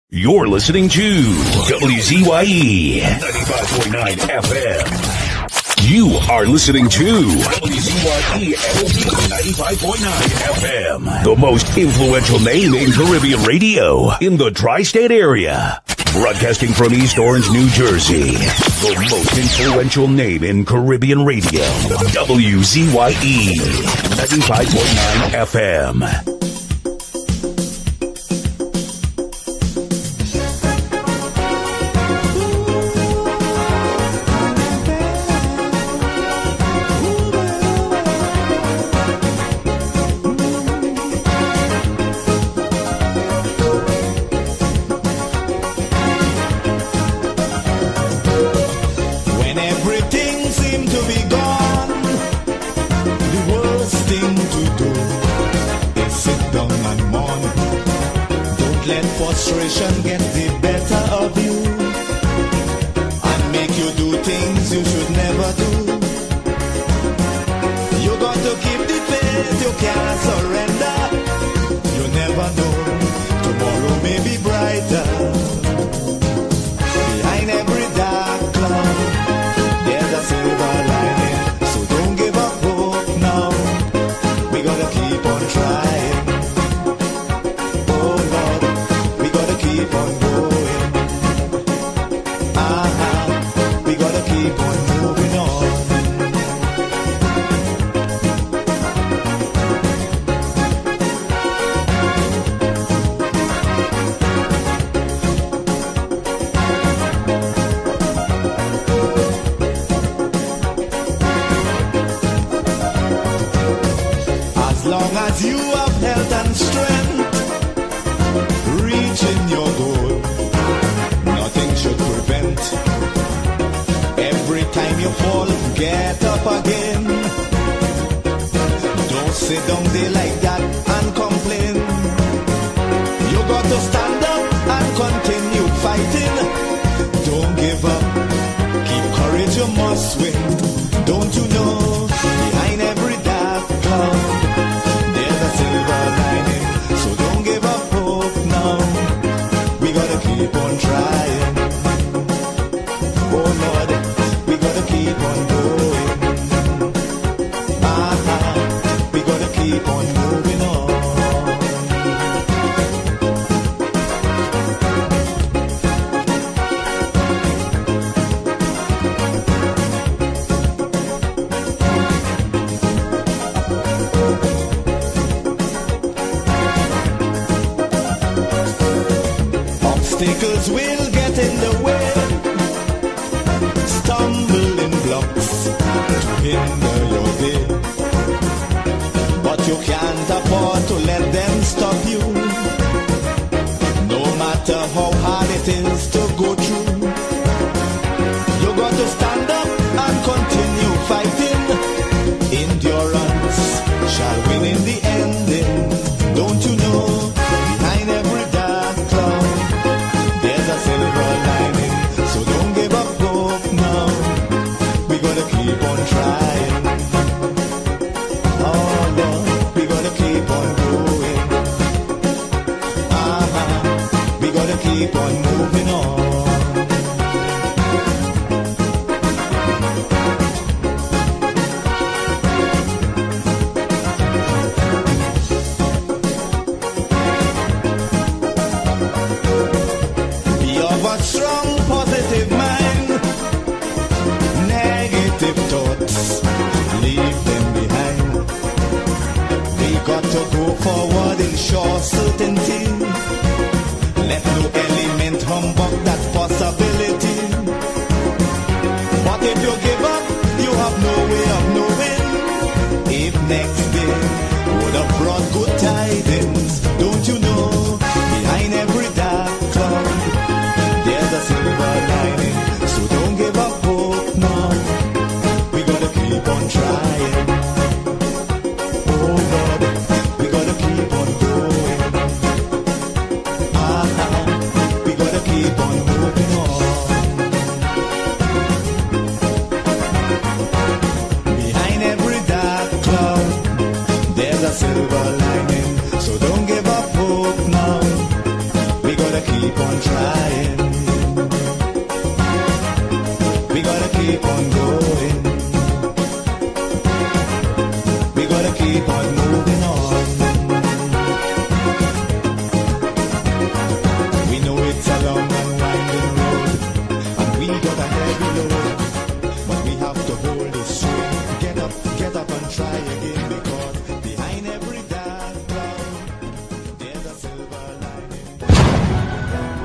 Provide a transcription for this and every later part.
You're listening to WZYE 95.9 FM. You are listening to WZYE 95.9 FM. The most influential name in Caribbean radio in the tri-state area. Broadcasting from East Orange, New Jersey. The most influential name in Caribbean radio. WZYE 95.9 FM. Frustration get the better of you and make you do things you should never do. You got to keep the faith, you can't surrender. You never know, tomorrow may be brighter. Behind every dark cloud, there's a silver lining. So don't give up hope now, we gotta keep on trying. Keep on going. We gotta keep on moving on. As long as you have health and strength, reaching your goal, nothing should prevent. Every time you fall, get up again. Don't sit down there like that and complain. You got to stand up and continue fighting. Don't give up, keep courage, you must win. Don't you know, behind every dark cloud, there's a silver lining. So don't give up hope now, we gotta keep on trying. Oh Lord, we gotta keep on going. We gotta keep on moving on. Obstacles will get in the way, stumbling blocks to hinder your day. But you can't afford to let them stop you, no matter how hard it is to go through. You got to stand up and continue fighting. Endurance shall win in the ending. Don't you know, behind every dark cloud, there's a silver lining. So don't give up hope now, we gotta keep on trying. Oh Lord, we gotta keep on going. We gotta keep on moving on. Strong positive mind, negative thoughts, leave them behind. We got to go forward in sure certainty. Let no element humbug that possibility. But if you give up, you have no way of knowing if next day would have brought good tidings. Don't you know, behind every dark cloud, there's a silver lining. So don't give up hope now, we gotta keep on trying. Oh Lord, we gotta keep on going.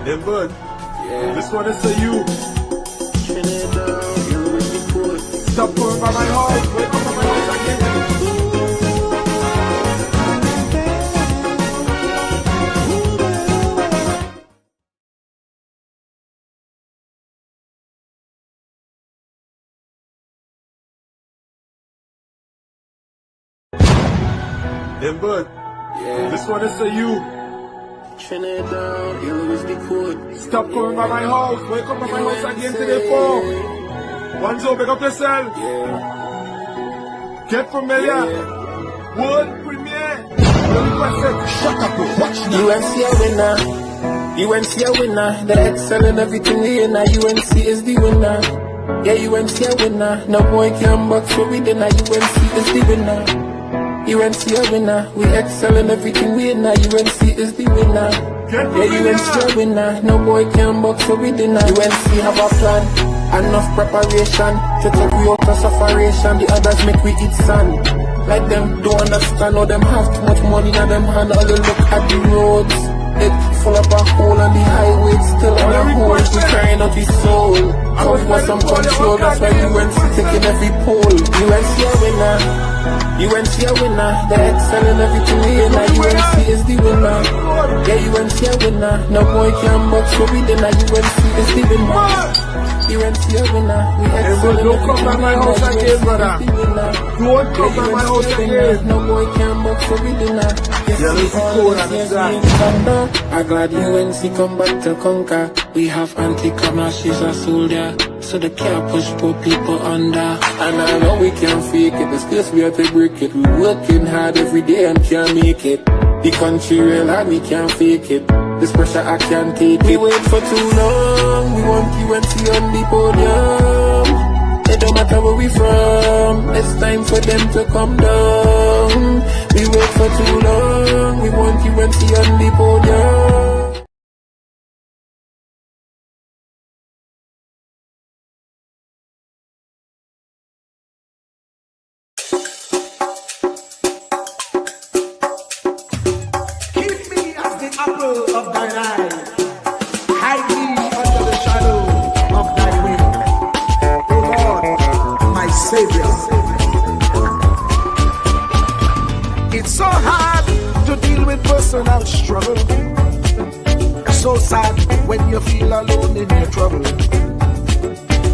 Them bud. Yeah. This one is for you. Stop going by my house. Wake up by my house again. Them bud. Yeah. This one is for you. Stop coming by my house. Wake up by my house again today, for. One's up, pick up yourself. Yeah. Get familiar. Yeah. World premiere. Shut up, watch now. UNC a winner. UNC a winner. They excel in everything we in. UNC is the winner. Yeah, UNC a winner. No boy can box what we did. UNC is the winner. UNC a winner, we excel in everything we in. UNC is the winner. Yeah, UNC a winner, no boy can box so we did. UNC have a plan, enough preparation to take we out of sufferation. The others make we eat sand. Like them don't understand how them have too much money in them hand. All they look at the roads, it full up a hole on the highway, still on the hole. We crying out his soul. Cause for some control, that's why UNC taking every pole. UNC a winner. UNC a winner, they excel in everything we in. UNC is the winner. Yeah, UNC a winner. No boy can box so we did. UNC is the winner. UNC a winner, we excel in everything we in. UNC is the winner. Don't come by my house again. No boy can box so we did. Yeah, let's go on that. I'm glad UNC come back to conquer. We have anti-camera, she's a soldier. So they can't push poor people under. And I know we can't fake it. The space we have to break it. We working hard every day and can't make it. The country real hard, we can't fake it. This pressure I can't take it. We wait for too long. We want UNC on the podium. It don't matter where we from. It's time for them to come down. We wait for too long. We want UNC on the podium. Of thine eye, hide me under the shadow of thy wing, O Lord, my Savior. It's so hard to deal with personal struggle. So sad when you feel alone in your trouble.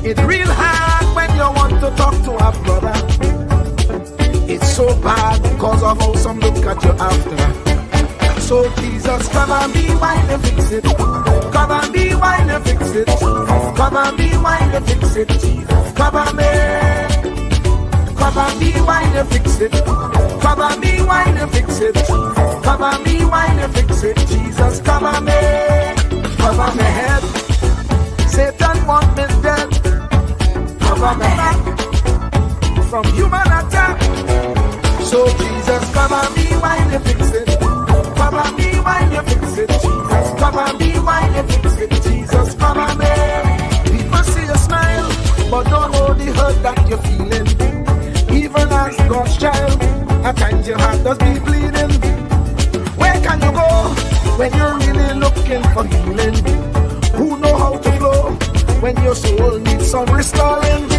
It's real hard when you want to talk to a brother. It's so bad because of how some look at you after. So Jesus, cover me while you fix it. Cover me while you fix it. Cover me while you fix it. Jesus, cover me. Cover me while you fix it. Cover me while you fix it. Cover me while you fix it. Jesus, cover me. Cover my head. Satan want me dead. Cover my back from human attack. So Jesus, cover me while you fix it. Cover me while you fix it, Jesus. Cover me while you fix it, Jesus. Cover me. People see you smile, but don't know the hurt that you're feeling. Even as God's child, at times your heart does be bleeding. Where can you go when you're really looking for healing? Who know how to flow when your soul needs some restoring?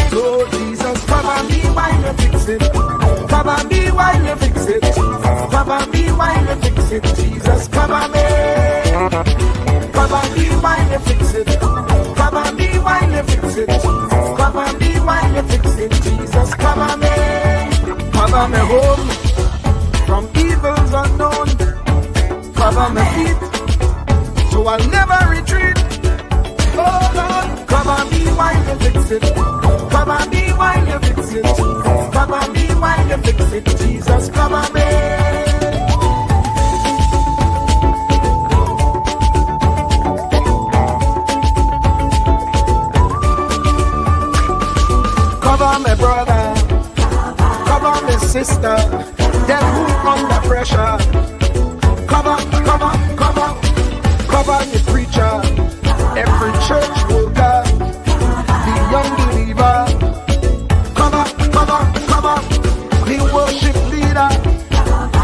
So Jesus, cover me while you fix it. Cover me while you fix it, Jesus. Cover me while you fix it, Jesus. Cover me. Cover me while you fix it. Cover me while you fix it, Jesus. Cover me while you fix it, Jesus. Cover me. Cover me home from evils unknown. Cover my feet so I'll never retreat. Oh Lord, cover me while you fix it. Cover me while you fix it, Jesus. Cover me while you fix it, Jesus. Cover me. Cover my brother, cover my sister, them who under pressure. Cover the preacher, every church worker, the young believer. Cover the worship leader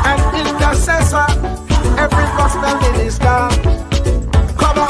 and intercessor, every gospel minister. Cover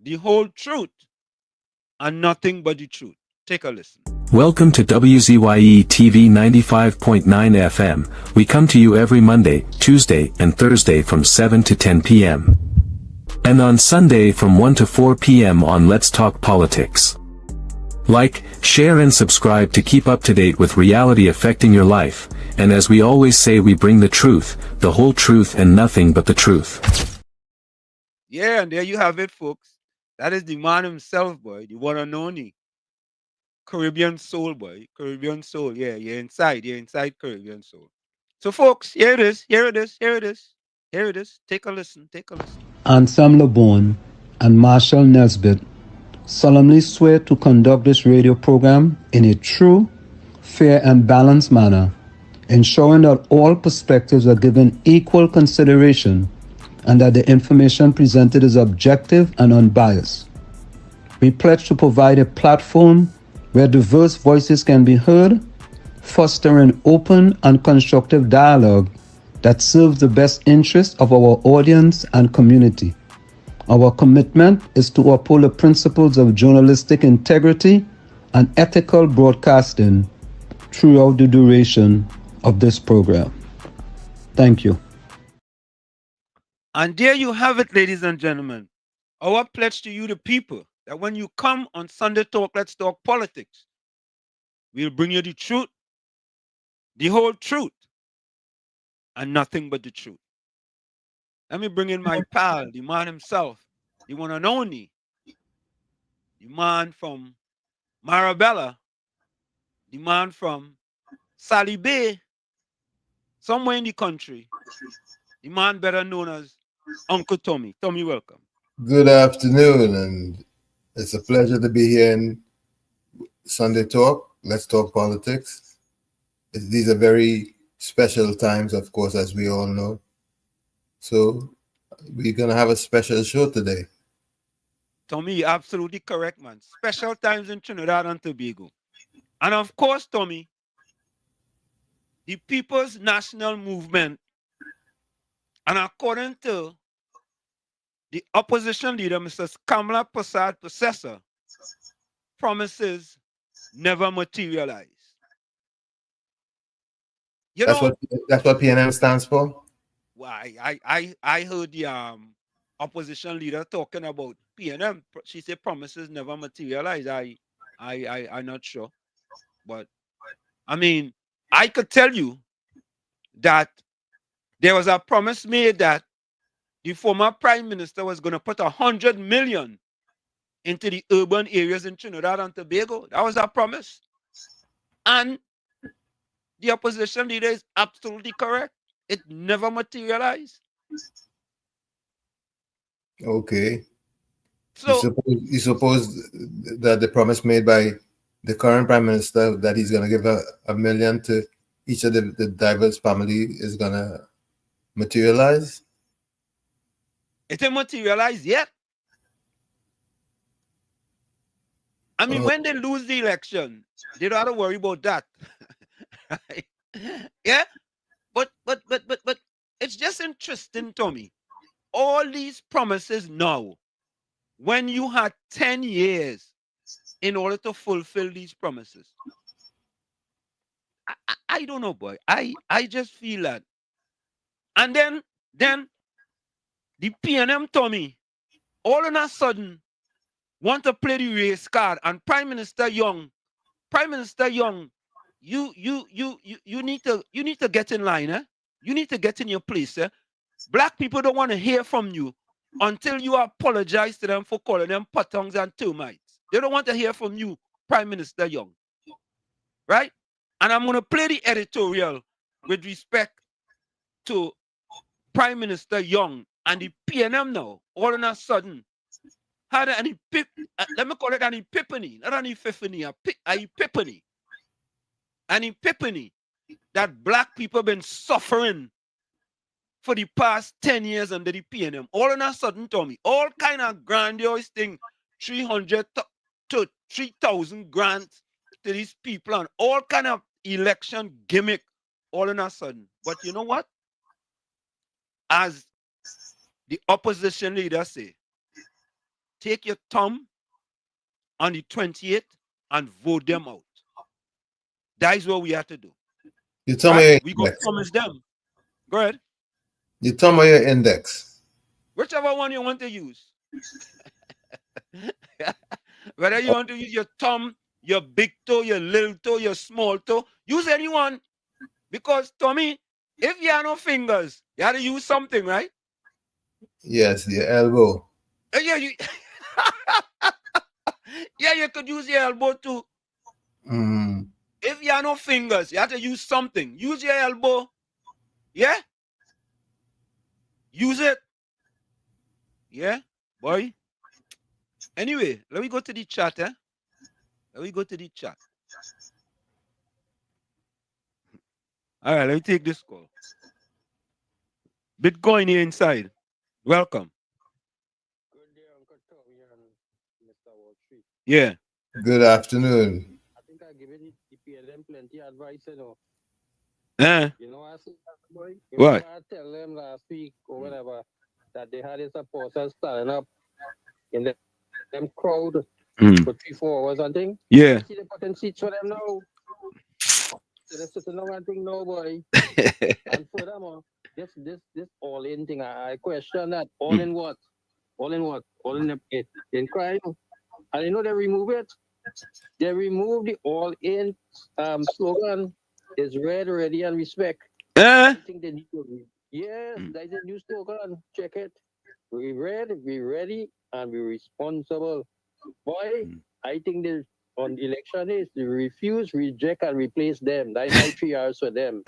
the whole truth, and nothing but the truth. Take a listen. Welcome to WZYE TV 95.9 FM. We come to you every Monday, Tuesday, and Thursday from 7 to 10 p.m. And on Sunday from 1 to 4 p.m. on Let's Talk Politics. Like, share and subscribe to keep up to date with reality affecting your life. And as we always say, we bring the truth, the whole truth, and nothing but the truth. Yeah, and there you have it, folks. That is the man himself, boy, the one and only. Caribbean soul, boy. Caribbean soul. Yeah, you're inside. You're inside Caribbean soul. So, folks, here it is. Here it is. Here it is. Here it is. Take a listen. Take a listen. Anselm LeBon and Marshall Nesbitt solemnly swear to conduct this radio program in a true, fair, and balanced manner, ensuring that all perspectives are given equal consideration and that the information presented is objective and unbiased. We pledge to provide a platform where diverse voices can be heard, fostering open and constructive dialogue that serves the best interests of our audience and community. Our commitment is to uphold the principles of journalistic integrity and ethical broadcasting throughout the duration of this program. Thank you. And there you have it, ladies and gentlemen. Our pledge to you, the people, that when you come on Sunday Talk, Let's Talk Politics, we'll bring you the truth, the whole truth, and nothing but the truth. Let me bring in my pal, the man himself, the one and only, the man from Marabella, the man from Sally Bay, somewhere in the country, the man better known as Uncle Tommy. Tommy, welcome. Good afternoon, and it's a pleasure to be here in Sunday Talk. Let's talk politics. These are very special times, of course, as we all know. So we're going to have a special show today. Tommy, absolutely correct, man. Special times in Trinidad and Tobago. And of course, Tommy, the People's National Movement, and according to the opposition leader, Mr. Kamala Prasad Processor, promises never materialize. That's what PNM stands for? Well, I heard the opposition leader talking about PNM. She said promises never materialize. I'm not sure. But I mean, I could tell you that there was a promise made that the former prime minister was going to put 100 million into the urban areas in Trinidad and Tobago. That was a promise. And the opposition leader is absolutely correct. It never materialized. Okay. So you suppose that the promise made by the current prime minister that he's going to give a million to each of the diverse family is going to materialize? it didn't materialize yet. I mean, when they lose the election, they don't have to worry about that. Right? Yeah, but it's just interesting, Tommy. All these promises now, when you had 10 years in order to fulfill these promises. I don't know, boy. I just feel that. And then the PNM, Tommy, all of a sudden want to play the race card. And Prime Minister Young, you need to get in line, eh? You need to get in your place, eh? Black people don't want to hear from you until you apologize to them for calling them patongs and termites. They don't want to hear from you, Prime Minister Young. Right? And I'm going to play the editorial with respect to Prime Minister Young and the PNM now. All of a sudden, had an let me call it an epiphany, not an epiphany, an epiphany. An epiphany that black people have been suffering for the past 10 years under the PNM. All of a sudden, Tommy, all kind of grandiose thing, 300 to 3,000 grants to these people and all kind of election gimmick all of a sudden. But you know what? As the opposition leader say, take your thumb on the 28th and vote them out. That is what we have to do. You tell me we go promise them. Go ahead. You tell me your index. Whichever one you want to use. Whether you want to use your thumb, your big toe, your little toe, your small toe, use anyone. Because, Tommy, if you have no fingers, you have to use something, right? Yes, your elbow. Yeah, yeah, you could use your elbow too. If you have no fingers, you have to use something. Use your elbow. Yeah? Use it. Yeah, boy. Anyway, let me go to the chat, eh? Let me go to the chat. All right, let me take this call. Bitcoin here inside. Welcome. Good day, Uncle Tommy and Mr. Wall Street. Yeah. Good afternoon. I think I given the PLM plenty advice, you know. You know, I said, boy, what? I tell them last week or whatever that they had his supporters standing up in them crowd for 3-4 hours, I think. Yeah. You see the button seats for them now. So they're sitting on one thing now, boy. And furthermore, this all-in thing, I question that. All in what? All in what? All in crime. And you know they remove it. They remove the all-in slogan. Is read, ready, and respect. I think they need to yes, that's a new slogan. Check it. We read, we ready, and we responsible. Boy, I think this on election is to refuse, reject, and replace them. That's my 3 hours for them.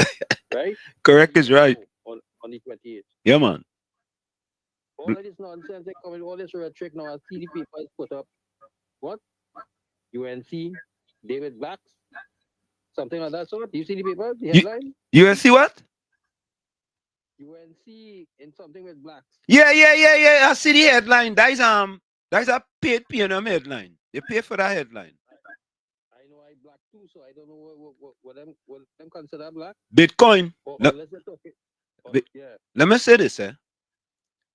Right? Correct is right. On the 28th. Yeah, man. All of this nonsense, they come in, all this rhetoric now. I see the people put up. What? UNC, David Blacks, something like that sort. Do you see the paper, the headline? UNC what? UNC in something with Blacks. Yeah. I see the headline. That is a paid PNM headline. They pay for that headline. I know I black too, so I don't know what them consider black. Bitcoin. Yeah. Let me say this, eh?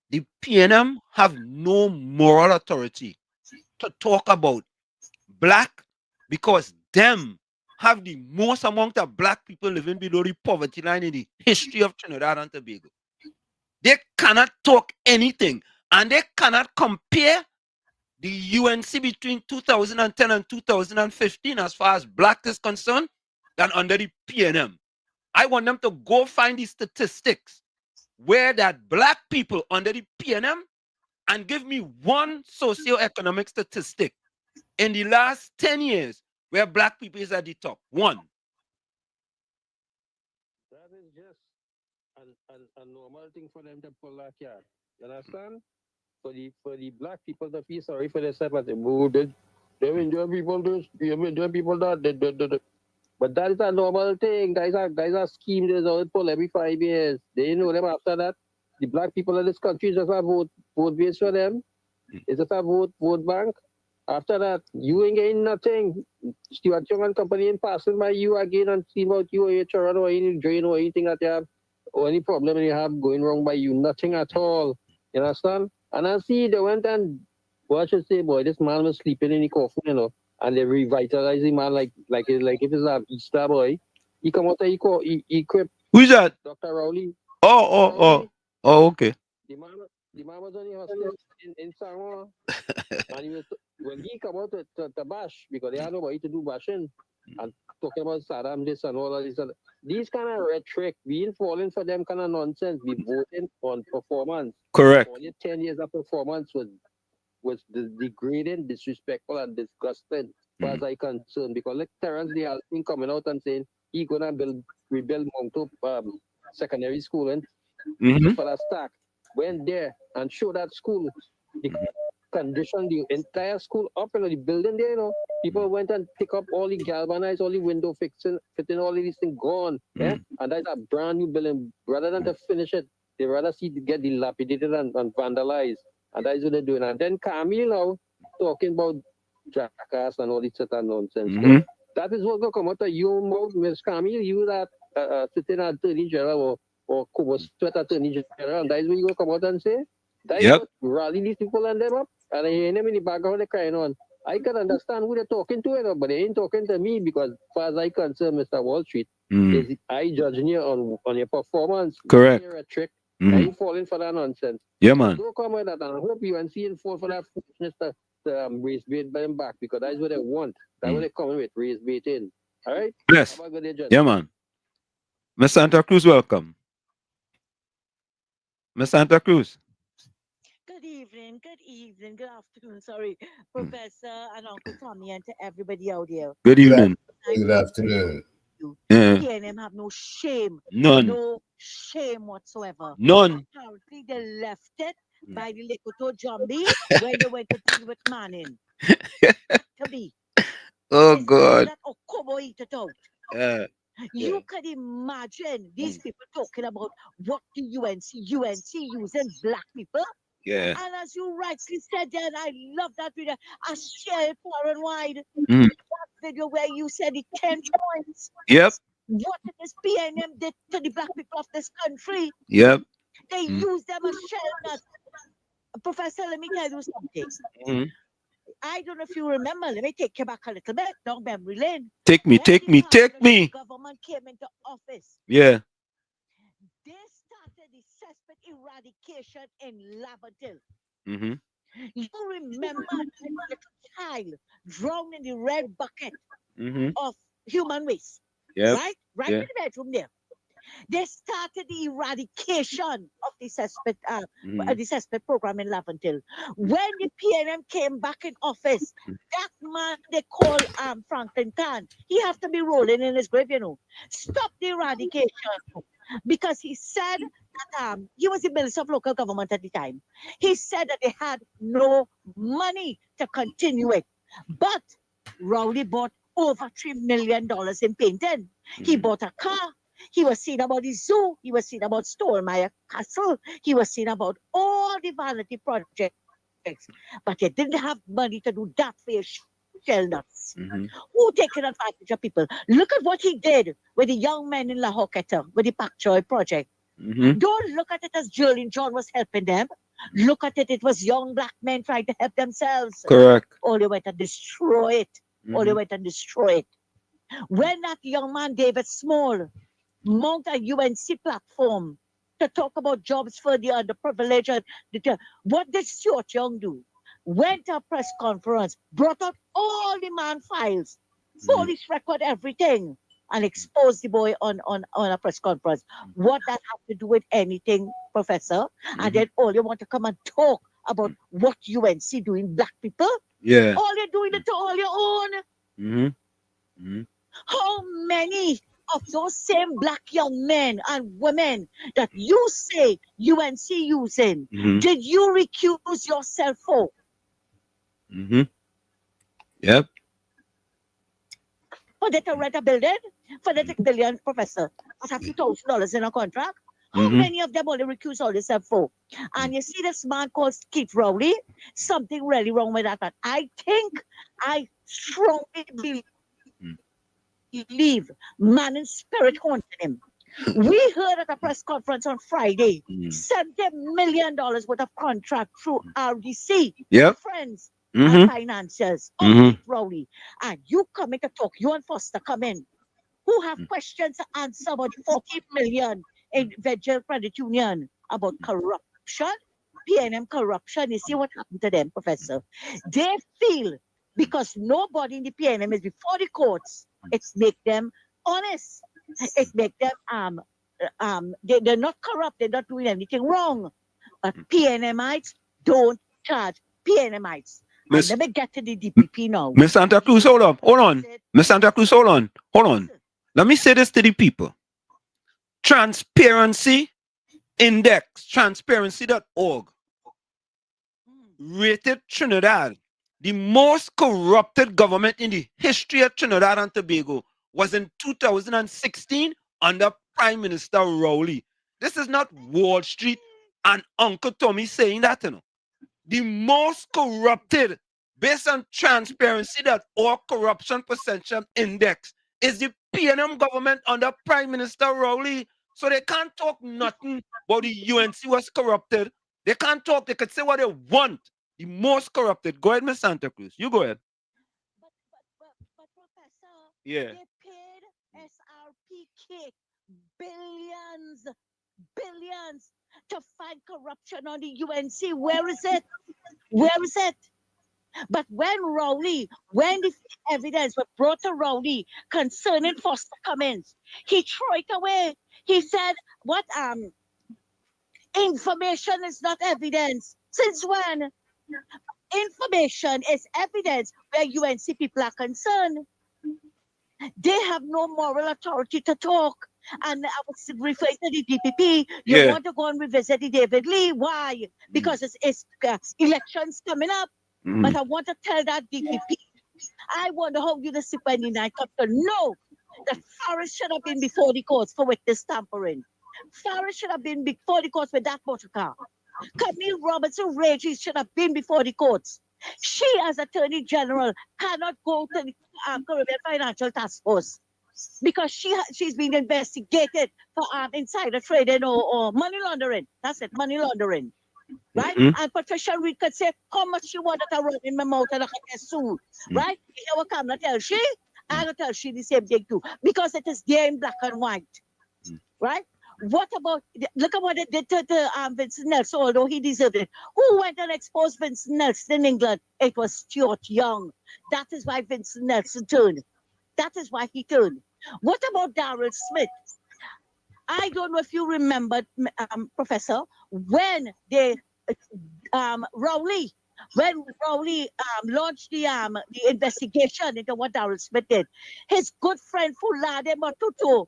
The PNM have no moral authority to talk about black because them have the most amount of black people living below the poverty line in the history of Trinidad and Tobago. They cannot talk anything, and they cannot compare the UNC between 2010 and 2015 as far as black is concerned than under the PNM. I want them to go find the statistics where that black people under the PNM and give me one socioeconomic statistic in the last 10 years where black people is at the top. One. That is just a normal thing for them to pull that card. You understand? For the black people to feel sorry for themselves, but they enjoy people this, they enjoy people that. But that is a normal thing. Guys are scheme they always pull every 5 years. They know them after that. The black people of this country just have vote base for them. It's just a vote bank. After that, you ain't getting nothing. Stuart Young and company ain't passing by you again and see about you or your children or any drain or anything that you have or any problem you have going wrong by you. Nothing at all. You understand? And I see they went and what should say, boy, this man was sleeping in the coffin, you know, and they revitalize the man like if it's a Easter boy. He come out and he equip. Who's that? Dr. Rowley. Oh, okay. The man was on the hostel in Samoa. And he was, when he come out to bash, because they had nobody to do bashing, and talking about Saddam this and all of this. These kind of rhetoric, we ain't falling for them kind of nonsense. We voting on performance. Correct. Only 10 years of performance was degrading, disrespectful, and disgusting, as far as I concerned. Because like Terrence Lee has been coming out and saying he gonna rebuild Monto secondary school and for that stack. Went there and show that school. The condition the entire school up in the building there, you know. People went and pick up all the galvanized, all the window fitting all of these things gone. Yeah? And that's a brand new building. Rather than to finish it, they rather see to get dilapidated and vandalized. And that's what they're doing. And then Camille now talking about jackass and all this sort of nonsense. So that is what will come out of your mouth, Miss Camille. You that sitting at Attorney General or sweat Attorney General, and that is what you will come out and say. That is what rally these people and them up. And I hear them in the background they're crying on. I can understand who they're talking to, but they ain't talking to me because, as far as I concern, Mr. Wall Street, is I judging you on your performance, Correct. your rhetoric. I Mhm. ain't falling for that nonsense. Yeah, So man. don't come with that, and I hope you and see and fall for that foolishness to raise bait by them back because that's what they want. That's what they're coming with, raise bait in. All right? Yes. Have a good day, gentlemen. Yeah, man. Miss Santa Cruz, welcome. Miss Santa Cruz. Good evening, good afternoon, sorry, Professor and Uncle Tommy, and to everybody out there. Good evening. Good afternoon. Yeah. PNM have no shame. None. No shame whatsoever. None. Apparently, they left it by the Likoto Zombie when they went to deal with Manning. To be. Oh, It's God. that Okobo eat it out. Yeah. You could imagine these people talking about what the UNC using black people. Yeah. And as you rightly said, then I love that video. I share it far and wide. Mhm. That video where you said the 10 points. Yep. What this PNM did to the black people of this country. Yep. They use them as shelters. Professor, let me tell you something. Mhm. I don't know if you remember. Let me take you back a little bit down memory lane. Take me, When take the me, take Carter me. government came into office, Yeah. they started the suspect eradication in Laventille. Mm-hmm. You remember the little child drowned in the red bucket Mm-hmm. of human waste, Yep. right? Right Yeah. in the bedroom there. They started the eradication of the suspect program in Laventille. When the PNM came back in office, that man they call Franklin Khan, he have to be rolling in his grave, Stop the eradication because he said that he was the minister of local government at the time. He said that they had no money to continue it, but Rowley bought over $3 million in painting. He bought a car. He was saying about the zoo. He was saying about Stonemeyer Castle. He was saying about all the vanity projects. But they didn't have money to do that for your shelters. Who taking advantage of people? Look at what he did with the young men in La Hoqueta with the Pak Choi project. Don't look at it as Julian John was helping them. Look at it, it was young black men trying to help themselves. Correct. All they went and destroy it. All they went and destroy it. When that young man, David Small, mount a UNC platform to talk about jobs for the underprivileged, what did Stuart Young do? Went to a press conference, brought out all the man files, police record, everything, and exposed the boy on a press conference. What that have to do with anything, Professor? And then all you want to come and talk about what UNC doing, black people? Yeah. All you're doing it to all your own. How many of those same black young men and women that you say UNC using did you recuse yourself for? Yep. For that to rent a building? For that $1 billion, Professor? That's a few $1,000 in a contract? How many of them only recuse all themselves for? And you see this man called Keith Rowley? Something really wrong with that. I strongly believe man in spirit haunted him. We heard at a press conference on Friday, $70 million worth of contract through RDC, friends and financiers of Rowley. And you come in to talk, you and Foster come in, who have questions to answer about the 40 million in Vegel Credit Union about corruption, PNM corruption. You see what happened to them, Professor? They feel because nobody in the PNM is before the courts, it make them honest. It make them they're not corrupt, they're not doing anything wrong. But PNMites don't charge PNMites. And let me get to the DPP now. Miss Santa Cruz, hold on. Miss Santa Cruz, hold on. Let me say this to the people. Transparency Index, transparency.org, rated Trinidad the most corrupted government in the history of Trinidad and Tobago was in 2016 under Prime Minister Rowley. This is not Wall Street and Uncle Tommy saying that, The most corrupted, based on transparency.org corruption perception index, is the PNM government under Prime Minister Rowley. So they can't talk nothing about the UNC was corrupted. They can't talk, they could say what they want. The most corrupted. Go ahead, Miss Santa Cruz. You go ahead. But Professor, Yeah. they paid SRPK billions to find corruption on the UNC. Where is it? Where is it? But when the evidence was brought to Rowley concerning Foster Cummins, he threw it away. He said, "What information is not evidence." Since when? Information is evidence where UNC people are concerned. They have no moral authority to talk. And I was referring to the DPP. You want to go and revisit the David Lee. Why? Because it's elections coming up. But I want to tell that DPP, I wonder how you, the superintendent, come to know that Farris should have been before the courts for witness tampering. Farris should have been before the courts with that motor car. Camille Robertson Regis should have been before the courts. She, as Attorney General, cannot go to the Caribbean Financial Task Force because she's being investigated for insider trading or money laundering. That's it, money laundering. Right? And Patricia Reid could say how much she wanted to run in my mouth and I can get sued. Right? You know what I'm going to tell she? I'm going to tell she the same thing too. Because it is there in black and white. Right? What about, look at what it did to Vincent Nelson, although he deserved it. Who went and exposed Vincent Nelson in England? It was Stuart Young. That is why Vincent Nelson turned. That is why he turned. What about Darrell Smith? I don't know if you remember, Professor, when they, Rowley launched the investigation into what Darrell Smith did. His good friend Fulade Matutu,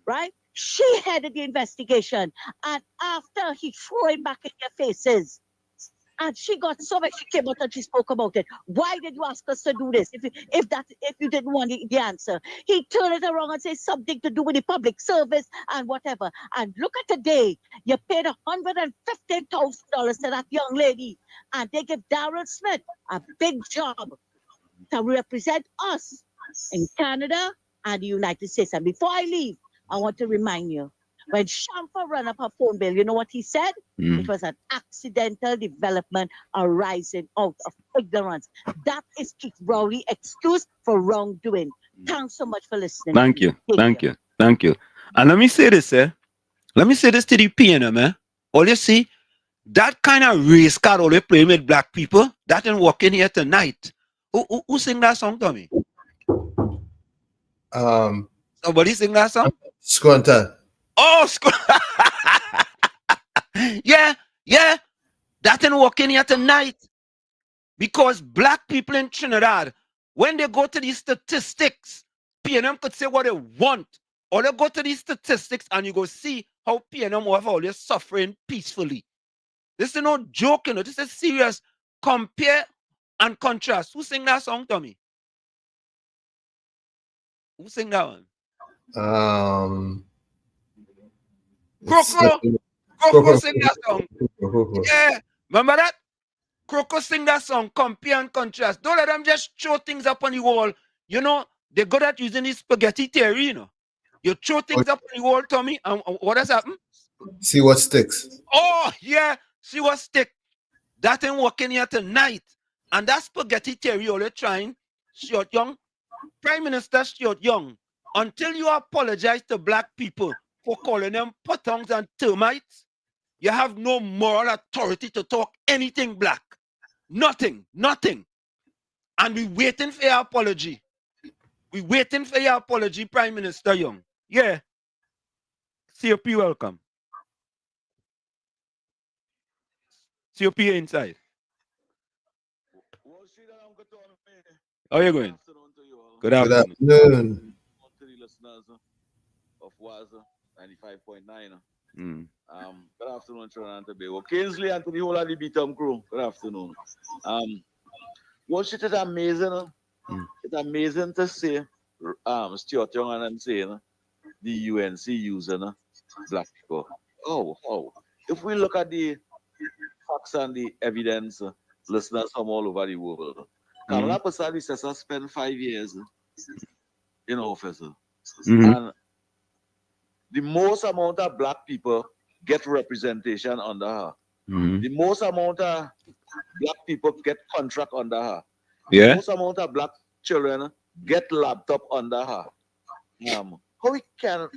right? She headed the investigation, and after he threw it back in their faces, and she got so much, she came out and she spoke about it. Why did you ask us to do this if you didn't want the answer? He turned it around and said something to do with the public service and whatever. And look at today, you paid $150,000 to that young lady, and they give Darrell Smith a big job to represent us in Canada and the United States. And before I leave, I want to remind you, when Shamfa ran up her phone bill, you know what he said? It was an accidental development arising out of ignorance. That is Keith Rowley's excuse for wrongdoing. Thanks so much for listening. Thank you. And let me say this, Let me say this to the PNM, All you see, that kind of race card all they play with black people, that ain't walking here tonight. Who sing that song to me? Somebody sing that song? Squantan. Oh, yeah. That ain't walking here tonight. Because black people in Trinidad, when they go to these statistics, PNM could say what they want. Or they go to these statistics and you go see how PNM have all this suffering peacefully. This is no joke, This is serious. Compare and contrast. Who sing that song to me? Who sing that one? Croco sing that song. Yeah, remember that? Croco sing that song, compare and contrast. Don't let them just throw things up on the wall. They're good at using this spaghetti theory, You throw things up on the wall, Tommy, and what has happened? See what sticks. Oh, yeah, see what stick. That ain't working here tonight. And that spaghetti theory, all they're trying, Stuart Young, Prime Minister Stuart Young, until you apologize to black people for calling them pottongs and termites, you have no moral authority to talk anything black. Nothing. And we're waiting for your apology. We're waiting for your apology, Prime Minister Young. Yeah. COP, welcome. COP inside. How are you going? Good afternoon. Good afternoon. To the listeners of WZYE 95.9. Good afternoon, Trinidad and Tobago. Kingsley and to the whole of the BTM crew. Good afternoon. What shit is amazing. It's amazing to see Stuart Young and them saying the UNC using black people. Oh. If we look at the facts and the evidence, listeners from all over the world, Kamala Persadi says I spent 5 years in office. And the most amount of black people get representation under her. The most amount of black people get contract under her. Yeah. Most amount of black children get laptop under her. How we can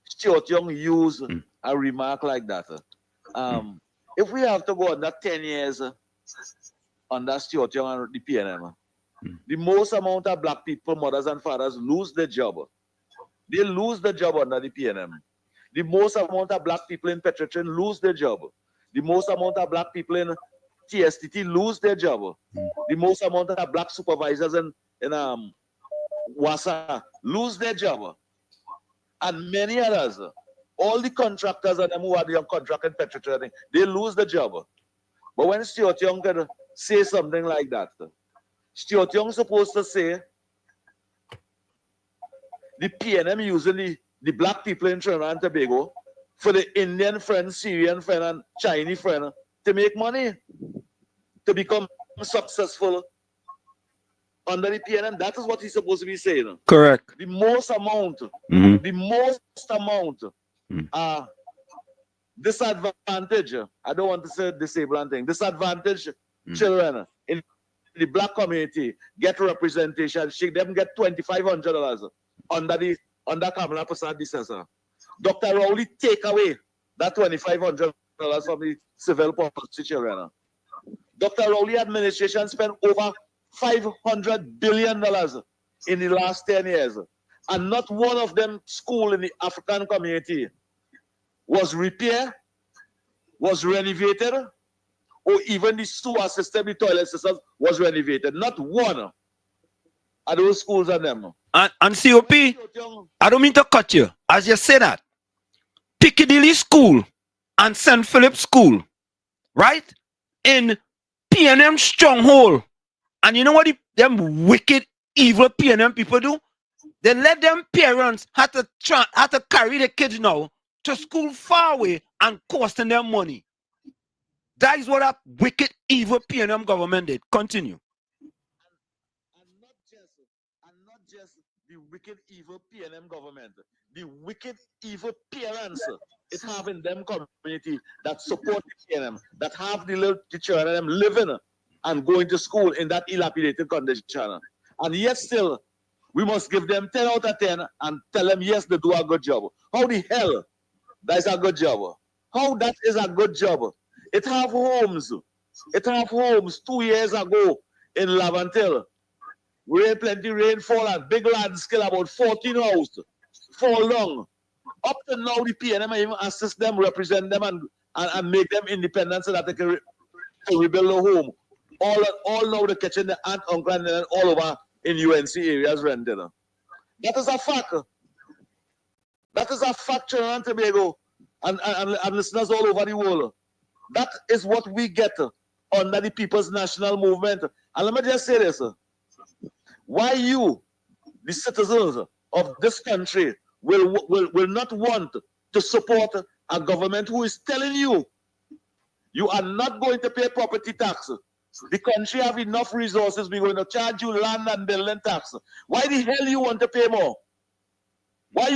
Stuart Young use a remark like that? If we have to go under 10 years under Stuart Young and the PNM, the most amount of black people, mothers and fathers, lose their job. They lose the job under the PNM. The most amount of black people in Petrotrin lose their job. The most amount of black people in TSTT lose their job. The most amount of black supervisors in WASA lose their job. And many others, all the contractors and them who are the contract in Petrotrin, they lose the job. But when Stuart Young can say something like that, Stuart Young supposed to say the PNM using the black people in Trinidad and Tobago for the Indian friend, Syrian friend, and Chinese friend to make money, to become successful under the PNM. That is what he's supposed to be saying. Correct. The most amount, disadvantage, I don't want to say disabled thing, disadvantage children in the black community get representation. Them get $2,500 under Kamala Prasad Disesa. Dr. Rowley take away that $2,500 from the civil policy children. Dr. Rowley administration spent over $500 billion in the last 10 years. And not one of them school in the African community was repaired, was renovated, or even the sewer system, the toilet system was renovated. Not one of those schools are them. And COP, I don't mean to cut you. As you say that, Piccadilly School and St. Philip School, right? In PNM stronghold. And you know what them wicked, evil PNM people do? They let them parents have to carry the kids now to school far away and costing them money. That is what that wicked, evil PNM government did. Continue. And not just the wicked, evil PNM government, the wicked, evil parents is having them community that support the PNM, that have the children living and going to school in that dilapidated condition. And yet still, we must give them 10 out of 10 and tell them, yes, they do a good job. How the hell that is a good job? How that is a good job? It have homes. It have homes 2 years ago in Lavantil. Plenty rainfall and big land scale, about 14 houses fall down. Up to now, the PNM even assist them, represent them, and make them independent so that they can rebuild a home. All now the kitchen, the aunt, uncle, and all over in UNC areas rented. That is a fact. That is a fact, Trinidad and Tobago, and listeners all over the world. That is what we get under the People's National Movement. And let me just say this. Why you, the citizens of this country, will not want to support a government who is telling you you are not going to pay property tax. The country have enough resources, we're going to charge you land and building tax. Why the hell you want to pay more? Why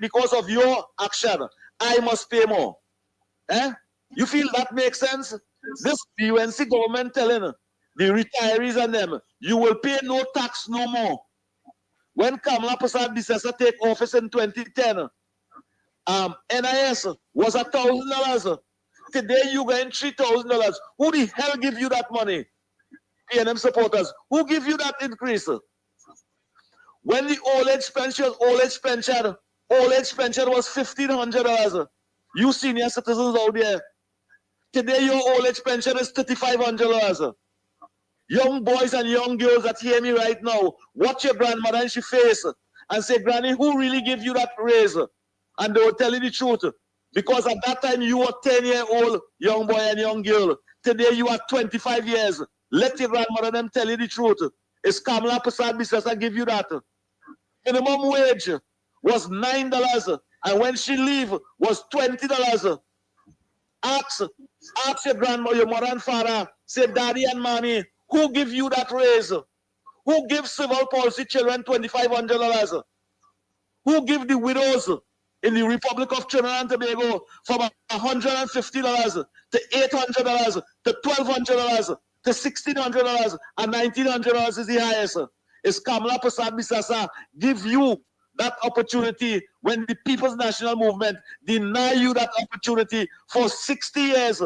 because of your action, I must pay more? You feel that makes sense? This UNC government telling the retirees and them, you will pay no tax no more. When Kamala Prasad Disesa take office in 2010, NIS was $1,000. Today you getting $3,000. Who the hell give you that money? PNM supporters. Who give you that increase? When the old age pension was $1,500. You senior citizens out there, today your old age pension is $3,500. Young boys and young girls that hear me right now, watch your grandmother in she face and say, Granny, who really give you that raise? And they will tell you the truth. Because at that time you were 10-year-old young boy and young girl. Today you are 25 years. Let your grandmother them tell you the truth. Is Kamala Prasad Bisesa give you that? Minimum wage was $9, and when she leave was $20. Ask your grandmother, your mother and father, say, Daddy and Mommy, who give you that raise? Who gives civil policy children $2,500? Who give the widows in the Republic of Trinidad and Tobago from $150 to $800 to $1,200 to $1,600 and $1,900 is the highest. Is Kamala Prasad Bisasa give you that opportunity when the People's National Movement deny you that opportunity for 60 years?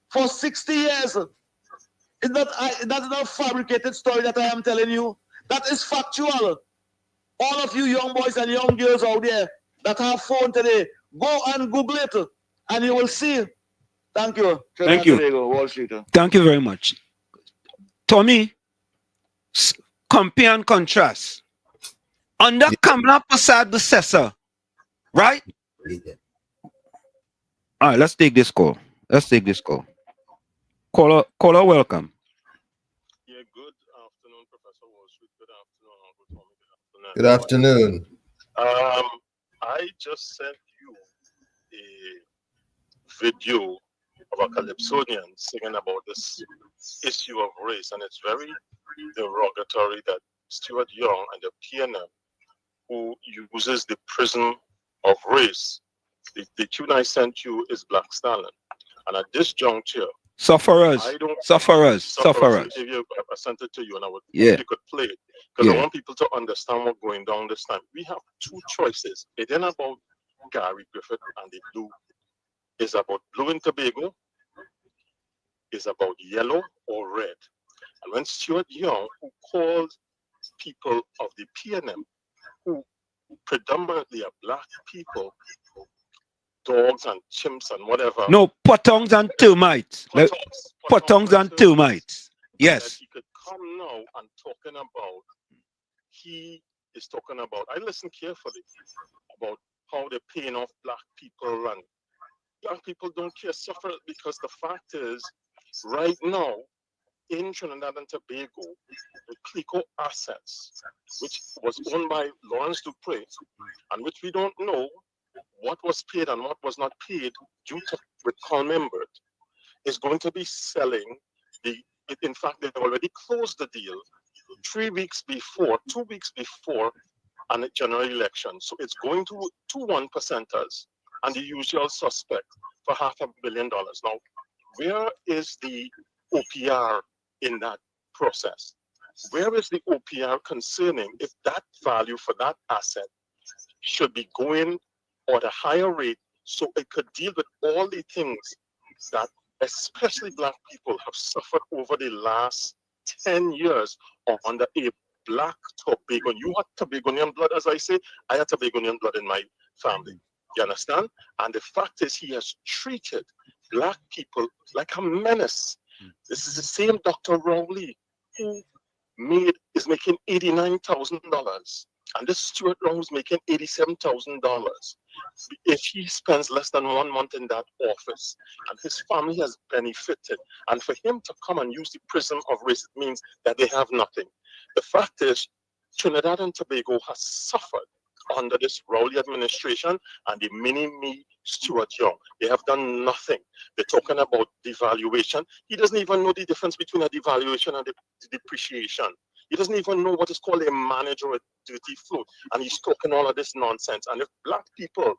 For 60 years. That's not a fabricated story that I am telling you. That is factual. All of you young boys and young girls out there that have phone today, go and Google it and you will see. Thank you. Thank you. Wall Street. Thank you very much. Tommy, compare and contrast. Under Kamala Prasad Bisasa, right? All right, let's take this call. Caller, welcome. Yeah, good afternoon, Professor Wall Street. Good afternoon, Uncle Tommy. Good afternoon. I just sent you a video of a Calypsonian singing about this issue of race, and it's very derogatory that Stuart Young and the PNM, who uses the prism of race, the tune I sent you is Black Stalin, and at this juncture, Sufferers. If you, I sent it to you, and I would if you could play it, because I want people to understand what's going down this time. We have two choices. It ain't about Gary Griffith and the blue. It's about blue in Tobago. It's about yellow or red. And when Stuart Young, who called people of the PNM, who predominantly are black people, dogs and chimps and whatever. No, potongs and termites. Potongs and termites. Yes. He could come now and talking about, he is talking about, I listen carefully about how they're paying off black people, and black people don't care, suffer, because the fact is, right now, in Trinidad and Tobago, the Clico assets, which was owned by Lawrence Dupre, and which we don't know what was paid and what was not paid due to recall members, is going to be selling in fact, they already closed the deal 2 weeks before a general election. So it's going to 1%ers and the usual suspect for $500 million. Now, where is the OPR in that process? Where is the OPR concerning if that value for that asset should be going at a higher rate so it could deal with all the things that especially black people have suffered over the last 10 years or under a black Tobago. You have Tobagonian blood, as I say. I have Tobagonian blood in my family. You understand? And the fact is, he has treated black people like a menace. This is the same Dr. Rowley who is making $89,000. And this Stuart Young who's making $87,000. If he spends less than 1 month in that office, and his family has benefited, and for him to come and use the prism of race, it means that they have nothing. The fact is, Trinidad and Tobago has suffered under this Rowley administration and the mini-me Stuart Young. They have done nothing. They're talking about devaluation. He doesn't even know the difference between a devaluation and the depreciation. He doesn't even know what is called a managed or a dirty float. And he's talking all of this nonsense. And if black people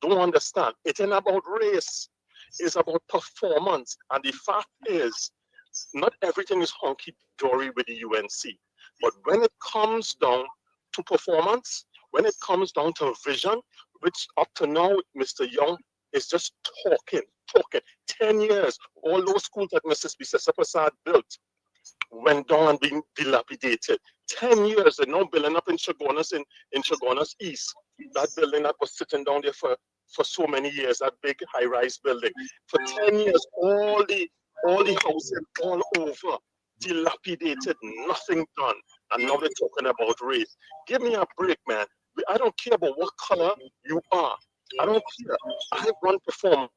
don't understand, it ain't about race. It's about performance. And the fact is, not everything is honky-dory with the UNC. But when it comes down to performance, when it comes down to vision, which up to now, Mr. Young is just talking. 10 years, all those schools that Mrs. Bisasa Prasad built went down and being dilapidated. 10 years, they're now building up in Chagonas, in Chagonas East. That building that was sitting down there for so many years, that big high-rise building. For 10 years, all the houses all over, dilapidated, nothing done. And now they're talking about race. Give me a break, man. I don't care about what color you are. I don't care. I run performance.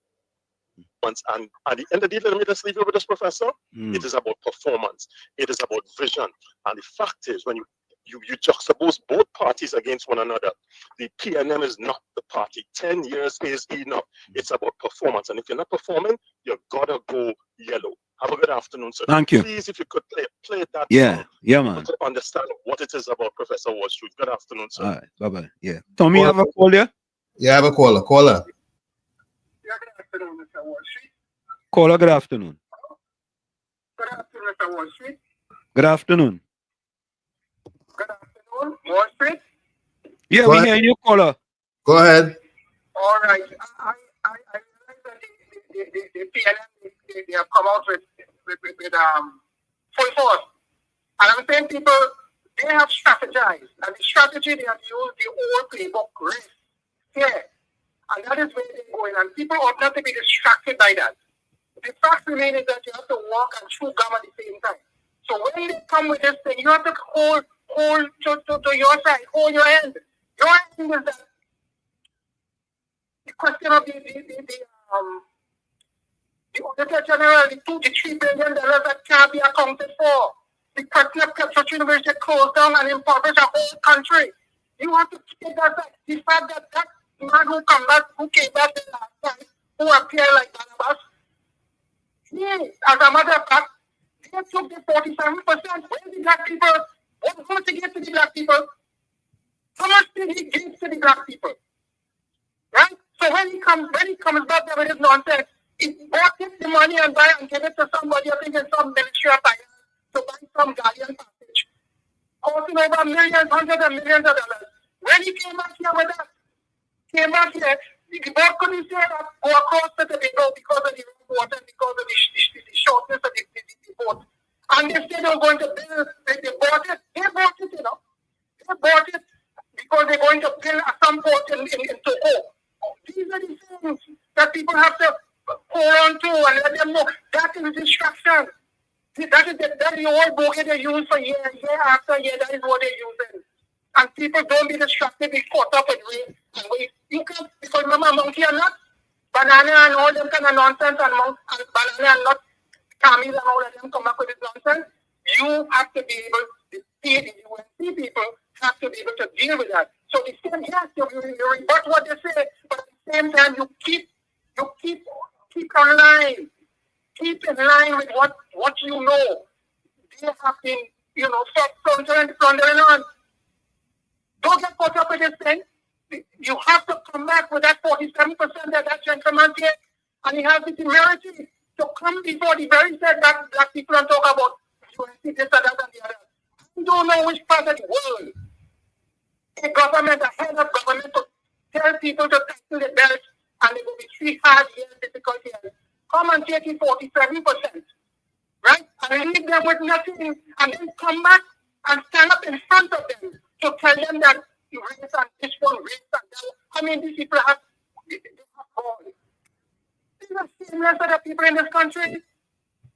And at the end of the day, let me just leave you with this, Professor. It is about performance. It is about vision. And the fact is, when you juxtapose both parties against one another, the PNM is not the party. 10 years is enough. It's about performance. And if you're not performing, you've got to go yellow. Have a good afternoon, sir. Thank you. Please, if you could play that. Yeah, man. To understand what it is about Professor Wall Street. Good afternoon, sir. All right, bye-bye. Yeah. Tommy, have a call here? You have a caller. Caller. Caller, good afternoon. Good afternoon, Mr. Wall Street. Good afternoon. Good afternoon, Wall Street. Yeah, we hear you, caller. Go ahead. All right. I realize that the PLM, they have come out with full force. And I'm saying people, they have strategized. And the strategy they have used, the old playbook, risk, fear. And that is where they're going. And people ought not to be distracted by that. The fact remains is that you have to walk and chew gum at the same time. So when they come with this thing, you have to hold to your side, hold your end. Your end is that the question of the Auditor General, the $3 billion that can't be accounted for. The question of Petro University closed down and impoverished a whole country. You have to take that back. The fact that man who came back the last time, who appeared like Barnabas, he, as a matter of fact, they took the 47%. Where the black people, how much he gave to the black people? How much did he give to the black people? Right? So when he comes back there with his nonsense, he bought the money and buy and give it to somebody, I think in some ministry of finance, to buy some guardian package, costing over millions, hundreds of millions of dollars. When he came back here with that, the board couldn't say that go across the Tobago because of the water and because of the shortness of the boat. And they said they were going to build, they bought it, you know. They bought it because they're going to build some port in Togo. These are the things that people have to hold on to and let them know. That is distraction. That is the old bogey they use for year after year. That is what they're using. And people don't be distracted, be caught up with rain and wait. You can't, because remember, monkey and nut, banana and all them kind of nonsense, and banana and nut, camel and all of them come up with this nonsense. You have to be able to see the UNC people have to be able to deal with that. So the same, yes, you rebut what they say, but at the same time, you keep in line. Keep in line with what you know. They have been, plundering on. Don't get caught up with this thing. You have to come back with that 47% that gentleman did, and he has the temerity to come before the very set that black people and talk about UNC, this, that, and the other. You don't know which part of the world a government, a head of government, to tell people to tighten their belts, and it will be 3 hard years, difficult years. Come and take it 47%, right? And leave them with nothing, and then come back and stand up in front of them to tell them that you raise and this one raise and that. I mean, these people have all. These are shameless other people in this country.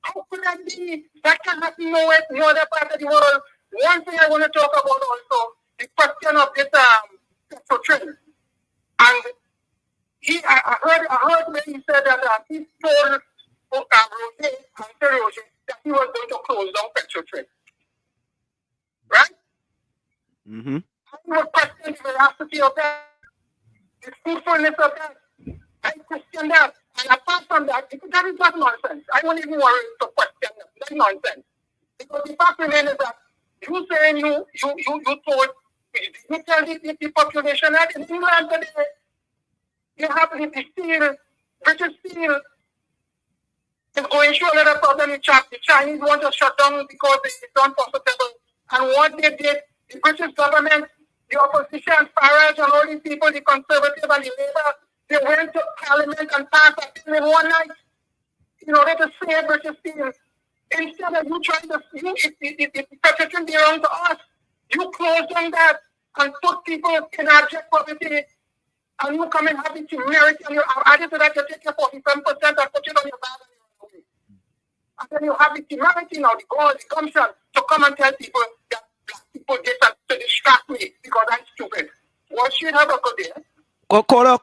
How could that be? That can happen nowhere, no other part of the world. One thing I want to talk about also, the question of this petrol trend. And I heard when he said that he told Roger that he was going to close down petrol trend. Right? Mm-hmm. I was questioning the veracity of that, the truthfulness of that. I question that. And apart from that, that is not nonsense. I don't even worry to question that. That's nonsense. Because the fact remains is that you saying you told, you tell the population that in England today, you have the steel, British steel, is going through another problem. The Chinese want to shut down because it's unprofitable. And what they did, the British government, the opposition, Farage, and all these people, the Conservative and the Labour, they went to Parliament and passed a bill in one night in order to save British steel. Instead of you trying to, the protection belongs to us. You close down that and put people in abject poverty, and you come and have the temerity, and you added to that, you take your 47% and put it on your bag and you run away. And then you have the temerity now, the gall, the gumption, to come and tell people that black people did that to distract me because I'm stupid. Well, she have a good day. Caller,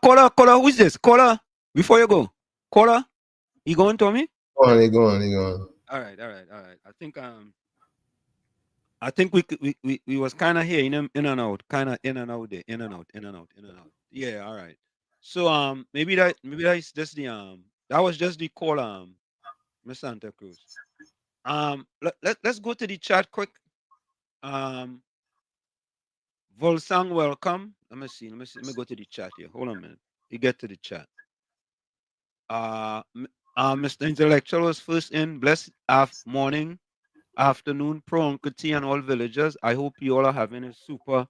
who is this? Caller, before you go. Caller, you going to me? Go on. All right. I think we was kind of here in and out, kind of in and out there, in and out. Yeah, all right. So maybe that's just the that was just the call Miss Santa Cruz. Let's go to the chat quick. Volsang, welcome. Let me see. Let me go to the chat here. Hold on a minute. You get to the chat. Mr. Intellectual was first in. Blessed morning, afternoon, pro Uncle T and all villagers. I hope you all are having a super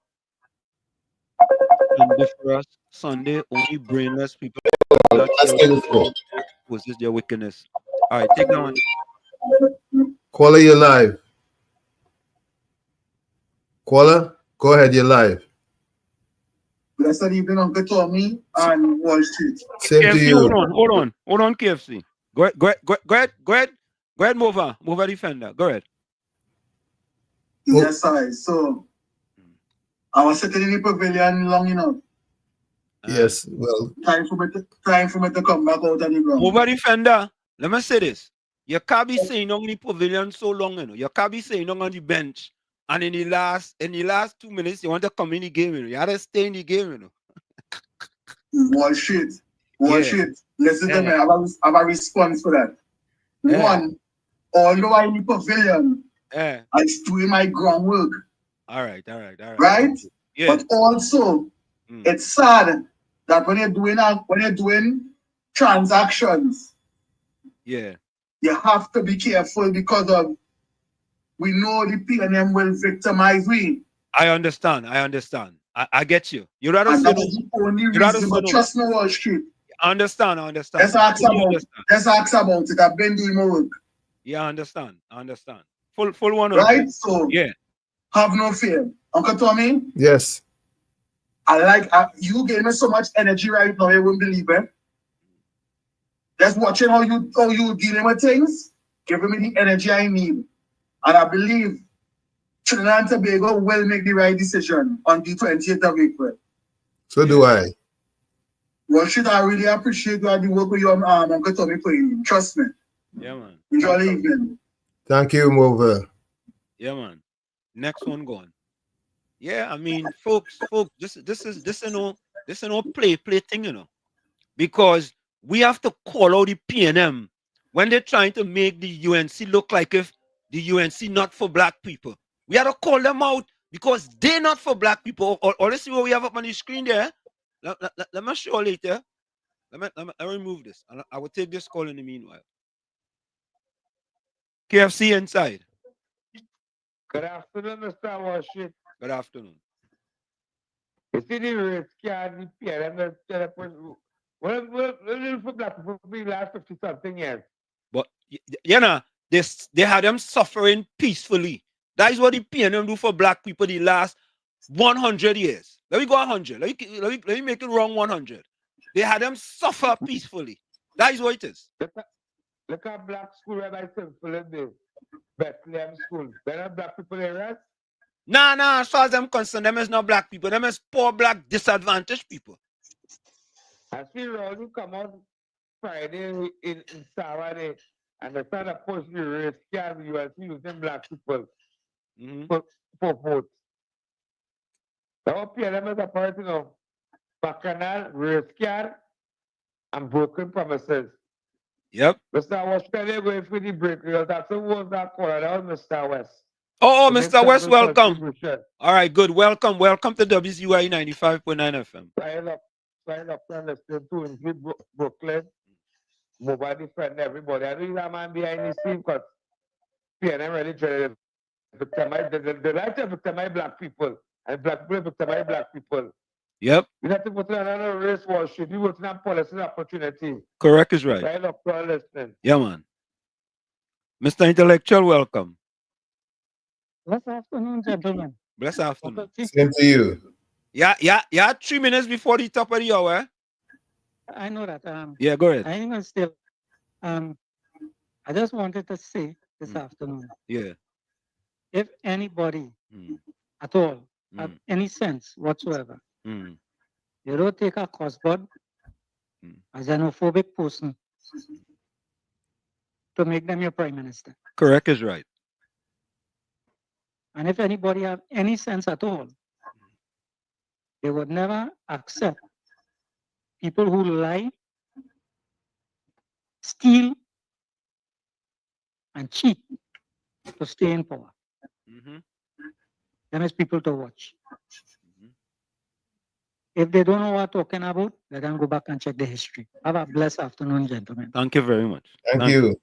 indifferent Sunday. Only brainless people not Let's care get it for. possess their wickedness. All right, take that one. Caller, you're live. Caller, go ahead, you're live. Blessed evening, Uncle Tommy and Wall Street. Same to KFC, you. hold on, KFC. Go ahead, Mova defender. Go ahead. Yes, I. So I was sitting in the pavilion long enough. Yes, well. Time for me to come back out of the ground. Mova defender. Let me say this. You can't be saying on the pavilion so long, you know. You can't be saying on the bench. And in the last 2 minutes, you want to come in the game, you know. You have to stay in the game, you know. Wall Street. Listen to me. I have a response for that. One, although I'm in the pavilion, I'm doing my groundwork. All right. Right? Yeah. But also, it's sad that when you're doing transactions, you have to be careful because of we know the PNM will victimize we. I understand. I get you. You rather and say that is the only reason, but trust me, Wall Street. I understand. Let's ask about it. I've been doing my work. Yeah, I understand. Full 100. Right? So have no fear. Uncle Tommy? Yes. You gave me so much energy right now, you wouldn't believe it. Just watching how you dealing with things, giving me the energy I need. And I believe Trinidad and Tobago will make the right decision on the 20th of April. So do I. Well, should I really appreciate the work with your Uncle Tommy playing. Trust me. Yeah, man. Enjoy the evening. Thank you, Mover. Yeah, man. Next one going. Yeah, I mean, folks, this is no play thing, you know. Because we have to call out the PNM when they're trying to make the UNC look like if the UNC not for black people. We have to call them out because they're not for black people. Or let's see what we have up on the screen there. Let me show later. Let me remove this. I will take this call in the meanwhile. KFC inside. Good afternoon, Mr. Worship. Good afternoon. You see the race card, the PNM, well, for black people for the last 50 something years. But you know, they had them suffering peacefully. That is what the PNM do for black people the last 100 years. Let me go 100. Let me make it wrong 100. They had them suffer peacefully. That is what it is. Look at black school where I simple in the Bethlehem school. There are black people in rest. Nah, as far as I'm concerned, them is not black people. Them is poor black disadvantaged people. I see Raul you come out Friday in Saturday and they trying to push the race card you are using black people for votes. Now PLM is a part of bacchanal, race card, and broken promises. Yep. Mr. West, you're going for the break because that's who was that caller. That was Mr. West. Oh, Mr. West, welcome. All right, good. Welcome to WZYE 95.9 FM. Sign up and listen to in Brooklyn. Mobile friend, everybody. I know that man behind the scene because PNM really trying to victimize the right to victimize black people and black people victimize black people. Yep. You have to put on another race war shit. You put on policy opportunity. Correct is right. Sign up for listening. Yeah, man. Mr. Intellectual, welcome. Blessed afternoon, gentlemen. Blessed afternoon. Same to you. Yeah, 3 minutes before the top of the hour. I know that. Yeah, go ahead. I ain't gonna still. I just wanted to say this afternoon. Yeah. If anybody at all have any sense whatsoever, you don't take a crossbud, a xenophobic person, to make them your prime minister. Correct is right. And if anybody have any sense at all, they would never accept people who lie, steal, and cheat to stay in power. Them is people to watch. If they don't know what I'm talking about, let them go back and check the history. Have a blessed afternoon, gentlemen. Thank you very much. Thank you.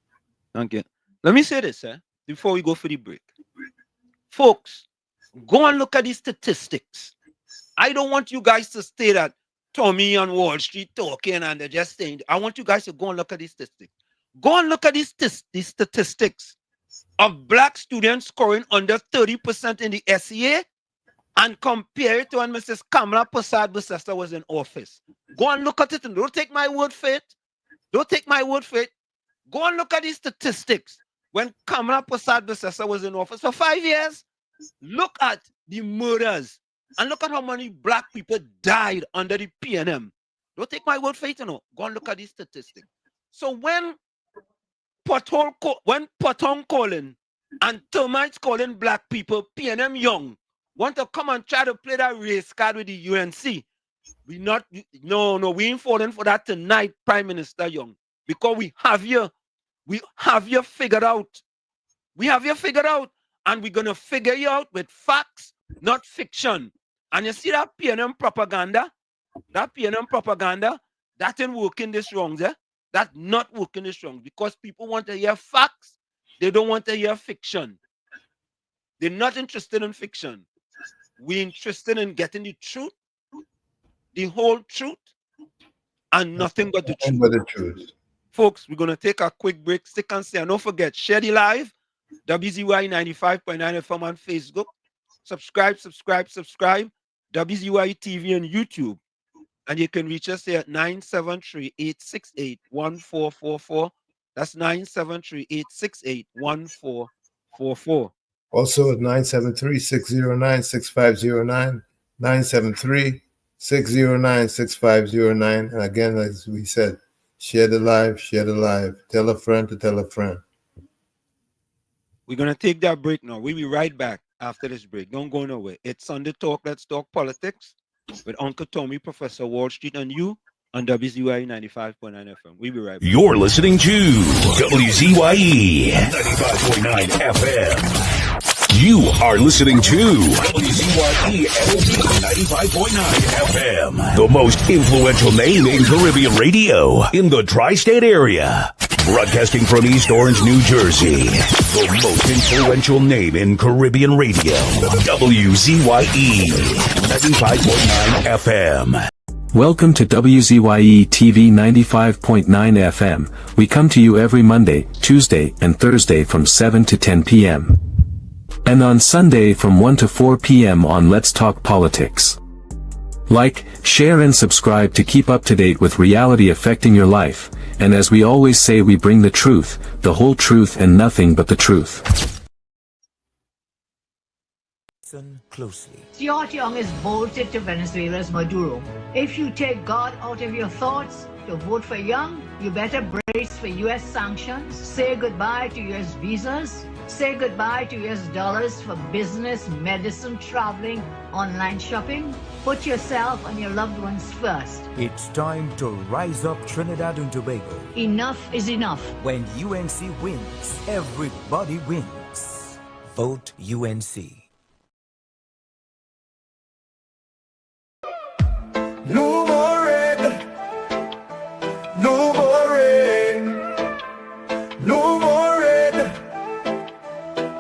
Thank you. Let me say this, before we go for the break. Folks, go and look at these statistics. I don't want you guys to stay that Tommy on Wall Street talking and they're just saying. I want you guys to go and look at these statistics. Go and look at these statistics of black students scoring under 30% in the SEA and compare it to when Mrs. Kamala Persad-Bissessar was in office. Go and look at it and don't take my word for it. Don't take my word for it. Go and look at these statistics. When Kamala Persad-Bissessar was in office for 5 years, look at the murders and look at how many black people died under the PNM. Don't take my word for it, Go and look at these statistics. So when pothole calling and termites calling black people PNM young want to come and try to play that race card with the UNC, we ain't falling for that tonight, Prime Minister Young, because we have you figured out. We have you figured out, and we're gonna figure you out with facts, not fiction. And you see that PNM propaganda, that ain't working this wrong, That's not working this wrong, because people want to hear facts. They don't want to hear fiction. They're not interested in fiction. We're interested in getting the truth, the whole truth, and nothing but the truth. Folks, we're going to take a quick break. Stick and stay. And don't forget, share the live, WZYE 95.9 FM on Facebook. Subscribe, WZYE TV on YouTube. And you can reach us here at 973-868-1444. That's 973-868-1444. Also at 973-609-6509, 973-609-6509. And again, as we said, share the live. Tell a friend to tell a friend. We're going to take that break now. We'll be right back after this break. Don't go nowhere. It's Sunday Talk. Let's talk politics with Uncle Tommy, Professor Wall Street, and you on WZYE 95.9 FM. We'll be right back. You're listening to WZYE 95.9 FM. You are listening to WZYE 95.9 FM, the most influential name in Caribbean radio in the tri-state area. Broadcasting from East Orange, New Jersey, the most influential name in Caribbean radio, WZYE 95.9 FM. Welcome to WZYE TV 95.9 FM. We come to you every Monday, Tuesday, and Thursday from 7 to 10 p.m. And on Sunday from 1 to 4 p.m. on Let's Talk Politics. Like, share and subscribe to keep up to date with reality affecting your life. And as we always say, we bring the truth, the whole truth, and nothing but the truth. Listen closely. Stuart Young is bolted to Venezuela's Maduro. If you take God out of your thoughts to vote for Young, you better brace for U.S. sanctions, say goodbye to U.S. visas, say goodbye to U.S. dollars for business, medicine, traveling, online shopping. Put yourself and your loved ones first. It's time to rise up Trinidad and Tobago. Enough is enough. When UNC wins, everybody wins. Vote UNC. No more rain, no more rain, no more rain,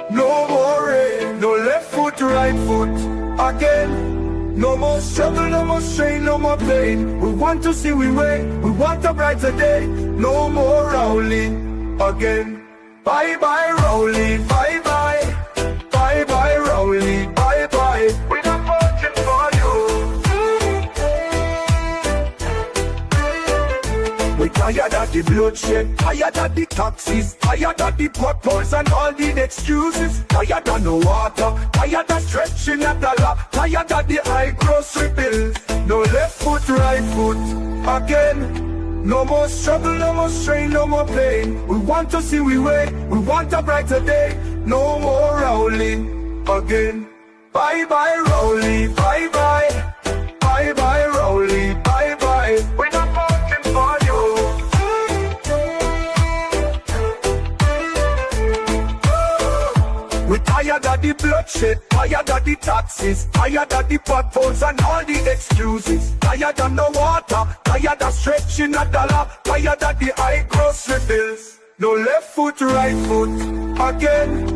no more rain, no left foot, right foot, again. No more struggle, no more strain, no more pain. We want to see we way, we want a brighter day. No more Rowley again. Bye bye Rowley, bye bye, bye bye Rowley, bye bye. We're not voting for you. We tired of the bloodshed, tired of the taxes, tired of the potholes and all the excuses. Tired of no water, tired of stretching at the law, tired of the high grocery bills. No left foot, right foot, again. No more struggle, no more strain, no more pain. We want to see we way, we want a brighter day. No more Rowley again. Bye bye Rowley, bye bye, bye bye Rowley, bye bye. We're not voting for you. We tired of the bloodshed, tired of the taxes, tired of the potholes and all the excuses. Tired of no water, tired of stretching a dollar, tired of the high grocery bills. No left foot, right foot, again.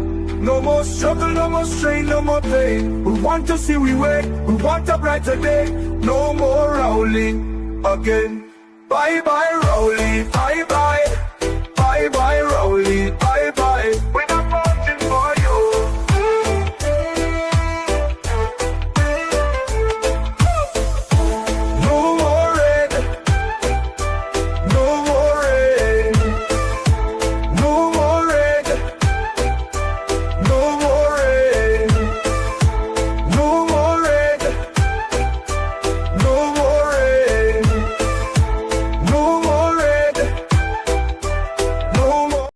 No more struggle, no more strain, no more pain. We want to see we way, we want a brighter day. No more rolling again. Bye bye rolling, bye bye. Bye bye rolling, bye bye. We're not watching for you. No more rain, no more rain, no more rain, no more rain, no more rain, no more rain, no more rain, no more.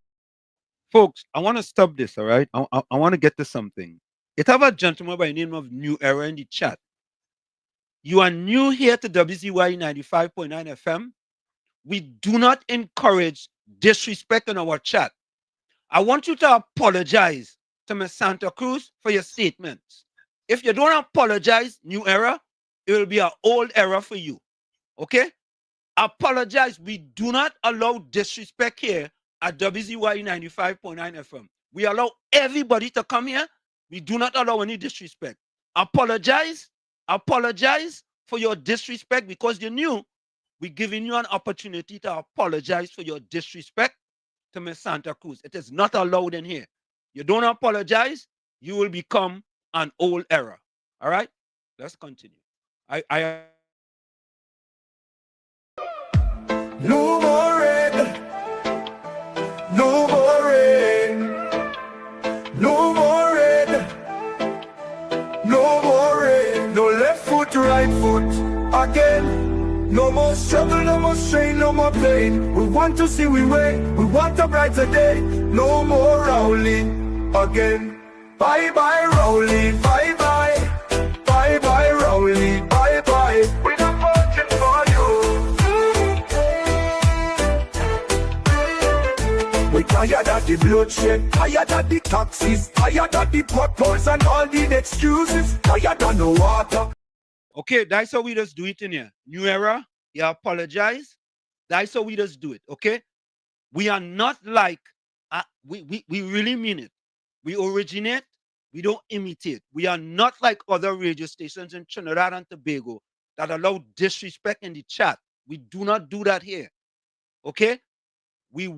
Folks, I want to stop this, all right? I want to get to something. It have a gentleman by the name of New Era in the chat. You are new here to WZYE 95.9 FM. We do not encourage disrespect in our chat. I want you to apologize to Ms. Santa Cruz for your statements. If you don't apologize, New Era, it will be an old era for you. Okay? Apologize. We do not allow disrespect here at WZYE 95.9 FM. We allow everybody to come here. We do not allow any disrespect. Apologize for your disrespect because you're new. We're giving you an opportunity to apologize for your disrespect to Ms. Santa Cruz. It is not allowed in here. You don't apologize, you will become an old era. All right? Let's continue. No more rain, no more rain, no more rain, no more rain, no left foot, right foot, again. No more struggle, no more strain, no more pain. We want to see we way, we want a brighter day. No more rolling again. Bye bye rolling, bye bye, bye bye rolling, bye bye. We're not watching for you. We tired of the bloodshed, tired of the taxes, tired of the potholes and all the excuses, tired of no water. Okay, that's how we just do it in here. New Era, you apologize. That's how we just do it, okay? We are not like, we really mean it. We originate, we don't imitate. We are not like other radio stations in Trinidad and Tobago that allow disrespect in the chat. We do not do that here, okay? We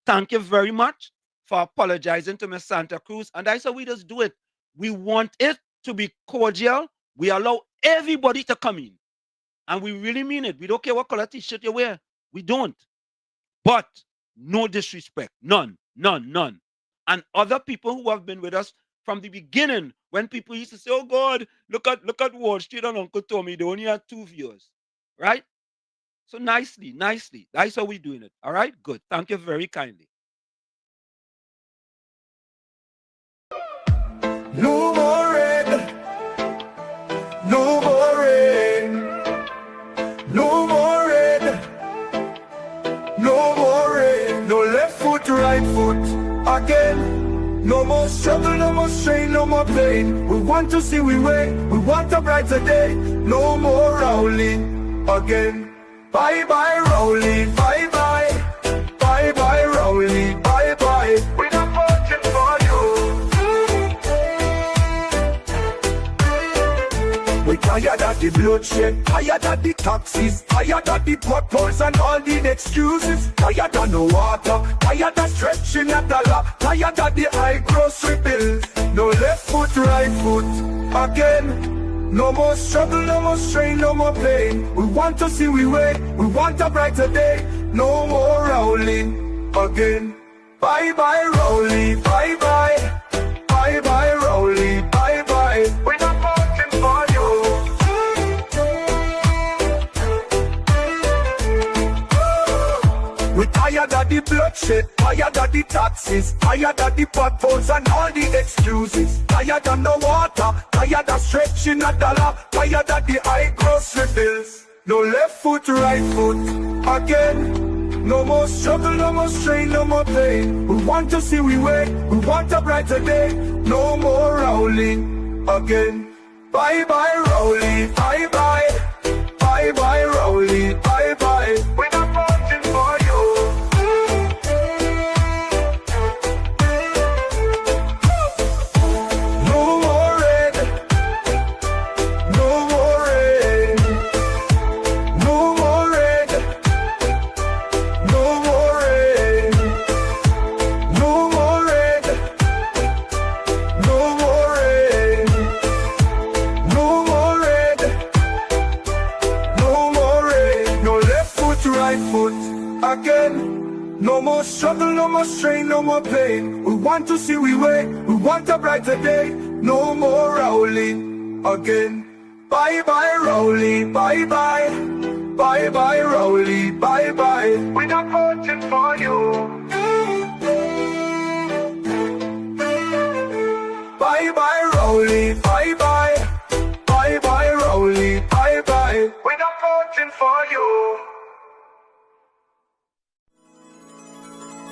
thank you very much for apologizing to Ms. Santa Cruz, and that's how we just do it. We want it to be cordial. We allow everybody to come in. And we really mean it. We don't care what color t-shirt you wear. We don't. But no disrespect. None. None. None. And other people who have been with us from the beginning, when people used to say, oh God, look at Wall Street and Uncle Tommy, they only had 2 viewers. Right? So nicely. That's how we're doing it. All right? Good. Thank you very kindly. No more rain, no more rain, no more rain, no more rain, no left foot, right foot, again. No more struggle, no more strain, no more pain. We want to see we way, we want a brighter day. No more rolling again. Bye bye rolling, bye bye, bye bye rolling, bye bye. We're not watching for you. We tired of the bloodshed, tired of the taxes, tired of the potholes and all the excuses, tired of no water, tired of stretching a dollar, tired of the high grocery bills. No left foot, right foot, again. No more struggle, no more strain, no more pain. We want to see we way, we want a brighter day. No more rolling again. Bye bye rolling, bye bye, bye bye rolling, bye bye. We're not watching for you. We tired of the bloodshed, tired of the taxes, tired of the potholes and all the excuses, tired of no water, tired of stretching a dollar, tired of the high grocery bills. No left foot, right foot, again. No more struggle, no more strain, no more pain. We want to see we way, we want a brighter day. No more Rowley again. Bye bye Rowley, bye bye. Bye bye Rowley, bye bye. We're not voting for you. No more red, no more red, no more red, no more red, no more red, no more red, no more red, no more red, no left foot, right foot again. No more struggle, no more strain, no more pain. We want to see we way, we want a brighter day. No more Rowley again. Bye bye Rowley, bye bye. Bye bye Rowley, bye bye. We're not voting for you. Bye bye Rowley, bye bye. Bye bye Rowley, bye bye. We're not voting for you.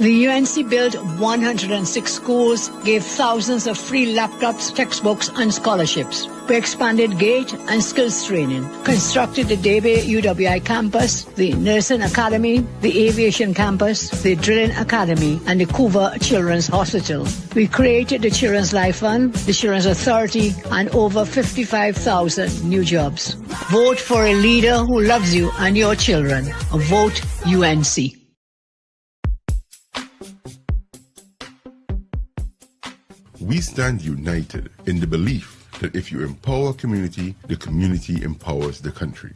The UNC built 106 schools, gave thousands of free laptops, textbooks, and scholarships. We expanded GATE and skills training, constructed the Debe UWI campus, the Nursing Academy, the Aviation campus, the Drilling Academy, and the Couva Children's Hospital. We created the Children's Life Fund, the Children's Authority, and over 55,000 new jobs. Vote for a leader who loves you and your children. Vote UNC. We stand united in the belief that if you empower a community, the community empowers the country.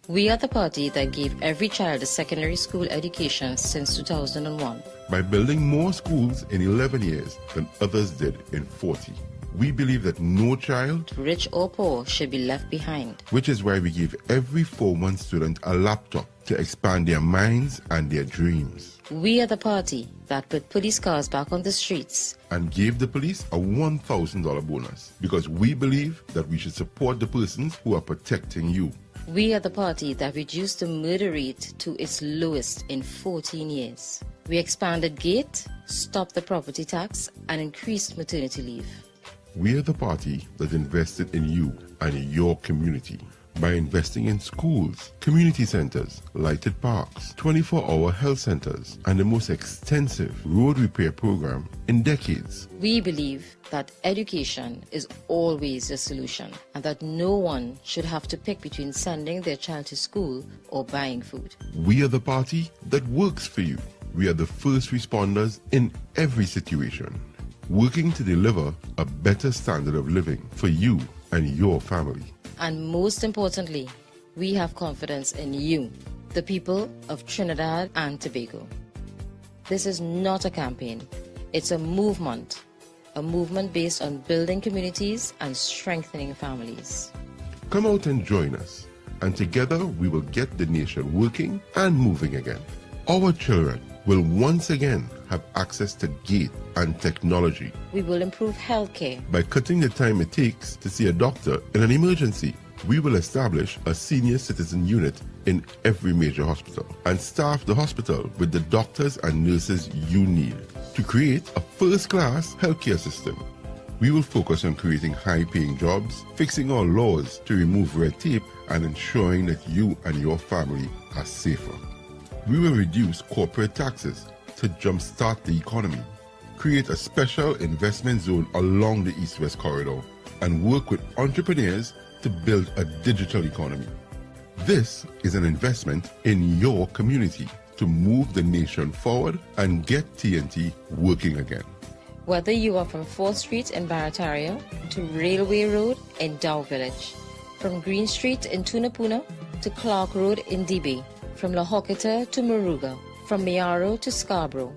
We are the party that gave every child a secondary school education since 2001. By building more schools in 11 years than others did in 40. We believe that no child, rich or poor, should be left behind. Which is why we give every 4-month student a laptop to expand their minds and their dreams. We are the party that put police cars back on the streets and gave the police a $1,000 bonus because we believe that we should support the persons who are protecting you. We are the party that reduced the murder rate to its lowest in 14 years. We expanded GATE, stopped the property tax, and increased maternity leave. We are the party that invested in you and in your community by investing in schools, community centers, lighted parks, 24-hour health centers, and the most extensive road repair program in decades. We believe that education is always a solution and that no one should have to pick between sending their child to school or buying food. We are the party that works for you. We are the first responders in every situation, working to deliver a better standard of living for you and your family. And most importantly, we have confidence in you, the people of Trinidad and Tobago. This is not a campaign, it's a movement based on building communities and strengthening families. Come out and join us, and together we will get the nation working and moving again. Our children will once again have access to GATE and technology. We will improve healthcare by cutting the time it takes to see a doctor in an emergency. We will establish a senior citizen unit in every major hospital and staff the hospital with the doctors and nurses you need to create a first-class healthcare system. We will focus on creating high-paying jobs, fixing our laws to remove red tape, and ensuring that you and your family are safer. We will reduce corporate taxes to jumpstart the economy, create a special investment zone along the East-West corridor, and work with entrepreneurs to build a digital economy. This is an investment in your community to move the nation forward and get TNT working again. Whether you are from 4th Street in Barataria to Railway Road in Dow Village, from Green Street in Tunapuna to Clark Road in Debe, from La Hoqueta to Moruga, from Mayaro to Scarborough,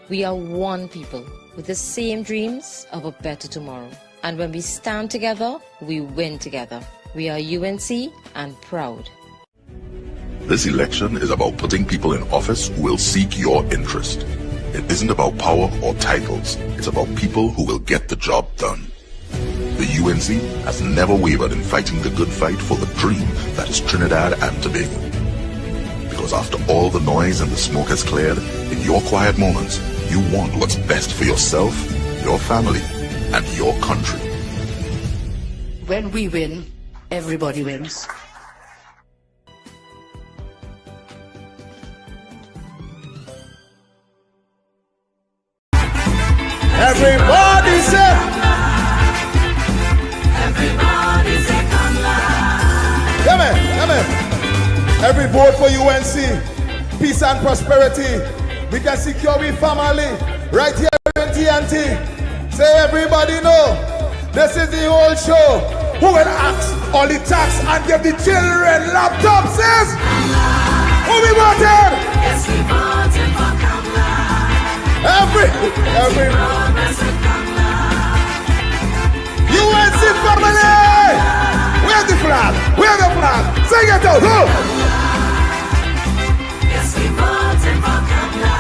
we are one people with the same dreams of a better tomorrow. And when we stand together, we win together. We are UNC and proud. This election is about putting people in office who will seek your interest. It isn't about power or titles. It's about people who will get the job done. The UNC has never wavered in fighting the good fight for the dream that is Trinidad and Tobago. Because after all the noise and the smoke has cleared, in your quiet moments, you want what's best for yourself, your family, and your country. When we win, everybody wins. Everybody say, Everybody say come live. yeah man, yeah man. Every vote for UNC, peace and prosperity. We can secure we family right here in TNT. Say everybody know, this is the whole show. Who will ask all the tax and give the children laptops? Says, who we voted? Yes, we voted for Kamala. Every UNC family! Where's the flag? Where's the flag? Sing it out! Who? Yes, we voted for Kamala.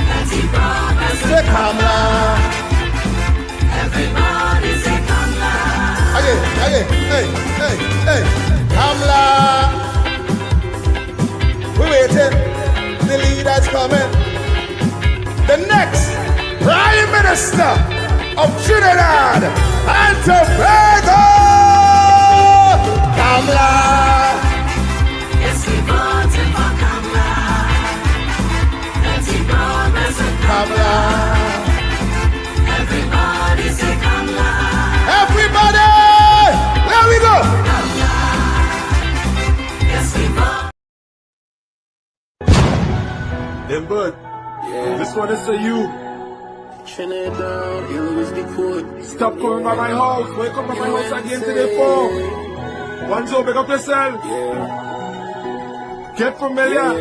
Let's progress. Say Kamala. Everybody say Kamala. Again, hey, Kamala. We're waiting. The leader's coming. The next Prime Minister of Trinidad and Tobago, Kamala. Yes, we voted for Kamala. Let's progress with Kamala. Everybody say Kamala. Everybody, there we go. Kamala. Yes, we voted. Them bird. This one is for you. Trinidad, you lose the code. Stop coming by my house. Wake up by my house again today, for. One zone, pick up yourself. Get familiar.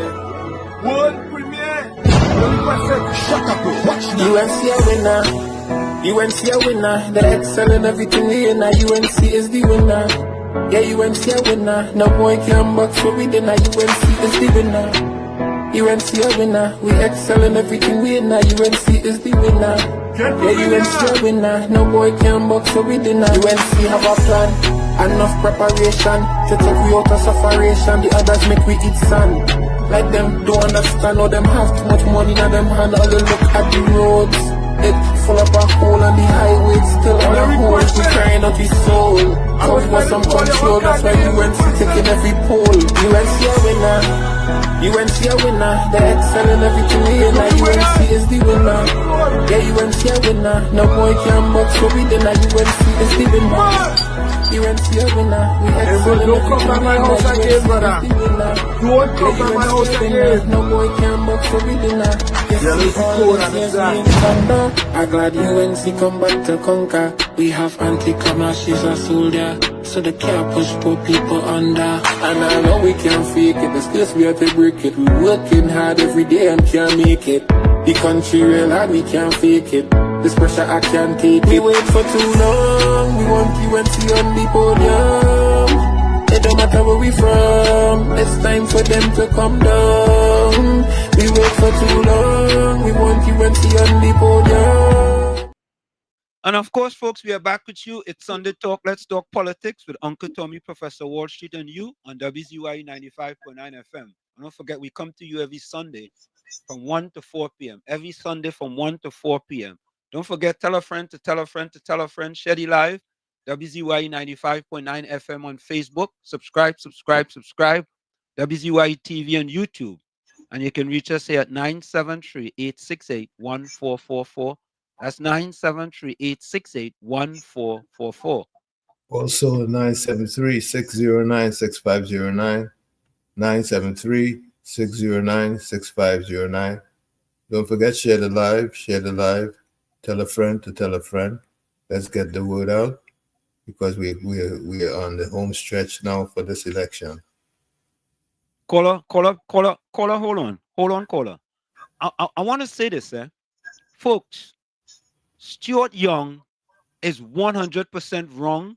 World premiere. Shut up, bro. Watch now. UNC a winner. UNC a winner. They're excelling everything we in. UNC is the winner. Yeah, UNC a winner. No boy can box what we did. UNC is the winner. UNC a winner, we excel in everything we in. UNC is the winner. Yeah, UNC a winner, no boy can box so we did. UNC have a plan, enough preparation to take we out of sufferation. The others make we eat sand. Like them don't understand how them have too much money in them hand. All they look at the roads, it full of a hole on the highway, still on the hole. We crying out his soul. Cause for some control, that's why UNC taking every poll. UNC a winner. UNC a winner, they're excelling everything we in. UNC is the winner. Yeah, UNC a winner. No boy can box what we did. UNC is the winner. UNC a winner. We excel in Don't come by my house again, brother. Don't come by my house again. No boy can box what we did. Yes, we always yes, we in thunder. I'm glad UNC come back to conquer. We have anti-commerce, she's a soldier. So they can't push poor people under. And I know we can't fake it. The space we have to break it. We working hard every day and can't make it. The country real hard, we can't fake it. This pressure I can't take it. We wait for too long. We want UNC on the podium. It don't matter where we from. It's time for them to come down. We wait for too long. We want UNC on the podium. And of course, folks, we are back with you. It's Sunday Talk. Let's talk politics with Uncle Tommy, Professor Wall Street, and you on WZYE 95.9 FM. And don't forget, we come to you every Sunday from 1 to 4 p.m. Every Sunday from 1 to 4 p.m. Don't forget, tell a friend to tell a friend to tell a friend. Share the live. WZYE 95.9 FM on Facebook. Subscribe. WZYE TV on YouTube. And you can reach us here at 973-868-1444. That's 973-868-1444. Also 973-609-6509. 973-609-6509. Don't forget, share the live. Tell a friend to tell a friend. Let's get the word out because we are on the home stretch now for this election. Caller, hold on, caller. I want to say this, folks. Stuart Young is 100% wrong.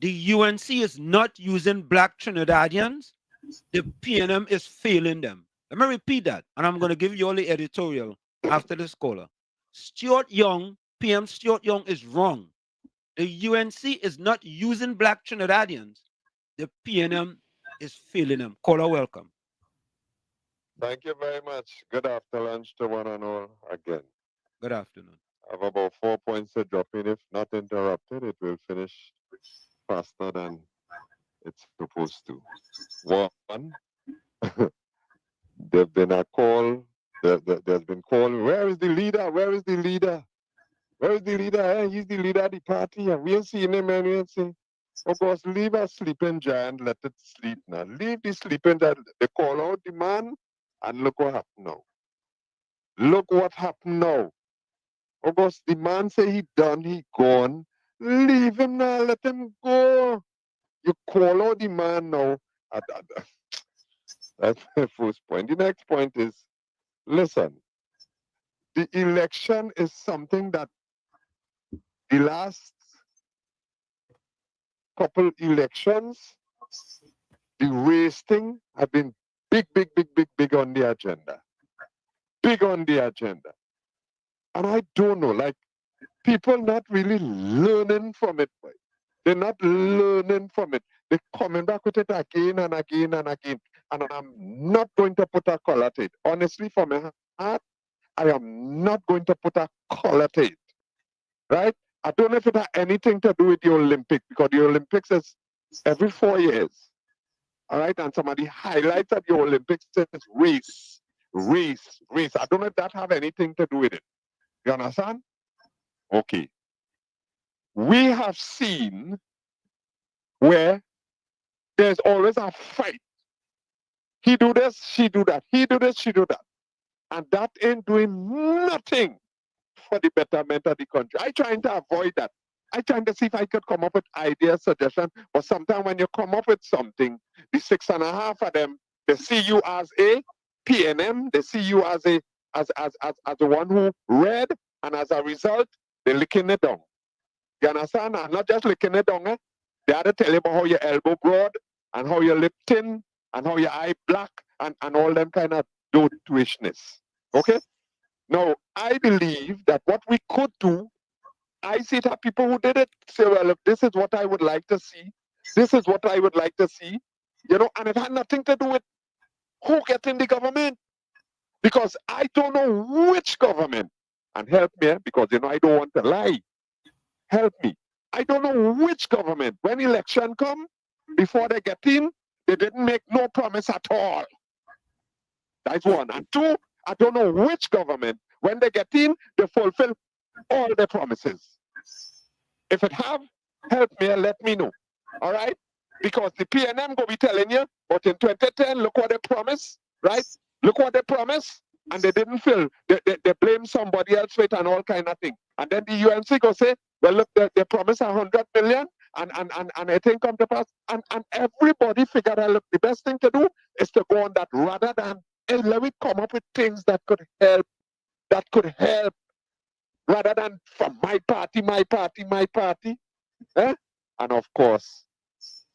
The UNC is not using black Trinidadians. The PNM is failing them. Let me repeat that, and I'm going to give you all the editorial after this caller. PM Stuart Young is wrong. The UNC is not using black Trinidadians. The PNM is failing them. Caller, welcome. Thank you very much. Good afternoon to one and all again. Good afternoon. I have about 4 points to drop in. If not interrupted, it will finish faster than it's supposed to. One, there's been a call. There's been call. Where is the leader? Where is the leader? Where is the leader? Hey, he's the leader of the party. And we ain't seen him and we ain't seen. Of course, leave a sleeping giant, let it sleep now. Leave the sleeping giant. They call out the man, and look what happened now. Look what happened now. Of course, the man say he done, he gone. Leave him now, let him go. You call out the man now. That's the first point. The next point is, listen, the election is something that the last couple elections, the race thing have been big on the agenda. Big on the agenda. And I don't know, like, people not really learning from it. Boy. They're not learning from it. They're coming back with it again and again and again. And I'm not going to put a color to it. Honestly, from my heart, I am not going to put a color to it. Right? I don't know if it has anything to do with the Olympics, because the Olympics is every 4 years. All right? And some of the highlights of the Olympics is race. I don't know if that have anything to do with it. You understand? Okay. We have seen where there's always a fight. He do this, she do that. He do this, she do that. And that ain't doing nothing for the betterment of the country. I trying to avoid that. I trying to see if I could come up with ideas, suggestions. But sometimes when you come up with something, the 6.5 of them, they see you as a PNM, they see you as the one who read, and as a result, they're licking it down. You understand? And not just licking it down, they had to tell you about how your elbow broad, and how your lip thin, and how your eye black, and all them kind of tuishness. Okay? Now, I believe that what we could do, I see that people who did it say, well, if this is what I would like to see, this is what I would like to see, you know, and it had nothing to do with who gets in the government. Because I don't know which government, and help me, because, you know, I don't want to lie. Help me. I don't know which government, when election come, before they get in, they didn't make no promise at all. That's one. And two, I don't know which government, when they get in, they fulfill all their promises. If it have, help me and let me know. All right? Because the PNM go be telling you, but in 2010, look what they promised, right? Look what they promised, and they didn't fill. They blame somebody else for it and all kind of thing. And then the UNC go say, well, look, they promised 100 million, and it ain't come to pass. And everybody figured out, look, the best thing to do is to go on that rather than, hey, let me come up with things that could help, rather than from my party. Eh? And of course,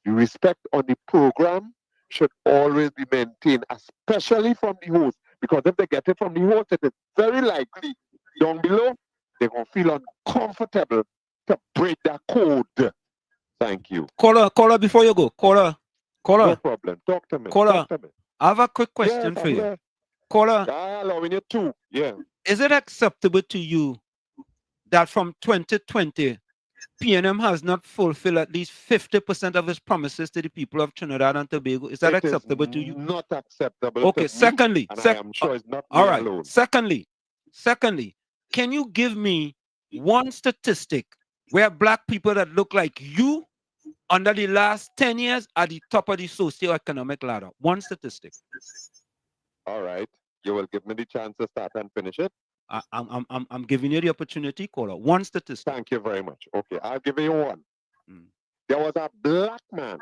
the respect on the program should always be maintained, especially from the host. Because if they get it from the host, it is very likely down below, they're going to feel uncomfortable to break their code. Thank you. Caller, before you go. Caller. No problem. Talk to me. Caller, Talk to me. I have a quick question for you. Caller. I'm allowing you too. Yeah. Is it acceptable to you that from 2020, PNM has not fulfilled at least 50% of its promises to the people of Trinidad and Tobago? Is that acceptable to you? Not acceptable. Okay, secondly, and I am sure it's not all me right. alone. Secondly, can you give me one statistic where black people that look like you under the last 10 years are the top of the socioeconomic ladder? One statistic. All right. You will give me the chance to start and finish it? I'm giving you the opportunity, caller. One statistic. Thank you very much. Okay, I'll give you one. There was a black man,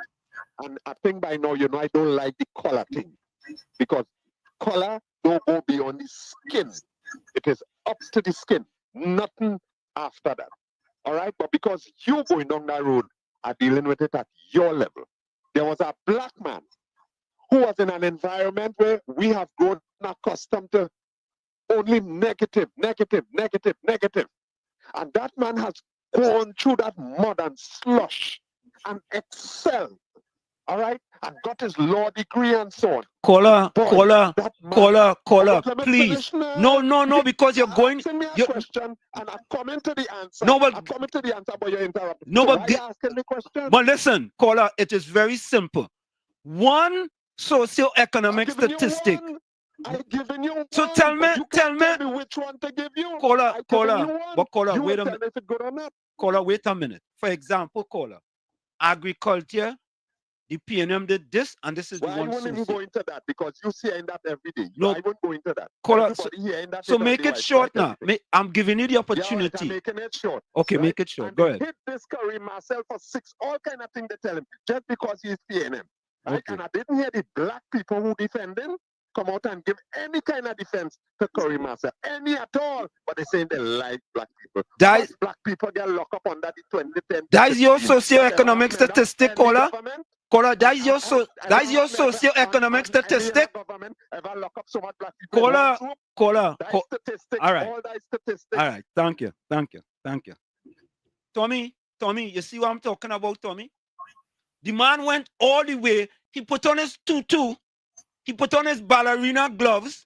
and I think by now, you know, I don't like the color thing, because color don't go beyond the skin. It is up to the skin, nothing after that. All right, but because you going down that road are dealing with it at your level. There was a black man who was in an environment where we have grown accustomed to only negative. And that man has gone through that mud and slush and excelled. all right, and got his law degree and so on. Caller, Boy, caller, that man. caller, caller, Let me please. finish now. No, because you're going. Asking me a You're, question, and I'm coming to the answer. no, but I'm coming to the answer, but you're interrupting. no, So but why are you asking me question? But listen, caller, it is very simple. One socioeconomic statistic. I've given you one. So tell me which one to give you. Caller, You wait a tell me minute. if it's good or not. Caller, wait a minute. For example, caller, agriculture, the PNM did this, and this is the one. I won't even go into that because you hearing that every day. No, I won't go into that. Caller, That so make it short now. I'm giving you the opportunity. Yeah, right, I'm making it short. Okay, right? make it short. And Go they ahead. hit this Curry Marcel for 6, all kind of things they tell him, just because he's PNM. Right? Okay. And I didn't hear the black people who defend him come out and give any kind of defense to Curry Marcel, any at all. But they're saying they like black people. Black people get locked up under the 2010. That is your socioeconomic statistic, caller. Caller, that is your socioeconomic statistic. Caller. All right. All right. Thank you. Tommy, you see what I'm talking about, Tommy? The man went all the way. He put on his tutu. He put on his ballerina gloves,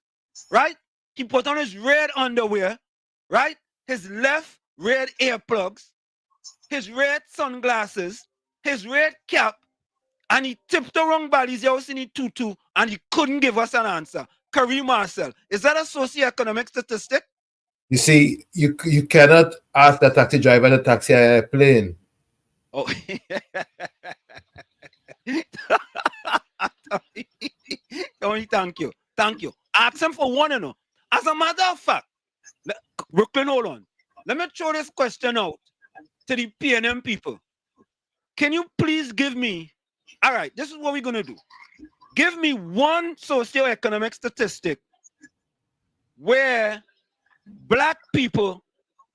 right? He put on his red underwear, right? His left red earplugs, his red sunglasses, his red cap, and he tipped around Bally's house in the tutu, and he couldn't give us an answer. Kareem Marcel, is that a socioeconomic statistic? You see, you cannot ask the taxi driver to taxi a plane. Oh. Tony, thank you. Ask him for one, you know. As a matter of fact, Brooklyn, hold on. Let me throw this question out to the PNM people. Can you please give me, all right, this is what we're going to do. Give me one socioeconomic statistic where black people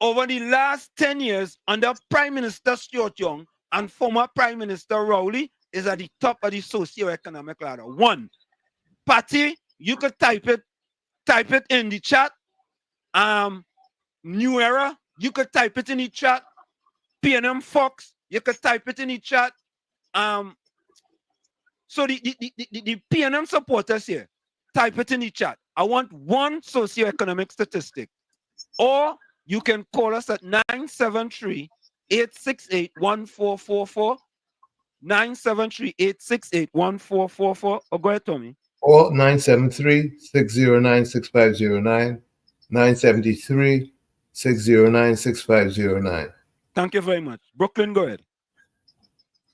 over the last 10 years under Prime Minister Stuart Young and former Prime Minister Rowley is at the top of the socioeconomic ladder. One. Patty, you could type it in the chat. New Era, you could type it in the chat. PNM Fox, you could type it in the chat. So the PNM supporters here, type it in the chat. I want one socioeconomic statistic. Or you can call us at 973-868-1444. 973-868-1444. Oh, go ahead, Tommy. Or 973-609-6509. 973-609-6509. Thank you very much. Brooklyn, go ahead.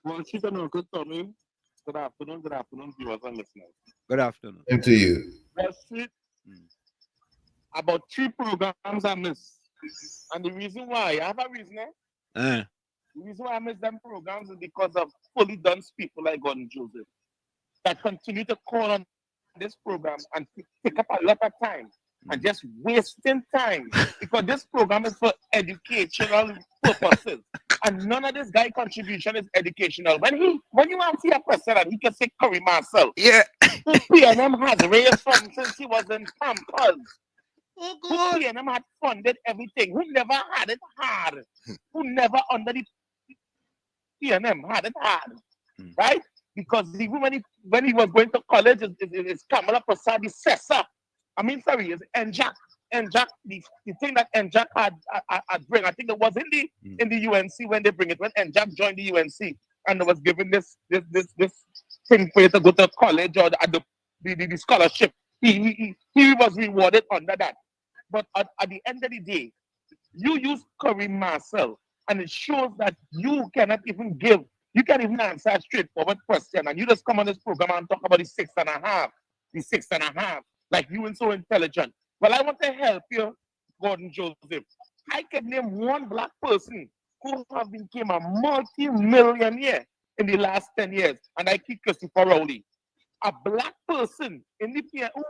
Well, she's a no good, Tommy. Good afternoon, viewers and listeners. Good afternoon. Same to you. That's it. About 3 programs I missed. And the reason why, I have a reason. The reason why I miss them programs is because of fully done people like Gordon Joseph that continue to call on this program and pick up a lot of time and just wasting time because this program is for educational purposes and none of this guy contribution is educational. When you answer a question and he can say Curry Marcel, yeah, who PNM has raised from since he was in Pampers. Who PNM had funded everything, who never had it hard, who never under the PNM had it hard, right? Because even when he was going to college, it's Kamala Prasad, the Cessa. It's NJAC. NJAC, the thing that NJAC had bring, I think it was in the UNC when they bring it, when NJAC joined the UNC and it was given this thing for you to go to college or the scholarship. He was rewarded under that. But at the end of the day, you use Kareem Marcel, and it shows that you cannot even answer a straightforward question, and you just come on this program and talk about the 6.5, like you and so intelligent. Well, I want to help you, Gordon Joseph. I can name one black person who have become a multi-millionaire in the last 10 years, and I keep Christopher Rowley. A black person in the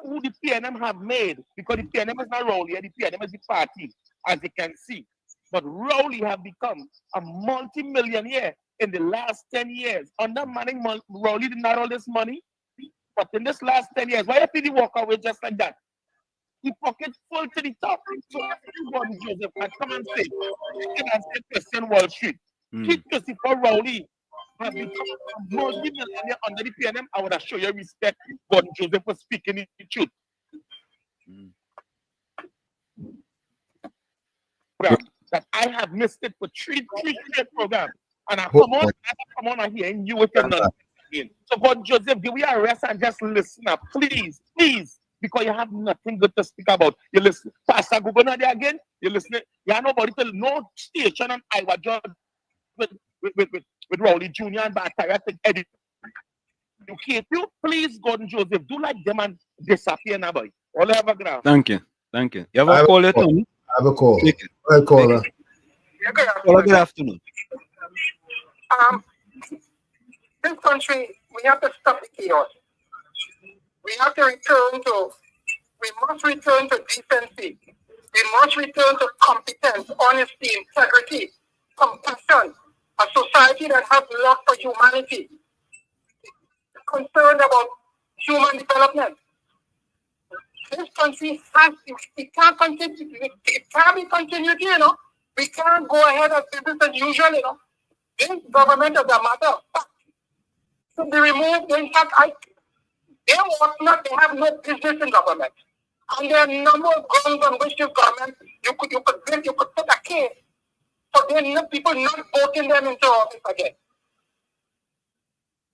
who the PNM have made, because the PNM is not Rowley, the PNM is the party, as you can see. But Rowley have become a multi-millionaire in the last 10 years. Under Manning, Rowley did not have all this money, but in this last 10 years, why did he walk away just like that? He pocket full to the top. So everyone, Joseph, can come and say, Christian Wall Street. Keep Christopher Rowley have become a multi-millionaire under the PNM, I would have shown you respect Gordon Joseph for speaking the truth. That I have missed it for three straight programs. And I come on and hearing you with your nonsense again. So Gordon Joseph, give me a rest and just listen up. Please, please. Because you have nothing good to speak about. You listen. Pastor Gugona there again, you listen. You have nobody to no station on Iowa George with Rowley Jr. and Bataya to edit. You please, Gordon Joseph, do like them and disappear now, boy. All have a graph. Thank you. You have a call it on? I have a call. Caller, good afternoon. This country, we have to stop the chaos. We must return to decency. We must return to competence, honesty, integrity, compassion, a society that has love for humanity, concerned about human development. This country it can't continue. It can't be continued, We can't go ahead as business as usual, This government, as a matter of fact, should be removed. In fact, they have no business in government. And there are a number of grounds on which this government, you could put a case for people not voting them into office again.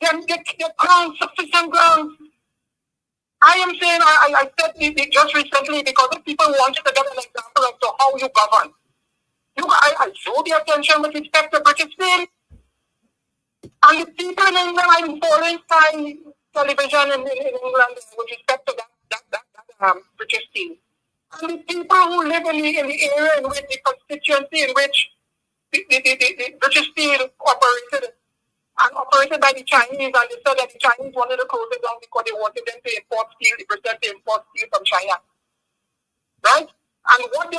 Then they grounds, sufficient grounds. I am saying, I said it just recently, because if people want you to get an example as to how you govern, I show the attention with respect to British Steel. And the people in England, I'm following Sky television in England with respect to that British Steel. And the people who live in the area in which the constituency in which the British Steel operated by the Chinese, and they said that the Chinese wanted to close it down because they wanted them to import steel, they pretend to import steel from China. Right? And what they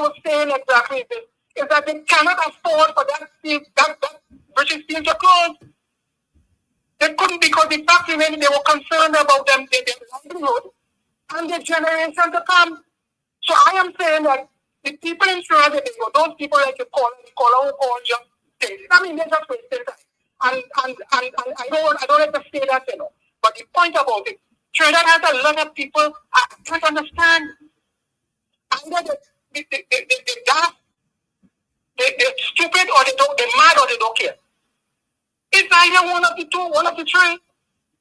were saying exactly is that they cannot afford for that British Steel to close. They couldn't, because the fact remained they were concerned about their livelihood and their generation to come. So I am saying that the people in Trinidad, those people like you call who call just things. I mean, they're just wasting time. And I don't like to say that, But the point about it, Trinidad has a lot of people I can't understand. Either they're daft, they're stupid, or they're mad, or they don't care. It's either one of the two, one of the three.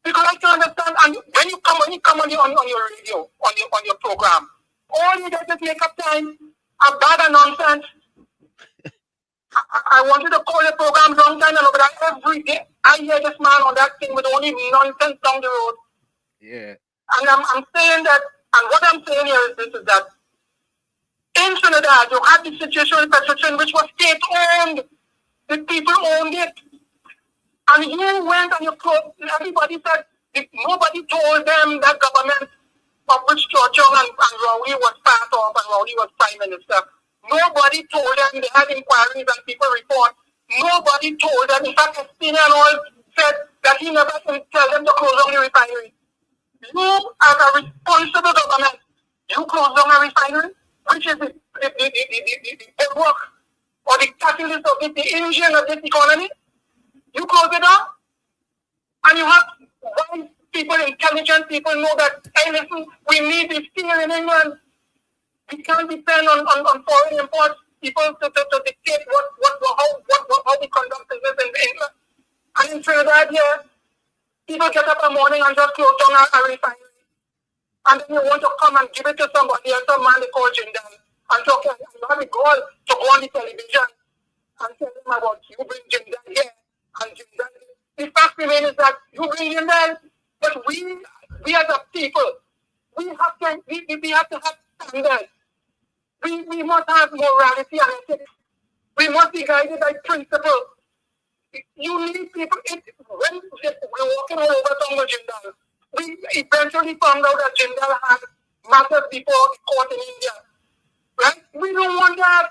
Because I can understand, and when you come on your radio, on your program, all you do is make up time, bad and nonsense. I wanted to call the program long time ago, but every day I hear this man on that thing with only nonsense down the road. Yeah. And I'm saying that, and what I'm saying here is this, is that in Trinidad, you had the situation in Petrotrin, which was state-owned. The people owned it. And you went and you closed, everybody said, nobody told them that government of which Churchill and Rowley was part of, and Rowley was Prime Minister. Nobody told them. They had inquiries and people report. Nobody told them. In fact, Espina and all said that he never tell them to close down the refinery. You, as a responsible government, you close down a refinery, which is the work or the catalyst of the engine of this economy. You close it down, and you have wise people, intelligent people know that, hey, listen, we need this steel in England. We can't depend on foreign imports, people to dictate how we conduct business in England. And in Trinidad here, people get up in the morning and just close down a refinery. And then you want to come and give it to somebody else, some man they call Jindal, and talk, and you have a goal to go on the television and tell them about you bring Jindal here and Jindal. The fact remains is that you bring Jindal, but we as a people, we have to have standards. We must have morality and ethics. We must be guided by principle. You need people. When we're walking all over town with Jindal, we eventually found out that Jindal had matters before the court in India. Right? We don't want that.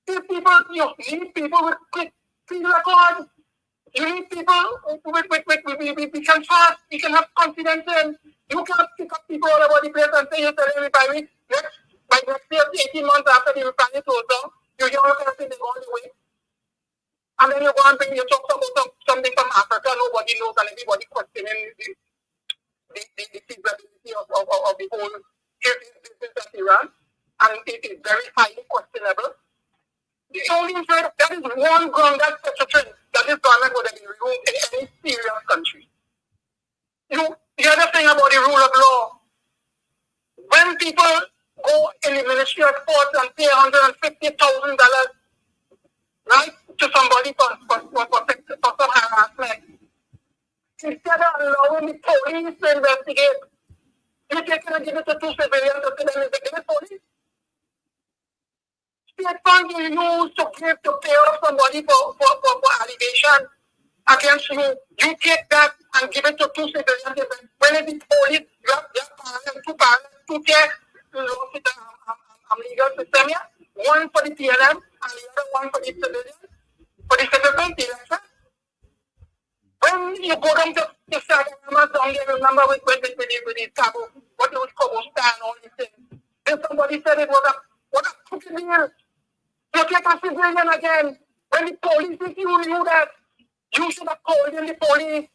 If people, you need people with quick records. You need people we can trust, we can have confidence in. You can't pick up people all over the place and say you're telling everybody by next year, 18 months after the refinery closed down, you hear what they're saying all the way. And then you go and bring, you talk about something from Africa, nobody knows, and everybody questioning the feasibility of the whole business that he runs. And it is very highly questionable. The only threat, that is one ground, that's such a trend, that this government would be removed in any serious country. The other thing about the rule of law, when people go in the Ministry of Sports and pay $150,000, right, to somebody for some harassment, instead of allowing the police to investigate, you're taking and giving it to two civilians to them investigate police. State funds you use to give to pay off somebody for allegation against you. You take that and give it to two civilians. When it's the police, you have two parents, two care legal system here. One for the PLM and the other one for the civilians, for the citizens, the election. When you go down to Sagamama song, you remember with the Cabo, what it was Cabo Stan, all these things. Then somebody said it was a crooked deal. You take a civilian again. When the police, if you knew that, you should have called in the police.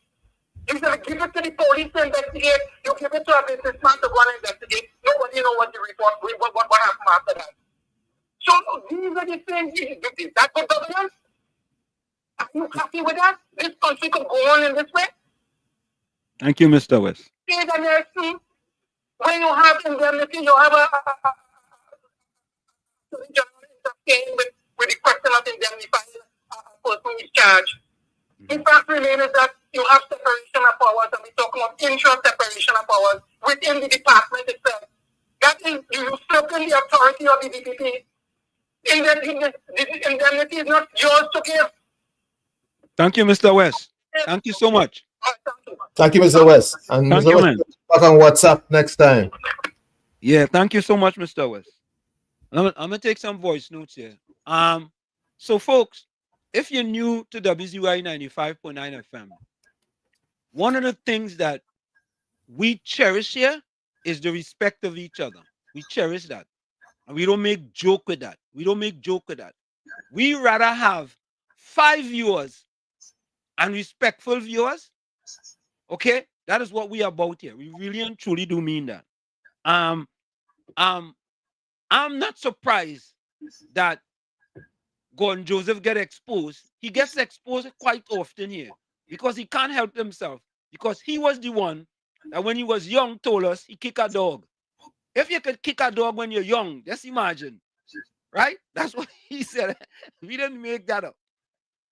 You should have given it to the police to investigate. You give it to a businessman to go and investigate. Nobody knows what the report, what happened after that. So these are the things. Is that good governance? Are you happy with that? This country could go on in this way? Thank you, Mr. West. When you have indemnity, you have a with the question of indemnifying a person who is charged. The fact remains is that you have separation of powers, and we're talking about intra-separation of powers within the department itself. That is, you usurping the authority of the DPP. The indemnity is not yours to give. Thank you, Mr. West. Thank you so much. Thank you, Mr. West. And Thank Mr. you, West, man. back on WhatsApp next time. Yeah, thank you so much, Mr. West. I'm gonna take some voice notes here. So folks, if you're new to WZYE 95.9 FM, one of the things that we cherish here is the respect of each other. We cherish that. And we don't make joke with that. We don't make joke with that. We rather have 5 viewers and respectful viewers. Okay? That is what we are about here. We really and truly do mean that. I'm not surprised that Gordon Joseph get exposed. He gets exposed quite often here because he can't help himself. Because he was the one that when he was young told us he kicked a dog. If you could kick a dog when you're young, just imagine. Right? That's what he said. We didn't make that up.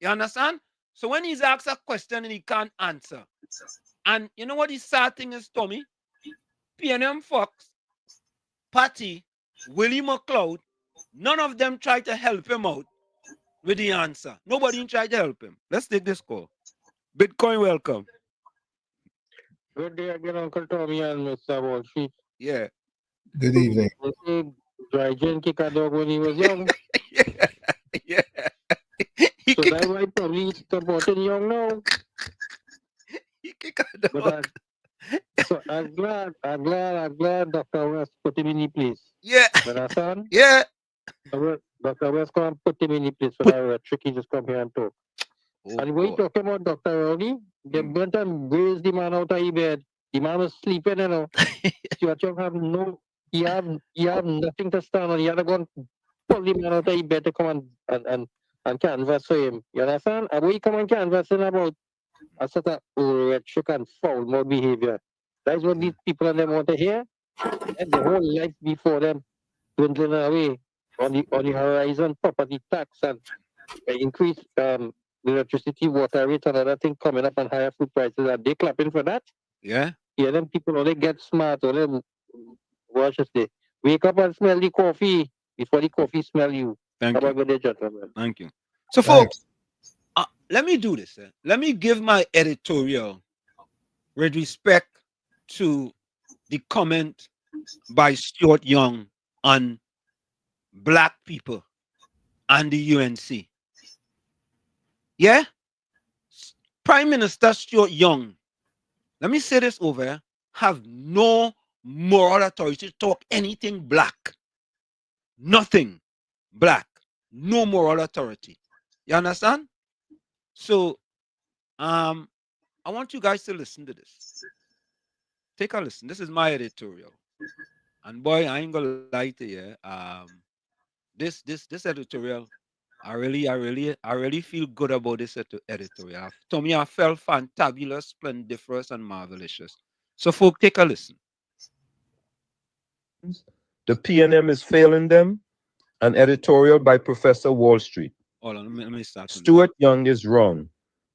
You understand? So when he's asked a question and he can't answer. And you know what the sad thing is, Tommy? PNM Fox, Patty, Willie McLeod, none of them tried to help him out with the answer. Nobody tried to help him. Let's take this call. Bitcoin, welcome. Good day again, Uncle Tommy and Mr. Wall Street. Yeah. Good evening. Dry Jane kick a dog when he was young. Yeah. So that's why probably supporting young now. He kick a dog. So I'm glad Dr. West put him in the place. Yeah. You understand? Yeah. Dr. West come and put him in the place for that tricky just come here and talk. And when you talking about Dr. Rowley, they went and raised the man out of his bed. The man was sleeping, you know. You have nothing to stand on. You have to go and pull the man out of his bed to come and canvass for him. You understand? And when you come and canvass about a sort of rhetoric and foul mouth behavior, that's what these people and them want to hear. And the whole life before them dwindling away on the horizon, property tax and increase electricity, water rates, and other things coming up and higher food prices. Are they clapping for that? Yeah. Yeah, them people only get smart or them watch us day. Wake up and smell the coffee before the coffee smell you. Thank you. Good day, gentlemen. Thank you. So folks, let me do this. Let me give my editorial with respect to the comment by Stuart Young on black people and the UNC. Yeah? Prime Minister Stuart Young, let me say this over, have no moral authority to talk anything black. Nothing black. No moral authority. You understand? So, I want you guys to listen to this. Take a listen. This is my editorial. And boy, I ain't gonna lie to you. This editorial, I really feel good about this editorial. To me, I felt fantabulous, splendiferous, and marvelous. So, folk, take a listen. The PNM is failing them. An editorial by Professor Wall Street. Hold on, let me start. Stuart Young is wrong.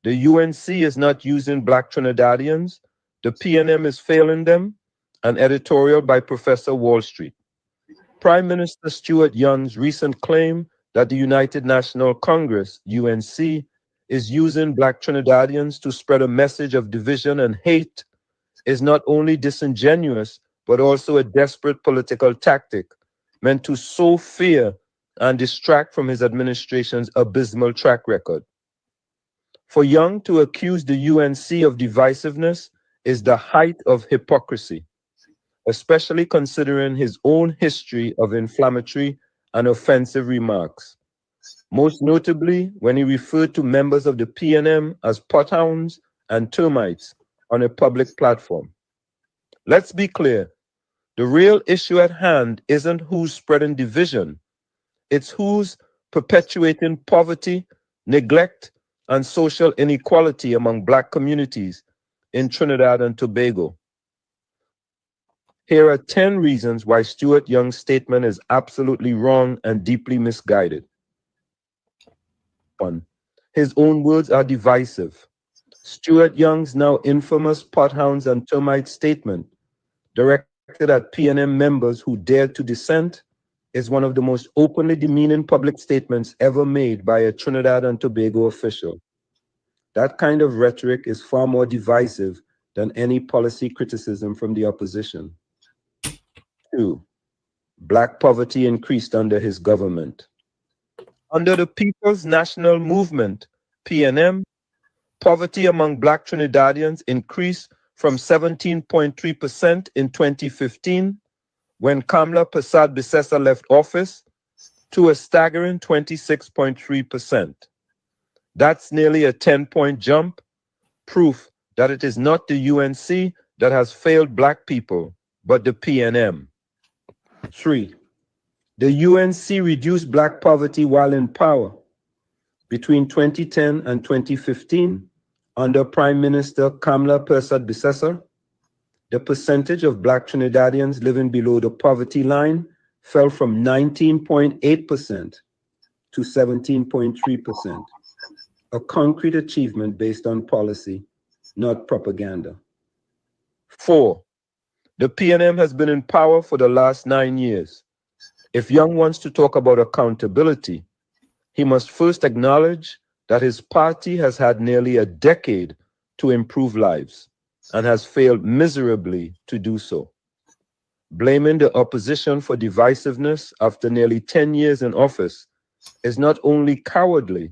The UNC is not using Black Trinidadians. The PNM is failing them. An editorial by Professor Wall Street. Prime Minister Stuart Young's recent claim that the United National Congress, UNC, is using Black Trinidadians to spread a message of division and hate is not only disingenuous, but also a desperate political tactic meant to sow fear and distract from his administration's abysmal track record. For Young to accuse the UNC of divisiveness is the height of hypocrisy, especially considering his own history of inflammatory and offensive remarks, most notably when he referred to members of the PNM as pothounds and termites on a public platform. Let's be clear, the real issue at hand isn't who's spreading division, it's who's perpetuating poverty, neglect, and social inequality among Black communities in Trinidad and Tobago. Here are 10 reasons why Stuart Young's statement is absolutely wrong and deeply misguided. 1. His own words are divisive. Stuart Young's now infamous pothounds and termites statement, directed at PNM members who dared to dissent, is one of the most openly demeaning public statements ever made by a Trinidad and Tobago official. That kind of rhetoric is far more divisive than any policy criticism from the opposition. 2. Black poverty increased under his government. Under the People's National Movement, PNM, poverty among Black Trinidadians increased from 17.3% in 2015, when Kamla Persad-Bissessar left office, to a staggering 26.3%. That's nearly a 10-point jump, proof that it is not the UNC that has failed Black people, but the PNM. 3. The UNC reduced Black poverty while in power. Between 2010 and 2015, under Prime Minister Kamla Persad-Bissessar, the percentage of Black Trinidadians living below the poverty line fell from 19.8% to 17.3%, a concrete achievement based on policy, not propaganda. 4. The PNM has been in power for the last 9 years. If Young wants to talk about accountability, he must first acknowledge that his party has had nearly a decade to improve lives and has failed miserably to do so. Blaming the opposition for divisiveness after nearly 10 years in office is not only cowardly,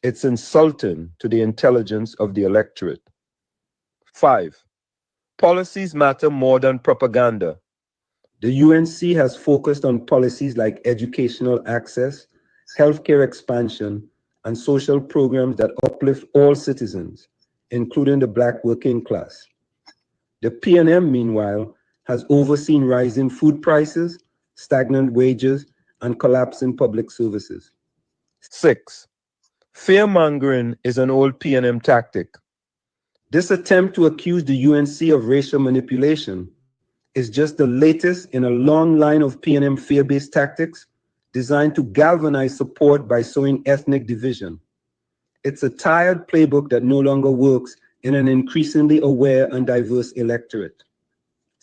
it's insulting to the intelligence of the electorate. 5. Policies matter more than propaganda. The UNC has focused on policies like educational access, healthcare expansion, and social programs that uplift all citizens, including the Black working class. The PNM, meanwhile, has overseen rising food prices, stagnant wages, and collapsing public services. 6. Fear-mongering is an old PNM tactic. This attempt to accuse the UNC of racial manipulation is just the latest in a long line of PNM fear-based tactics designed to galvanize support by sowing ethnic division. It's a tired playbook that no longer works in an increasingly aware and diverse electorate.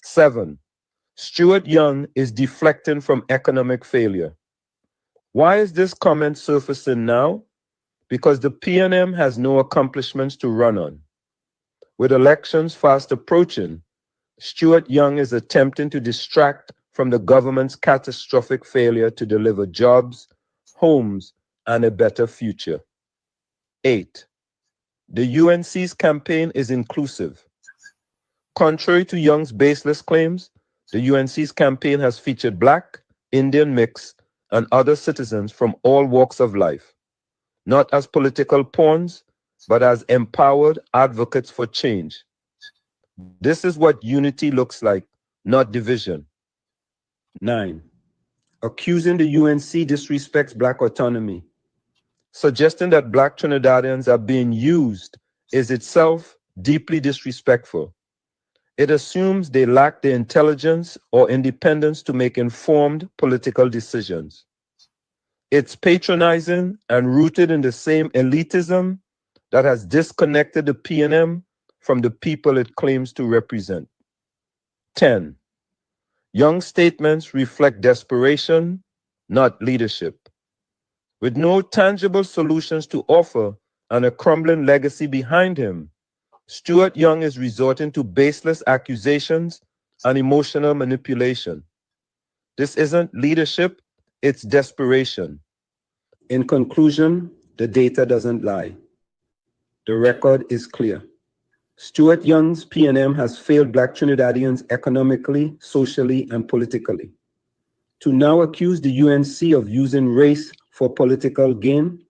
7. Stuart Young is deflecting from economic failure. Why is this comment surfacing now? Because the PNM has no accomplishments to run on. With elections fast approaching, Stuart Young is attempting to distract from the government's catastrophic failure to deliver jobs, homes, and a better future. 8. The UNC's campaign is inclusive. Contrary to Young's baseless claims, the UNC's campaign has featured Black, Indian mix, and other citizens from all walks of life, not as political pawns, but as empowered advocates for change. This is what unity looks like, not division. 9. Accusing the UNC disrespects Black autonomy. Suggesting that Black Trinidadians are being used is itself deeply disrespectful. It assumes they lack the intelligence or independence to make informed political decisions. It's patronizing and rooted in the same elitism that has disconnected the PNM from the people it claims to represent. 10. Young statements reflect desperation, not leadership. With no tangible solutions to offer and a crumbling legacy behind him, Stuart Young is resorting to baseless accusations and emotional manipulation. This isn't leadership, it's desperation. In conclusion, the data doesn't lie. The record is clear. Stuart Young's PNM has failed Black Trinidadians economically, socially, and politically. To now accuse the UNC of using race for political gain,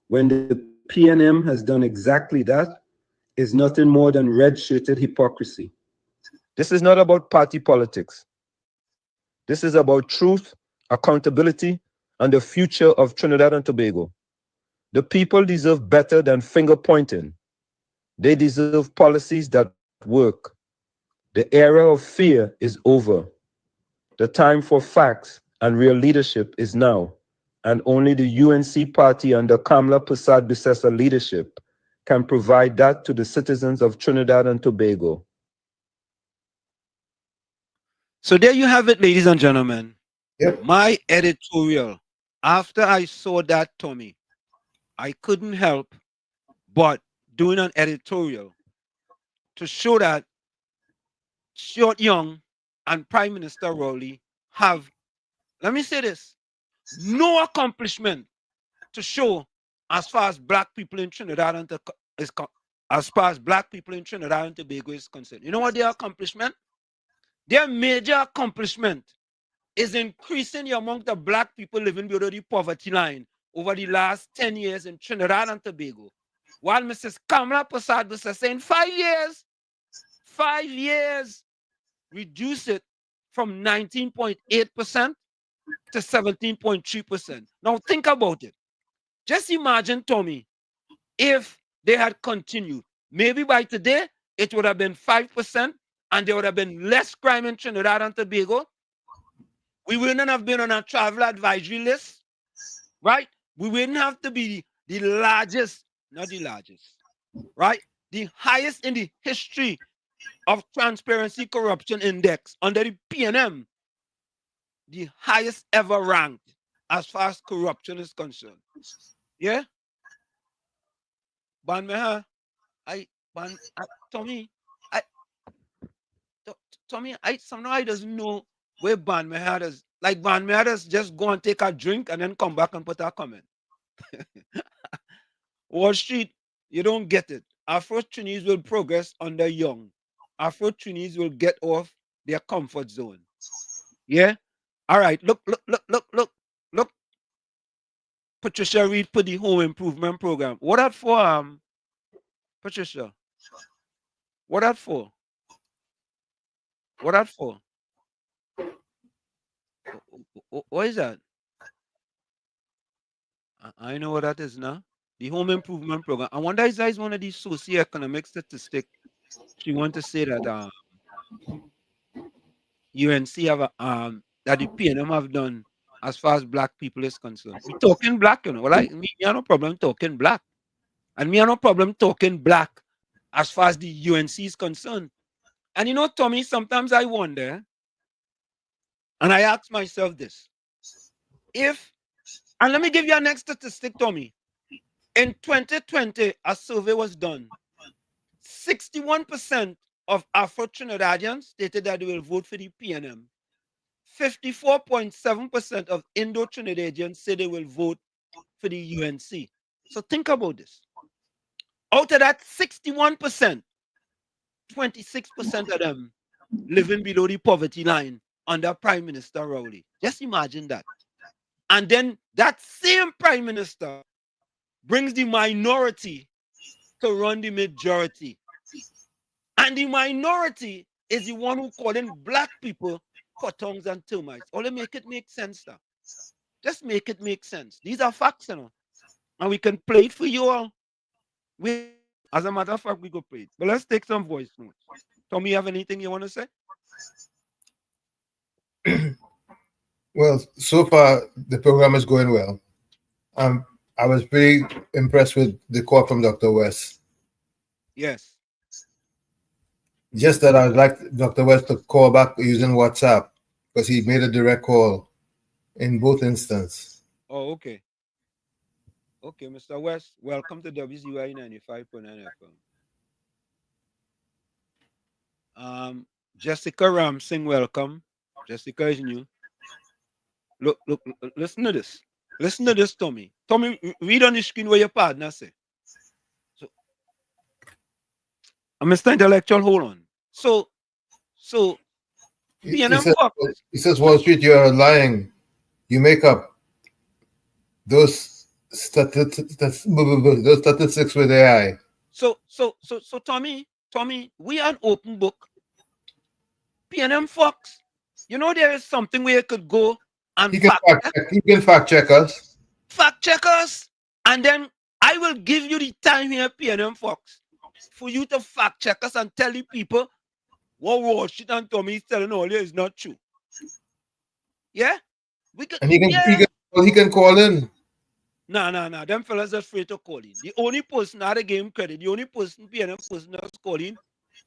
when the PNM has done exactly that, is nothing more than red-shirted hypocrisy. This is not about party politics. This is about truth, accountability, and the future of Trinidad and Tobago. The people deserve better than finger-pointing. They deserve policies that work. The era of fear is over. The time for facts and real leadership is now, and only the UNC party under Kamla Persad-Bissessar leadership can provide that to the citizens of Trinidad and Tobago. So there you have it, ladies and gentlemen. Yep. My editorial. After I saw that, Tommy, I couldn't help but doing an editorial to show that Stuart Young and Prime Minister Rowley have, let me say this, no accomplishment to show as far as Black people in Trinidad and as far as Black people in Trinidad and Tobago is concerned. You know what their accomplishment? Their major accomplishment is increasing the amount of Black people living below the poverty line over the last 10 years in Trinidad and Tobago. While Mrs. Kamla Persad was saying 5 years, reduce it from 19.8% to 17.3%. Now think about it. Just imagine, Tommy, if they had continued, maybe by today, it would have been 5% and there would have been less crime in Trinidad and Tobago. We wouldn't have been on a travel advisory list, right? We wouldn't have to be the largest, not the largest, right? The highest in the history of Transparency Corruption Index under the PNM, the highest ever ranked as far as corruption is concerned. Yeah? Tommy, somehow I doesn't know where Ban Mehad is. Like Ban Mehad is just go and take a drink and then come back and put a comment. Wall Street, you don't get it. Afro-Trinidadians will progress under Young. Afro-Trinidadians will get off their comfort zone. Yeah? All right, look. Patricia Reed put the home improvement program. What that for, Patricia? What that for? What that for? What is that? I know what that is now. The home improvement program. I wonder if that is one of these socioeconomic statistics. She want to say that UNC have that the PNM have done as far as Black people is concerned. We talking Black, you know. Like me, I no problem talking Black. And me, I no problem talking Black as far as the UNC is concerned. And you know, Tommy, sometimes I wonder, and I ask myself this, and let me give you a next statistic, Tommy. In 2020, a survey was done. 61% of Afro-Trinidadians stated that they will vote for the PNM. 54.7% of Indo-Trinidadians say they will vote for the UNC. So think about this. Out of that 61%, 26% of them living below the poverty line under Prime Minister Rowley. Just imagine that. And then that same Prime Minister brings the minority to run the majority. And the minority is the one who calling black people for tongues and termites. Only make it make sense, sir. Just make it make sense. These are facts, you know. And we can play it for you all. As a matter of fact, we go play it. But let's take some voice notes. Tommy, you have anything you want to say? Well, so far the program is going well. I was very impressed with the call from Dr. West. Yes. Just that I would like Dr. West to call back using WhatsApp because he made a direct call in both instances. Oh, okay. Okay, Mr. West, welcome to WZYE 95.9 FM. Jessica Ramsing, welcome. Jessica is new. Look, listen to this. Listen to this, Tommy. Tommy, read on the screen what your partner say. So, Mr. Intellectual, hold on. So, he says, Wall Street, you're lying. You make up those statistics with AI. So, Tommy, we are an open book. PNM Fox, you know there is something where you could go and he can fact check us. Fact check us, and then I will give you the time here, PNM Fox, for you to fact check us and tell the people what Wall Street and Tommy is telling all you is not true. Yeah? And he can call in. No. Them fellas are afraid to call in. The only person out of game credit, the only person PNM person that's calling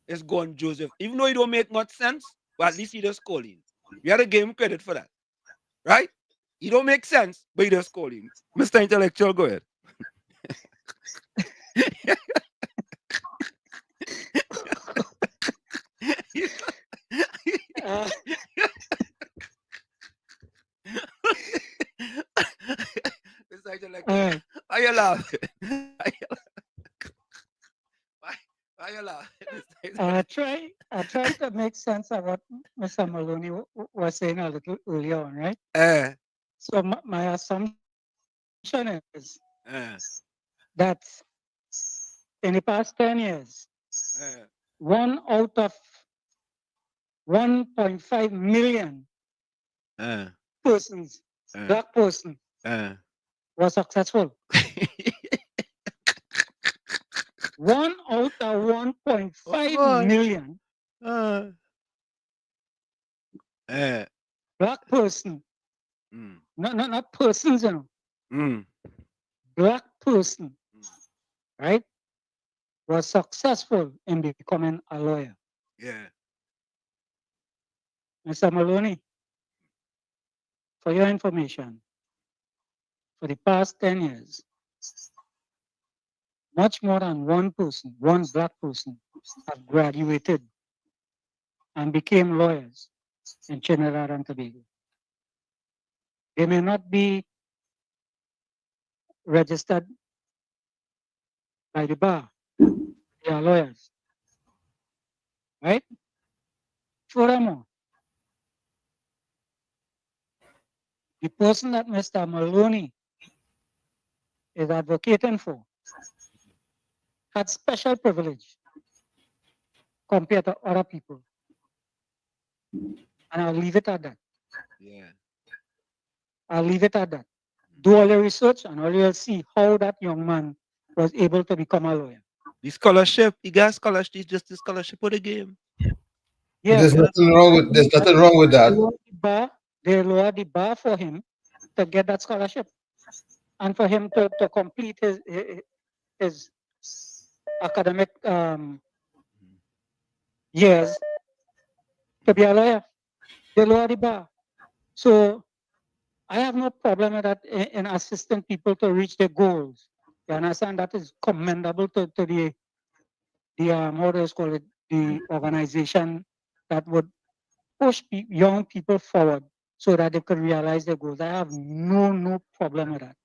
is Gone Joseph. Even though it don't make much sense, but at least he does call in. We had a game credit for that. Right? It don't make sense, but he does call in. Mr. Intellectual, go ahead. Mr. Intellectual, why you laughing? Why you laughing? I tried to make sense of what Mr. Maloney was saying a little earlier on, right? So my assumption is that in the past 10 years, 1 out of 1.5 million persons, black person, was successful. 1 out of 1.5 million black person, not persons, you know, black person, right, was successful in becoming a lawyer. Yeah. Mr. Maloney, for your information, for the past 10 years, much more than one black person, have graduated and became lawyers in Trinidad and Tobago. They may not be registered by the bar. They are lawyers, right? Furthermore, the person that Mr. Maloney is advocating for had special privilege compared to other people. And I'll leave it at that. Yeah. I'll leave it at that. Do all your research and all you'll see how that young man was able to become a lawyer. The scholarship, he got scholarship, it's just the scholarship of the game. Yeah, There's nothing wrong with that. They lowered the bar for him to get that scholarship and for him to complete his academic years to be a lawyer. They lowered the bar. So I have no problem with that in assisting people to reach their goals. You understand? That is commendable to the how do you call it, the organization that would push young people forward so that they could realize their goals. I have no problem with that.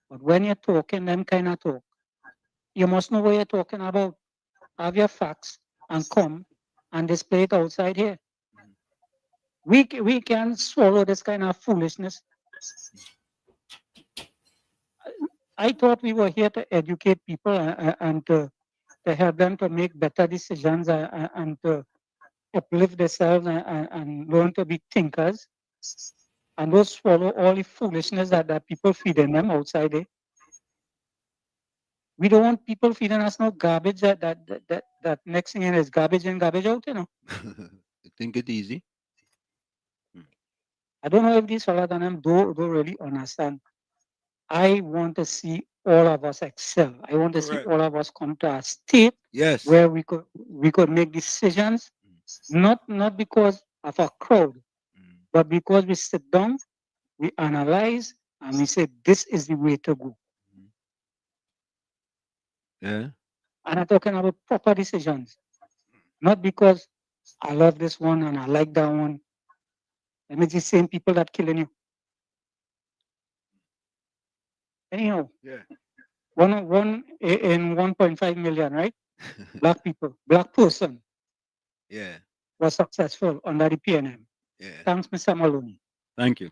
But when you're talking them kind of talk, you must know what you're talking about. Have your facts and come and display it outside here. We can swallow this kind of foolishness. I thought we were here to educate people and to to help them to make better decisions and to uplift themselves and learn to be thinkers. And those swallow all the foolishness that people feeding them outside there. We don't want people feeding us no garbage that next thing is garbage in, garbage out, you know. You think it easy? I don't know if these fellas and them don't really understand. I want to see all of us excel. I want to see Correct. all of us come to a state Yes. where we could make decisions, not because of a crowd, but because we sit down, we analyze, and we say this is the way to go. Yeah. And I'm talking about proper decisions, not because I love this one and I like that one. And it's the same people that killing you. Anyhow, Yeah. one in 1.5 million, right? Black people, black person Yeah. was successful under the PNM. Yeah. Thanks, Mr. Maloney. Thank you.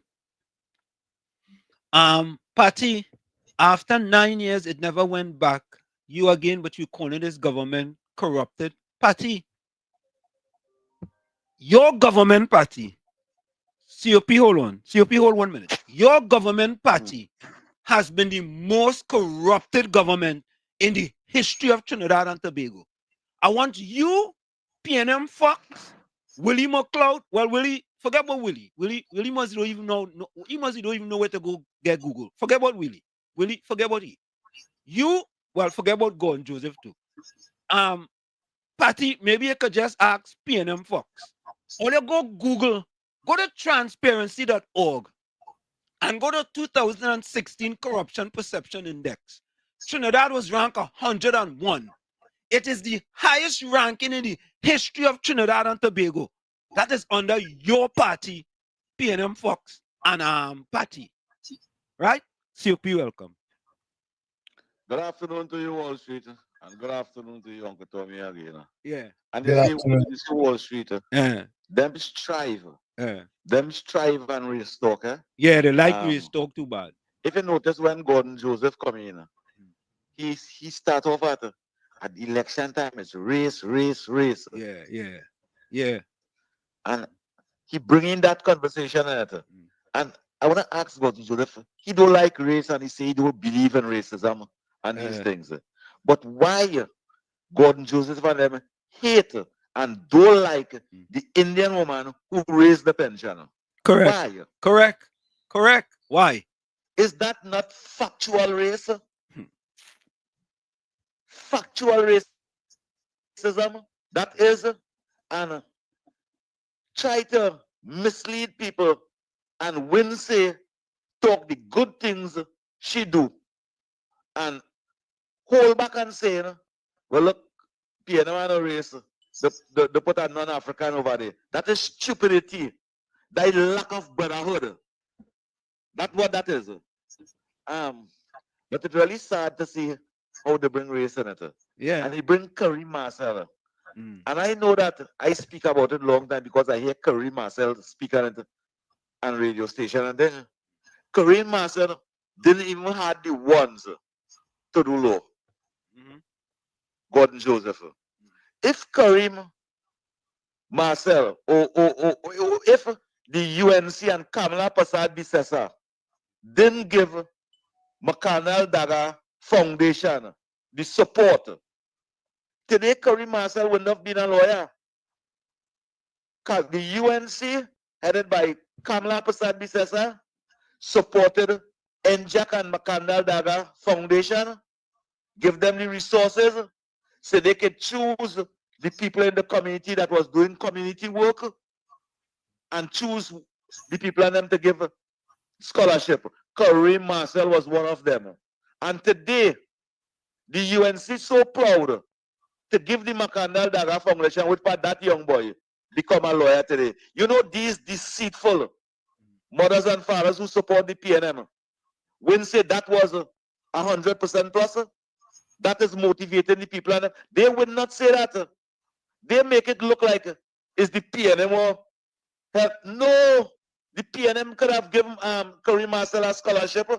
Patty, after 9 years, it never went back. You again, but you calling this government corrupted. Patty, your government party, COP, hold on. COP, hold 1 minute. Your government party has been the most corrupted government in the history of Trinidad and Tobago. I want you, PNM Fox, Willie McLeod. Well, Willie, forget about Willie. Willie must don't even know. He must don't even know where to go get Google. Forget about Willie. Willie, forget about he. You, well, forget about Gordon Joseph too. Patty, maybe you could just ask PNM Fox. Or you go Google, go to transparency.org and go to 2016 Corruption Perception Index. Trinidad was ranked 101. It is the highest ranking in the history of Trinidad and Tobago. That is under your party, PNM Fox and Patty. Right? COP, welcome. Good afternoon to you, Wall Street, and good afternoon to you, Uncle Tommy again. Yeah. And Good afternoon. you see Wall Street, them strive. Them strive and restock. Yeah, they like restock too bad. If you notice when Gordon Joseph come in, he start off at election time. It's race. Yeah. And he bring in that conversation at it. And I want to ask Gordon Joseph, he don't like race and he say he don't believe in racism and these things. But why Gordon Joseph and them hate and don't like the Indian woman who raised the pension? Correct. Why? Correct. Why? Is that not factual race? Factual racism, that is, and try to mislead people and when say talk the good things she do and hold back and say, well, look, PNM and race, they put a non-African over there. That is stupidity. That is lack of brotherhood. That's what that is. But it's really sad to see how they bring race in it. Yeah. And they bring Kareem Marcel. And I know that I speak about it long time because I hear Kareem Marcel speak on it on radio station. And then Kareem Marcel didn't even have the ones to do law. Gordon Joseph. If Kareem Marcel or if the UNC and Kamala Prasad Bissessa didn't give McConnell Daga Foundation the support, today Kareem Marcel would not have been a lawyer. Because the UNC, headed by Kamala Prasad Bissessa, supported NJAC and McConnell Daga Foundation, give them the resources so they could choose the people in the community that was doing community work and choose the people in them to give scholarship. Kareem Marcel was one of them. And today, the UNC so proud to give the McConnell Daga Foundation, which part that young boy become a lawyer today. You know, these deceitful mothers and fathers who support the PNM, when say that was 100% plus, that is motivating the people. And they would not say that. They make it look like it's the PNM or help. No, the PNM could have given Kareem Marcel a scholarship.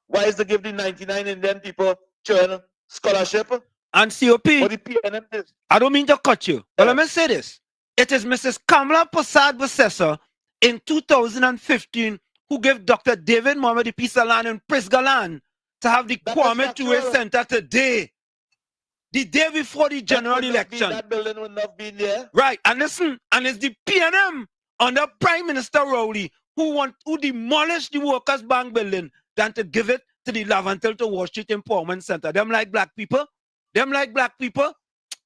Why is they give the 99 Indian people churn scholarship? And COP, But the PNM is. I don't mean to cut you, but let me say this. It is Mrs. Kamala Prasad-Bissessar in 2015 who gave Dr. David Mohammed the piece of land in Prisgaland to have the Kwame Ture Center today. The day before the general election. That building would not be there. Right, and listen, and it's the PNM under Prime Minister Rowley who demolished the Workers' Bank building than to give it to the Lavantil to Wall Street Empowerment Center. Them like black people.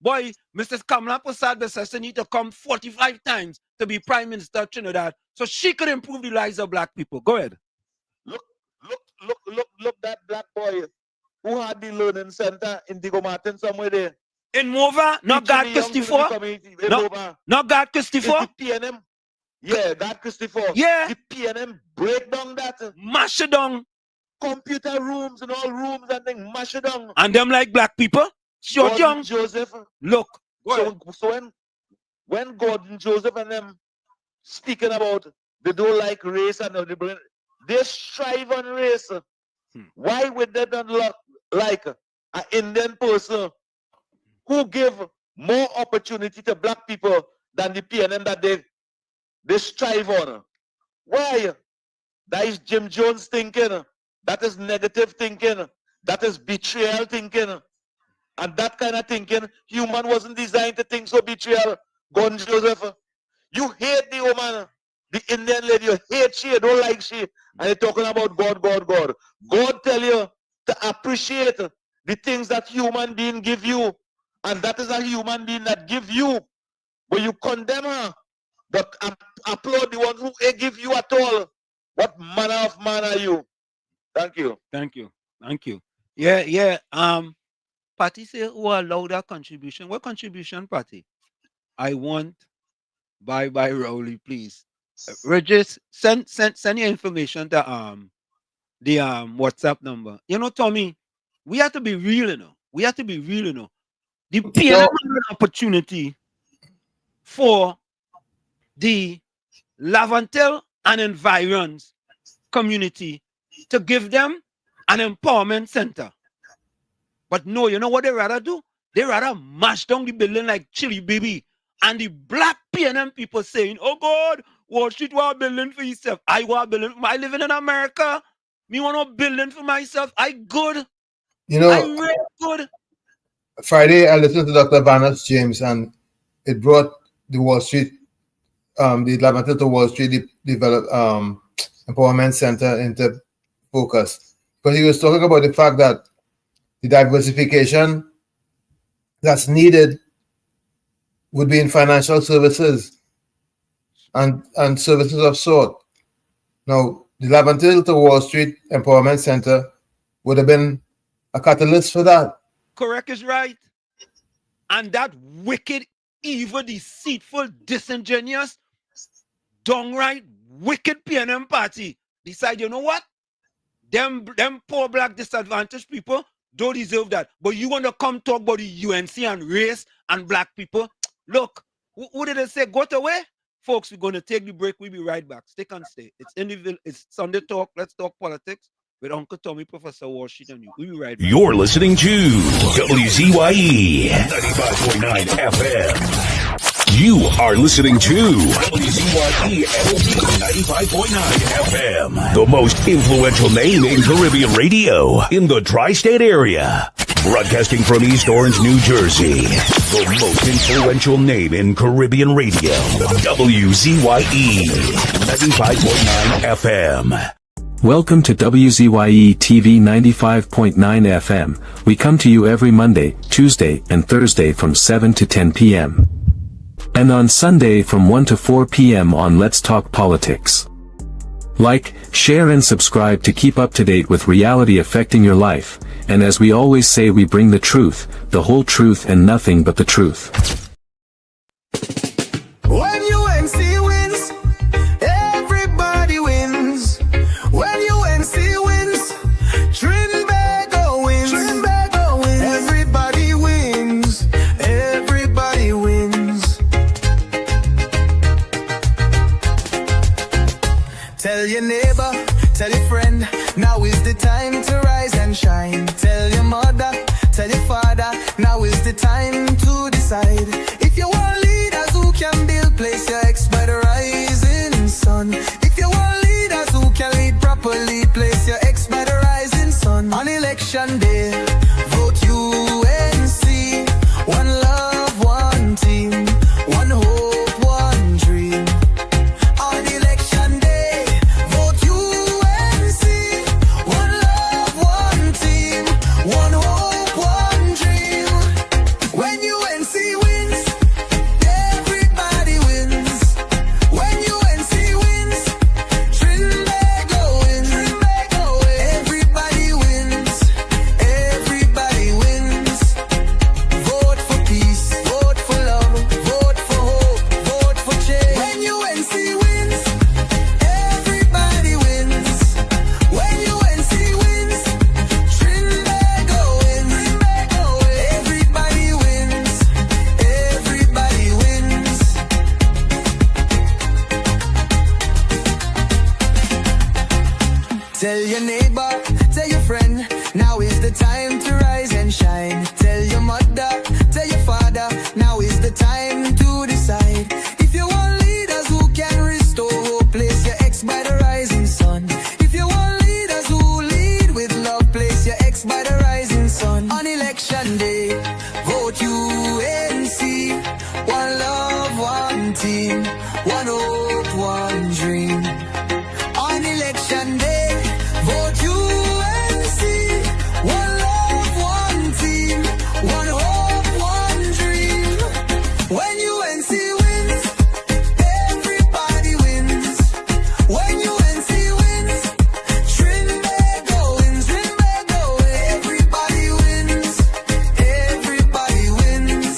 Boy, Mrs. Kamala Prasad-Bissessar need to come 45 times to be Prime Minister of Trinidad so she could improve the lives of black people. Go ahead. Look that black boy who had the learning center in Digo Martin somewhere there. In Mova, not God Christopher. Not God Christopher. The PNM. Yeah, God Christopher. Yeah. The PNM break down that. Mash it down. Computer rooms and all rooms and things, mash it down. And them like black people. Short young. Joseph. Look. So when Gordon Joseph and them speaking about they don't like race and they strive on race. Why would they not like an Indian person who give more opportunity to black people than the PNM that they strive on? Why? That is Jim Jones thinking. That is negative thinking. That is betrayal thinking. And that kind of thinking, human wasn't designed to think so betrayal. Gordon Joseph, you hate the woman, the Indian lady, you hate she, you don't like she, and you're talking about God. God tell you to appreciate the things that human being give you, and that is a human being that give you, but you condemn her, but applaud the one who ain't give you at all. What manner of man are you? Thank you. Yeah. Patty say who allowed that contribution. What contribution, Patty? I want bye Rowley, please. Regis, send your information to the WhatsApp number. You know, Tommy, we have to be real, The PNM had an opportunity for the Lavantil and environs community to give them an empowerment center. But no, you know what they rather do? They rather mash down the building like chili baby. And the black PNM people saying, oh God, Wall Street want a building for yourself. I want a building. I living in America. Me want a building for myself. I good. You know, I really good. Friday I listened to Dr. Vanas James and it brought the Wall Street, the Lavantil to Wall Street Empowerment Center into focus. Because he was talking about the fact that the diversification that's needed would be in financial services and services of sort. Now, the Lavantil to Wall Street Empowerment Center would have been a catalyst for that. Correct is right. And that wicked, evil, deceitful, disingenuous, downright wicked PNM party decide, you know what? Them poor black disadvantaged people don't deserve that. But you want to come talk about the UNC and race and black people? Look, who did they say got away? Folks, we're going to take the break. We'll be right back. Stick and stay. It's Sunday Talk. Let's talk politics with Uncle Tommy, Professor Wall Street, and you. We'll be right back. You're listening to WZYE 95.9 FM. You are listening to WZYE 95.9 FM, the most influential name in Caribbean radio in the tri-state area. Broadcasting from East Orange, New Jersey, the most influential name in Caribbean radio, WZYE 95.9 FM. Welcome to WZYE TV 95.9 FM. We come to you every Monday, Tuesday, and Thursday from 7 to 10 p.m. And on Sunday from 1 to 4 p.m. on Let's Talk Politics. Like, share and subscribe to keep up to date with reality affecting your life. And as we always say, we bring the truth, the whole truth and nothing but the truth. When UNC wins, everybody wins. When UNC wins, Trinbago wins. Trinbago wins. Everybody wins. Everybody wins. Tell your neighbor, tell your friend, now is the time to rise and shine. Tell your mother, tell your father, now is time to decide. If you want leaders who can build, place your ex by the rising sun. If you want leaders who can lead properly, place your ex by the rising sun. On election day, vote UNC. One love, one team, one hope, one dream. On election day, vote UNC. One love, one team, one hope, one dream. When UNC wins, everybody wins. When UNC wins, Trinbago wins. Everybody wins. Everybody wins. Vote for peace. Vote for love. Vote for hope. Vote for change. When UNC wins, everybody wins. When UNC wins, Trinbago wins. Everybody wins. Everybody wins. Tell your neighbor, tell your friend, now is the time to rise and shine. Tell your mother, tell your father, now is the time to decide. If you want leaders who can restore hope, place your ex by the rising sun. If you want leaders who lead with love, place your ex by the rising sun. On election day, vote UNC. One love, one team, one hope, one dream. On election day, vote UNC. One love, one team, one hope, one dream. When UNC wins, everybody wins. When UNC wins, Trinbago wins. Everybody wins. Everybody wins.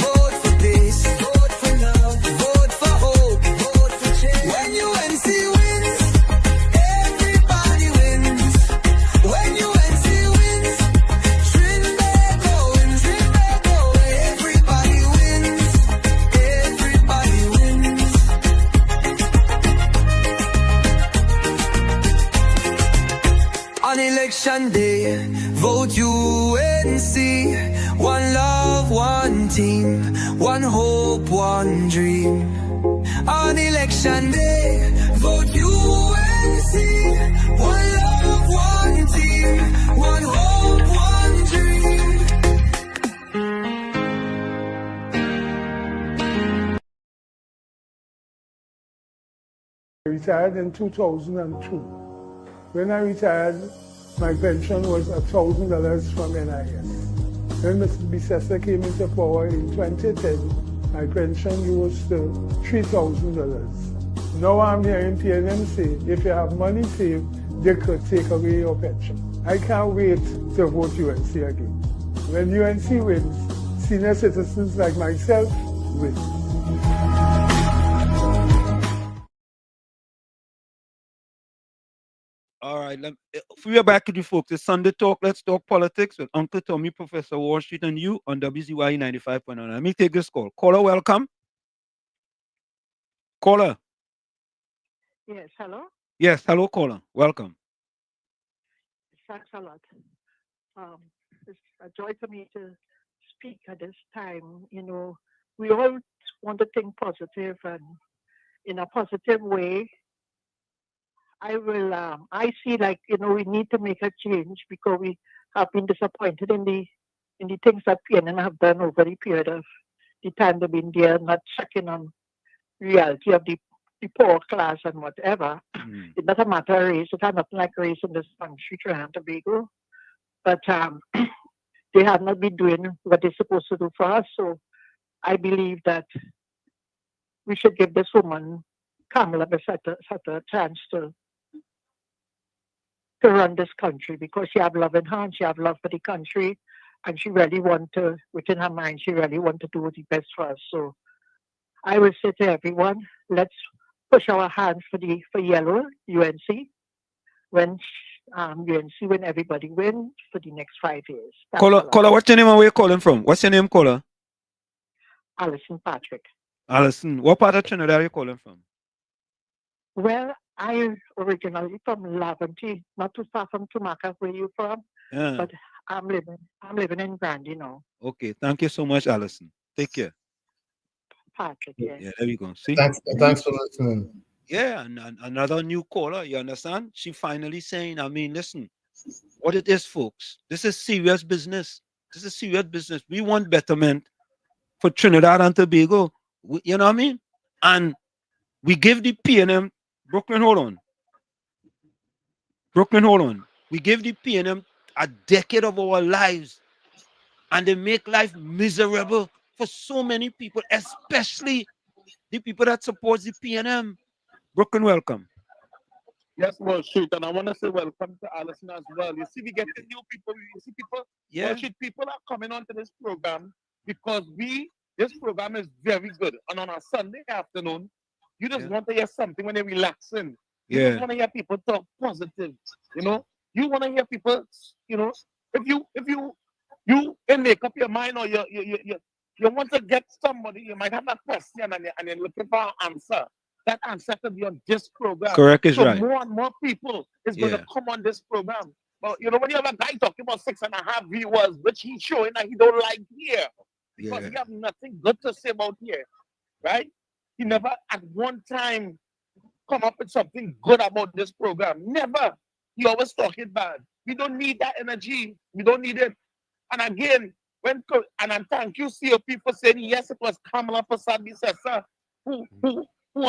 Vote for peace. Vote for love. Vote for hope. Vote for change. When UNC wins, everybody wins. When UNC wins, Trinbago wins. Everybody wins. Everybody wins. On election day, vote UNC. One love, one team, one hope, one dream. On election day, vote UNC. One love, one team, one hope, one dream. I retired in 2002. When I retired, my pension was $1,000 from NIS. When Mr. Bissessa came into power in 2010, my pension rose to $3,000. Now I'm hearing PNM say, if you have money saved, they could take away your pension. I can't wait to vote UNC again. When UNC wins, senior citizens like myself win. All right, we are back to the folks. It's Sunday Talk. Let's talk politics with Uncle Tommy, Professor Wall Street, and you on WZYE 95.9. Let me take this call. Caller, welcome. Caller. Yes, hello? Yes, hello, caller. Welcome. Thanks a lot. It's a joy for me to speak at this time. You know, we all want to think positive, and in a positive way, I see, like, you know, we need to make a change because we have been disappointed in the things that PNN have done over the period of the time they've been there, not checking on reality of the poor class and whatever. It doesn't matter race. It has nothing like race in this country, Trinidad and Tobago. But they have not been doing what they're supposed to do for us. So I believe that we should give this woman, Kamala, a chance to run this country, because she have love in her and she have love for the country, and she really want to, within her mind, she really want to do the best for us. So I will say to everyone, let's push our hands for yellow UNC when when everybody wins for the next 5 years. Caller, what's your name and where you calling from? What's your name, caller? Alison Patrick. Alison, what part of Trinidad are you calling from? Well, I originally from Laventry, not too far from Tumaca, where you from. Yeah. But I'm living in Brandy now. Okay, thank you so much, Allison. Take care. Patrick, yeah. Yeah, there we go. See? Thanks for listening. Yeah, and another new caller, you understand? She finally saying, I mean, listen, what it is, folks, this is serious business. This is serious business. We want betterment for Trinidad and Tobago. You know what I mean? And we give the PNM, Brooklyn, hold on. Brooklyn, hold on. We give the PNM a decade of our lives, and they make life miserable for so many people, especially the people that support the PNM. Brooklyn, welcome. Yes, well, shoot, and I want to say welcome to Allison as well. You see, we get the new people. You see, people, Yeah. well, shoot, people are coming onto this program because this program is very good. And on a Sunday afternoon, you just want to hear something when you're relaxing. You just want to hear people talk positive. You know, you want to hear people. You know, if you can make up your mind, or you want to get somebody, you might have a question and you're looking for an answer. That answer could be on this program. Correct is so right. more and more people is going to come on this program. But you know, when you have a guy talking about 6.5 viewers, which he's showing that he don't like here, because he have nothing good to say about here, right? He never at one time come up with something good about this program. Never. He always talking bad. We don't need that energy. We don't need it. And again, and thank you, COP, for saying yes, it was Kamala Prasad-Bissessar who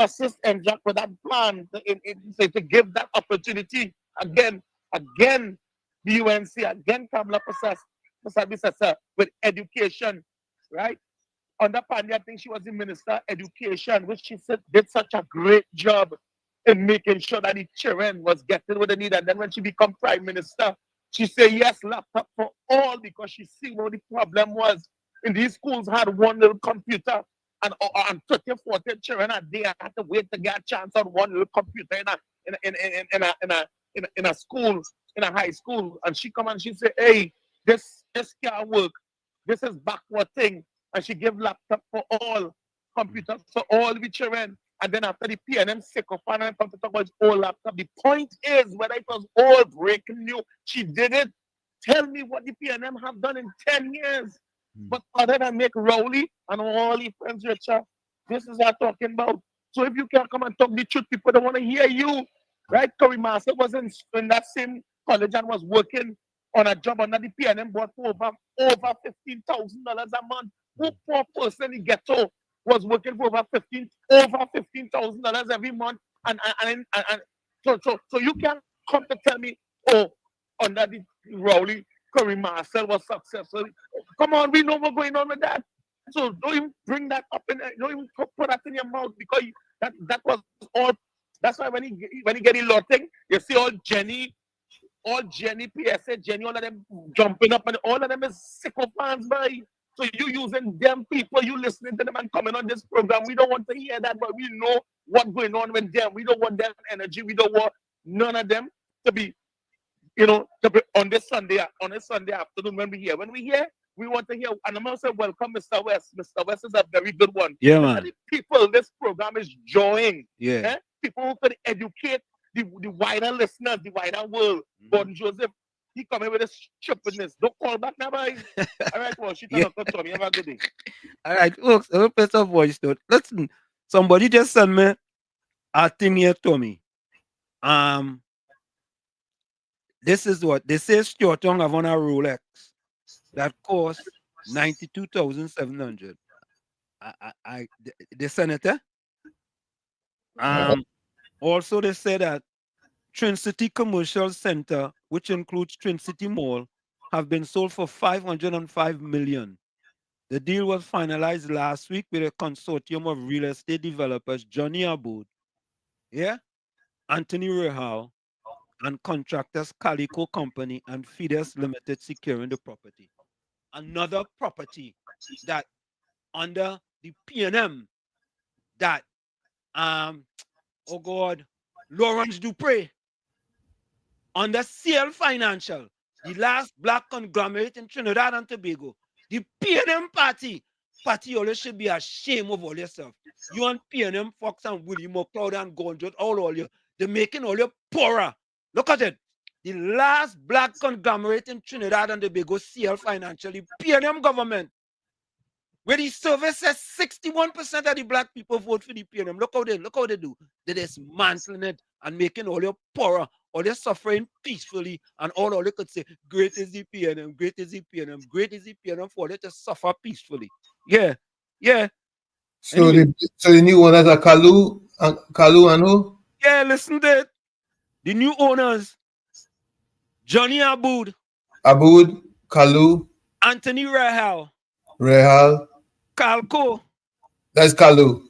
assist MJAC with that plan to give that opportunity. Again, the UNC, again, Kamala Prasad-Bissessar with education, right? Under Pandya, I think she was the Minister of Education, which she said did such a great job in making sure that the children was getting what they need. And then when she became Prime Minister, she said, yes, laptop for all, because she see what the problem was. In these schools had one little computer, and 30, 40 children a day had to wait to get a chance on one little computer in a school, in a high school. And she come and she say, hey, this can't work. This is backward thing. And she gave laptop for all, computers for all the children. And then after the PNM sycophant and come to talk about all laptop. The point is, whether it was all breaking new, she did it. Tell me what the PNM have done in 10 years. But other than make Rowley and all the friends, Richard, this is what I'm talking about. So if you can't come and talk the truth, people don't want to hear you. Right? Curry Master was in that same college and was working on a job under the PNM board for over $15,000 a month. Who poor person in the ghetto was working for over $15,000 every month, and so you can't come to tell me, oh, under the Rowley, Curry Marcel was successful. Come on, we know what's going on with that. So don't even bring that up in, don't even put that in your mouth, because that was all. That's why when he get a lot thing, you see all Jenny, PSA, Jenny, all of them jumping up, and all of them is sycophants, boy. So you using them people, you listening to them and coming on this program. We don't want to hear that, but we know what's going on with them. We don't want their energy. We don't want none of them to be, to be on this Sunday afternoon when we hear. When we hear, we want to hear. And I'm going to say, welcome, Mr. West. Mr. West is a very good one. Yeah, man. People, this program is joining. Yeah. Eh? People who can educate the wider listeners, the wider world. Gordon Joseph, he coming with his stupidness. Don't call back now, boy. All right, well, she turned up to me. Have a good day. All right, folks, a little bit of voice note. Listen, somebody just sent me a thing here to me. This is what they say. Stuart Young have on a Rolex that costs $92,700. The senator. Also, they say that Trinity Commercial Center, which includes Trinity Mall, have been sold for $505 million. The deal was finalized last week with a consortium of real estate developers, Johnny Abud, Anthony Rahal, and contractors Calico Company and Fides Limited securing the property. Another property that under the PNM that Lawrence Dupre under CL Financial, the last black conglomerate in Trinidad and Tobago, the PNM party always should be ashamed of all yourself. You and PNM, Fox and William McLeod and Gonjot, all you, they're making all you poorer. Look at it. the last black conglomerate in Trinidad and Tobago, CL Financially, PNM government, where the survey says 61% of the black people vote for the PNM. Look how they do. They're dismantling it and making all your poorer, all your suffering peacefully, and all they could say, great is the PNM, great is the PNM, great is the PNM for them to suffer peacefully. Yeah. So Anyway. the new owners are Kalu and who? Yeah, listen to it. The new owners, Johnny Aboud, Kalu, Anthony Rahal, Calco. That's Kalu.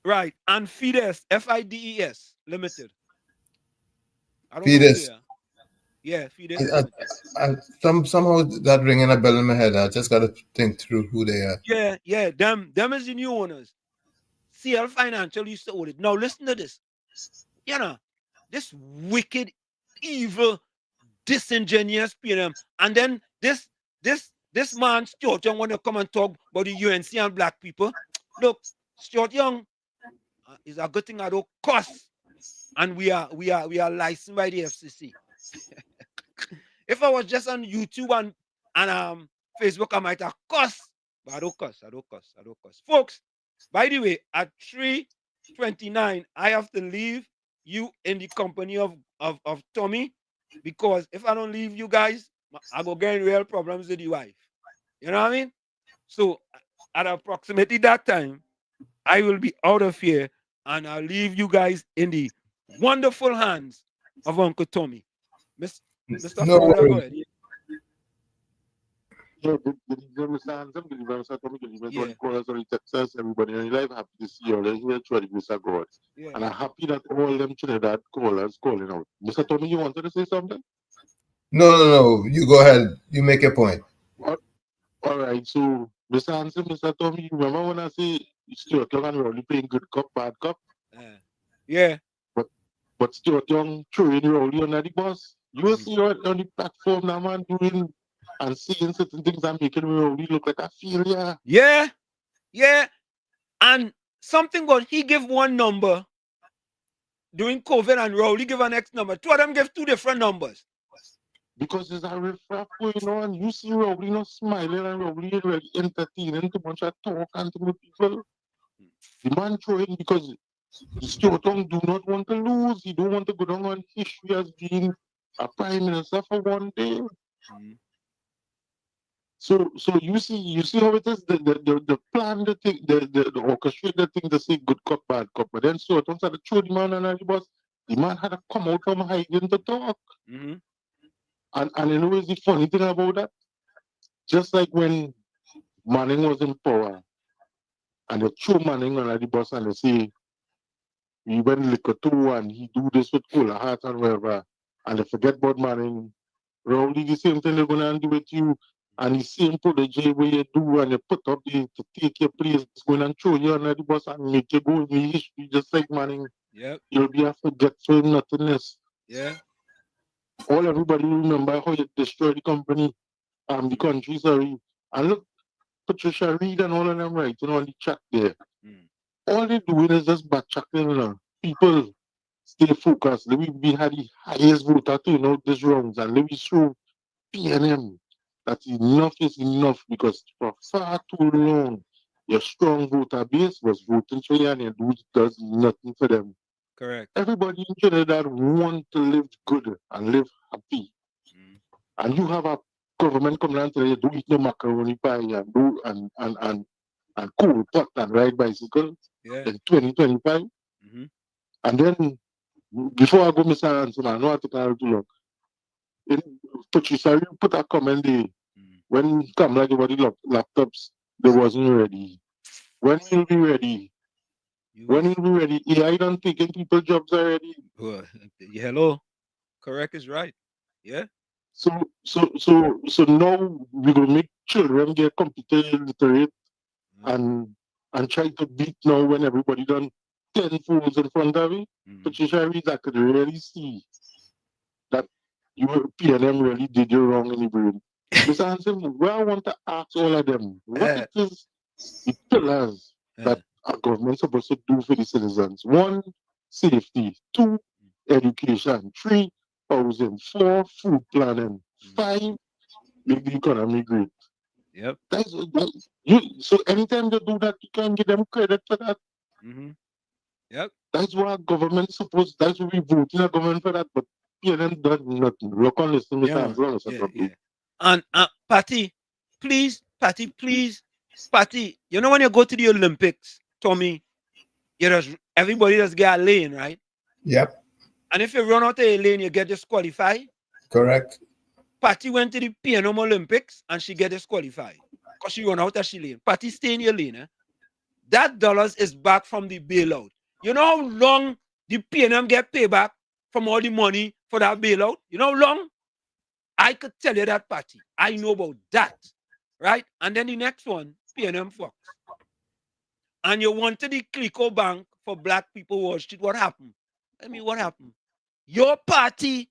Right. And Fides, Fides Limited. I don't Fides. know. Yeah, Fides Limited. Somehow that ringing a bell in my head. I just got to think through who they are. Yeah. Them is the new owners. CL Financial used to own it. Now listen to this. This wicked, evil, disingenuous PNM. And then this man, Stuart Young, want to come and talk about the UNC and black people. Look, Stuart Young is a good thing I don't cost. And we are licensed by the FCC. If I was just on YouTube and Facebook, I might have cost. But I don't cost. Folks, by the way, at 3:29, I have to leave you in the company of Tommy, because if I don't leave you guys, I go get in real problems with the wife. You know what I mean? So at approximately that time, I will be out of here and I'll leave you guys in the wonderful hands of Uncle Tommy. Mr. No Fowler, worries. go ahead. Everybody in life happy to see you all here through the grace of God. And I'm happy that all them Trinidad callers calling out. Mr. Tommy, you wanted to say something? No. You go ahead. You make a point. All right. So, Mr. Hanson, Mr. Tommy, remember when I say Stuart Young and Rowley playing good cop, bad cop? Yeah. But Stuart Young throwing Rowley under the bus. You will see on the platform now, man, doing and seeing certain things and making Rowley look like a failure. Yeah. And something about he give one number during COVID and Rowley give an next number. Two of them give two different numbers. Because there's a riff-raff going on. You see Rowley not smiling and Rowley really entertaining too much talk and too many people. The man throwing because Stuart Young do not want to lose. He don't want to go down on history as being a prime minister for one day. So you see how it is the plan, the thing, the orchestrate the thing to say good cop, bad cop. But then Stuart Young started to throw the man under the bus. The man had to come out from hiding to talk. And you know what's the funny thing about that? Just like when Manning was in power, and they throw Manning under the bus and they say, he went liquor too and he do this with cooler heart and whatever, and they forget about Manning. Rowley, the same thing they're going to do with you, and the same protege where you do and you put up to take your place, it's going to throw you under the bus and make you go in the history just like Manning. Yep. You'll be a forgetful nothingness. Yeah. All everybody remember how you destroyed the company, the country, sorry. And look, Patricia Reid and all of them writing on the chat there. All they're doing is just backtracking. People stay focused. We had the highest voter turnout this round, and let me show PNM that enough is enough, because for far too long, your strong voter base was voting for you and your dude does nothing for them. Correct. Everybody in Trinidad want to live good and live happy. And you have a government coming and tell you, do eat no macaroni pie and do and cool pot and ride bicycle in 2025. And then before I go, Mr. Hanson, I know I take a too long. Patricia, you put a comment there. When Kamala gave the laptops, they wasn't ready. When will be ready? When will be ready? AI done taking people's jobs already. Hello. Correct is right. Yeah. So now we're gonna make children get computer literate and try to beat now when everybody done 10 fools in front of me. Patricia Reid, I could really see that PNM really did you wrong in the brain. Mr. Hanson, where I want to ask all of them, what it is the pillars that our government supposed to do for the citizens? 1, safety. 2, education. 3, housing, 4 food planning, 5 make the economy great. Yep. So anytime they do that, you can give them credit for that. Yep. That's what government supposed. That's what we vote in a government for that. But PNM does nothing. Look on this, Mr. Angelo. And Patty, please, Patty, you know when you go to the Olympics, Tommy, everybody just get a lane, right? Yep. And if you run out of a lane, you get disqualified. Correct. Patty went to the PNM Olympics and she get disqualified because she run out of she lane. Patty stay in your lane. Eh? That dollars is back from the bailout. You know how long the PNM get payback from all the money for that bailout? You know how long? I could tell you that, Patty. I know about that. Right? And then the next one, PNM Fox. And you wanted the Clico Bank for black people Wall Street. What happened? I mean, what happened? Your party,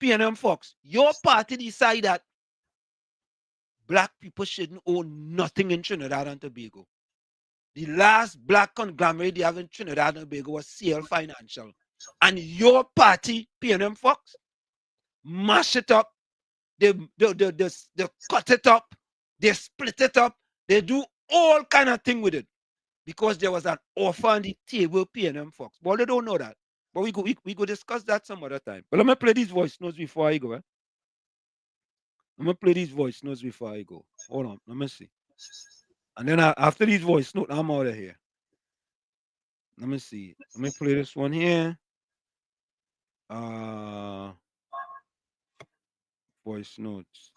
PNM Fox, your party decided that black people shouldn't own nothing in Trinidad and Tobago. The last black conglomerate they have in Trinidad and Tobago was CL Financial. And your party, PNM Fox, mash it up. They cut it up. They split it up. They do all kind of thing with it. Because there was an offer on the table, PNM Fox. But they don't know that. But we go discuss that some other time. But let me play these voice notes before I go. Eh? Let me play these voice notes before I go. Hold on. Let me see. And then after these voice notes, I'm out of here. Let me see. Let me play this one here. Voice notes.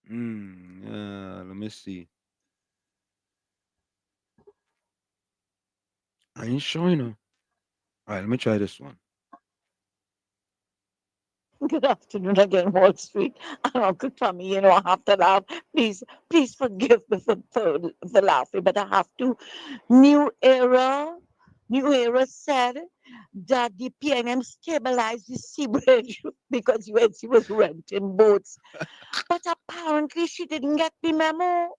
Let me see. I ain't showing her. All right, let me try this one. Good afternoon again, Wall Street. And Uncle Tommy, I have to laugh. Please forgive me for the laughing, but I have to. New Era said that the PNM stabilized the sea bridge because UNC was renting boats. But apparently she didn't get the memo.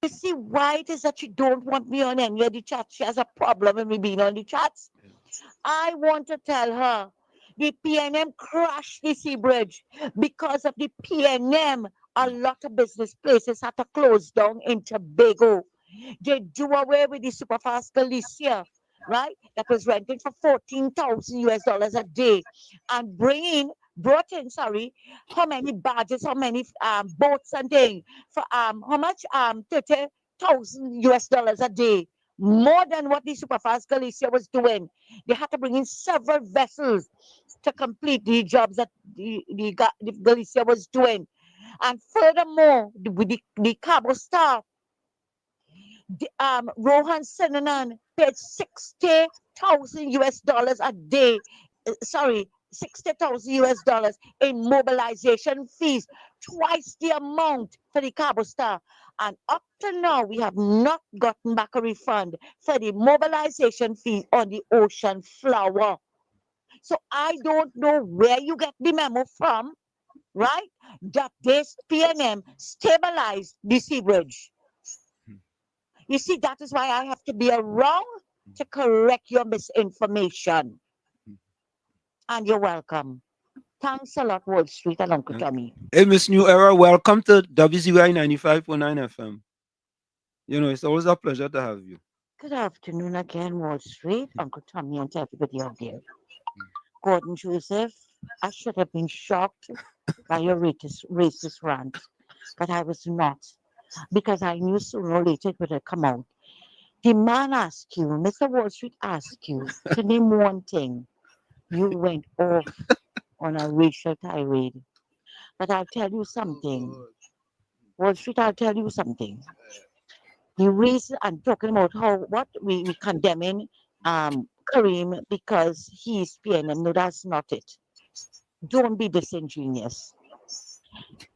You see why it is that she don't want me on any of the chats. She has a problem with me being on the chats. I want to tell her the PNM crashed the sea bridge. Because of the PNM, a lot of business places had to close down in Tobago. They do away with the Superfast Galicia, right? That was rented for $14,000 a day and brought in, how many barges, how many boats and things for how much? $30,000 a day. More than what the Superfast Galicia was doing. They had to bring in several vessels to complete the jobs that the Galicia was doing. And furthermore, the Cabo Star, Rohan Sinanan paid $60,000 a day. $60,000 in mobilization fees, twice the amount for the Cabo Star. And up to now, we have not gotten back a refund for the mobilization fee on the Ocean Flower. So I don't know where you get the memo from, right? That this PNM stabilized the sea bridge. You see, that is why I have to be around to correct your misinformation. And you're welcome. Thanks a lot, Wall Street and Uncle Tommy. Hey, Miss New Era, welcome to WZYE 95.9 FM. It's always a pleasure to have you. Good afternoon again, Wall Street, Uncle Tommy, and to everybody out there. Gordon Joseph, I should have been shocked by your racist rant, but I was not, because I knew sooner or later it would have come out. The man asked you, Mr. Wall Street asked you to name one thing. You went off on a racial tirade. But I'll tell you something. Wall Street, I'll tell you something. The reason I'm talking about what we condemning Kareem because he's PNM. No, that's not it. Don't be disingenuous.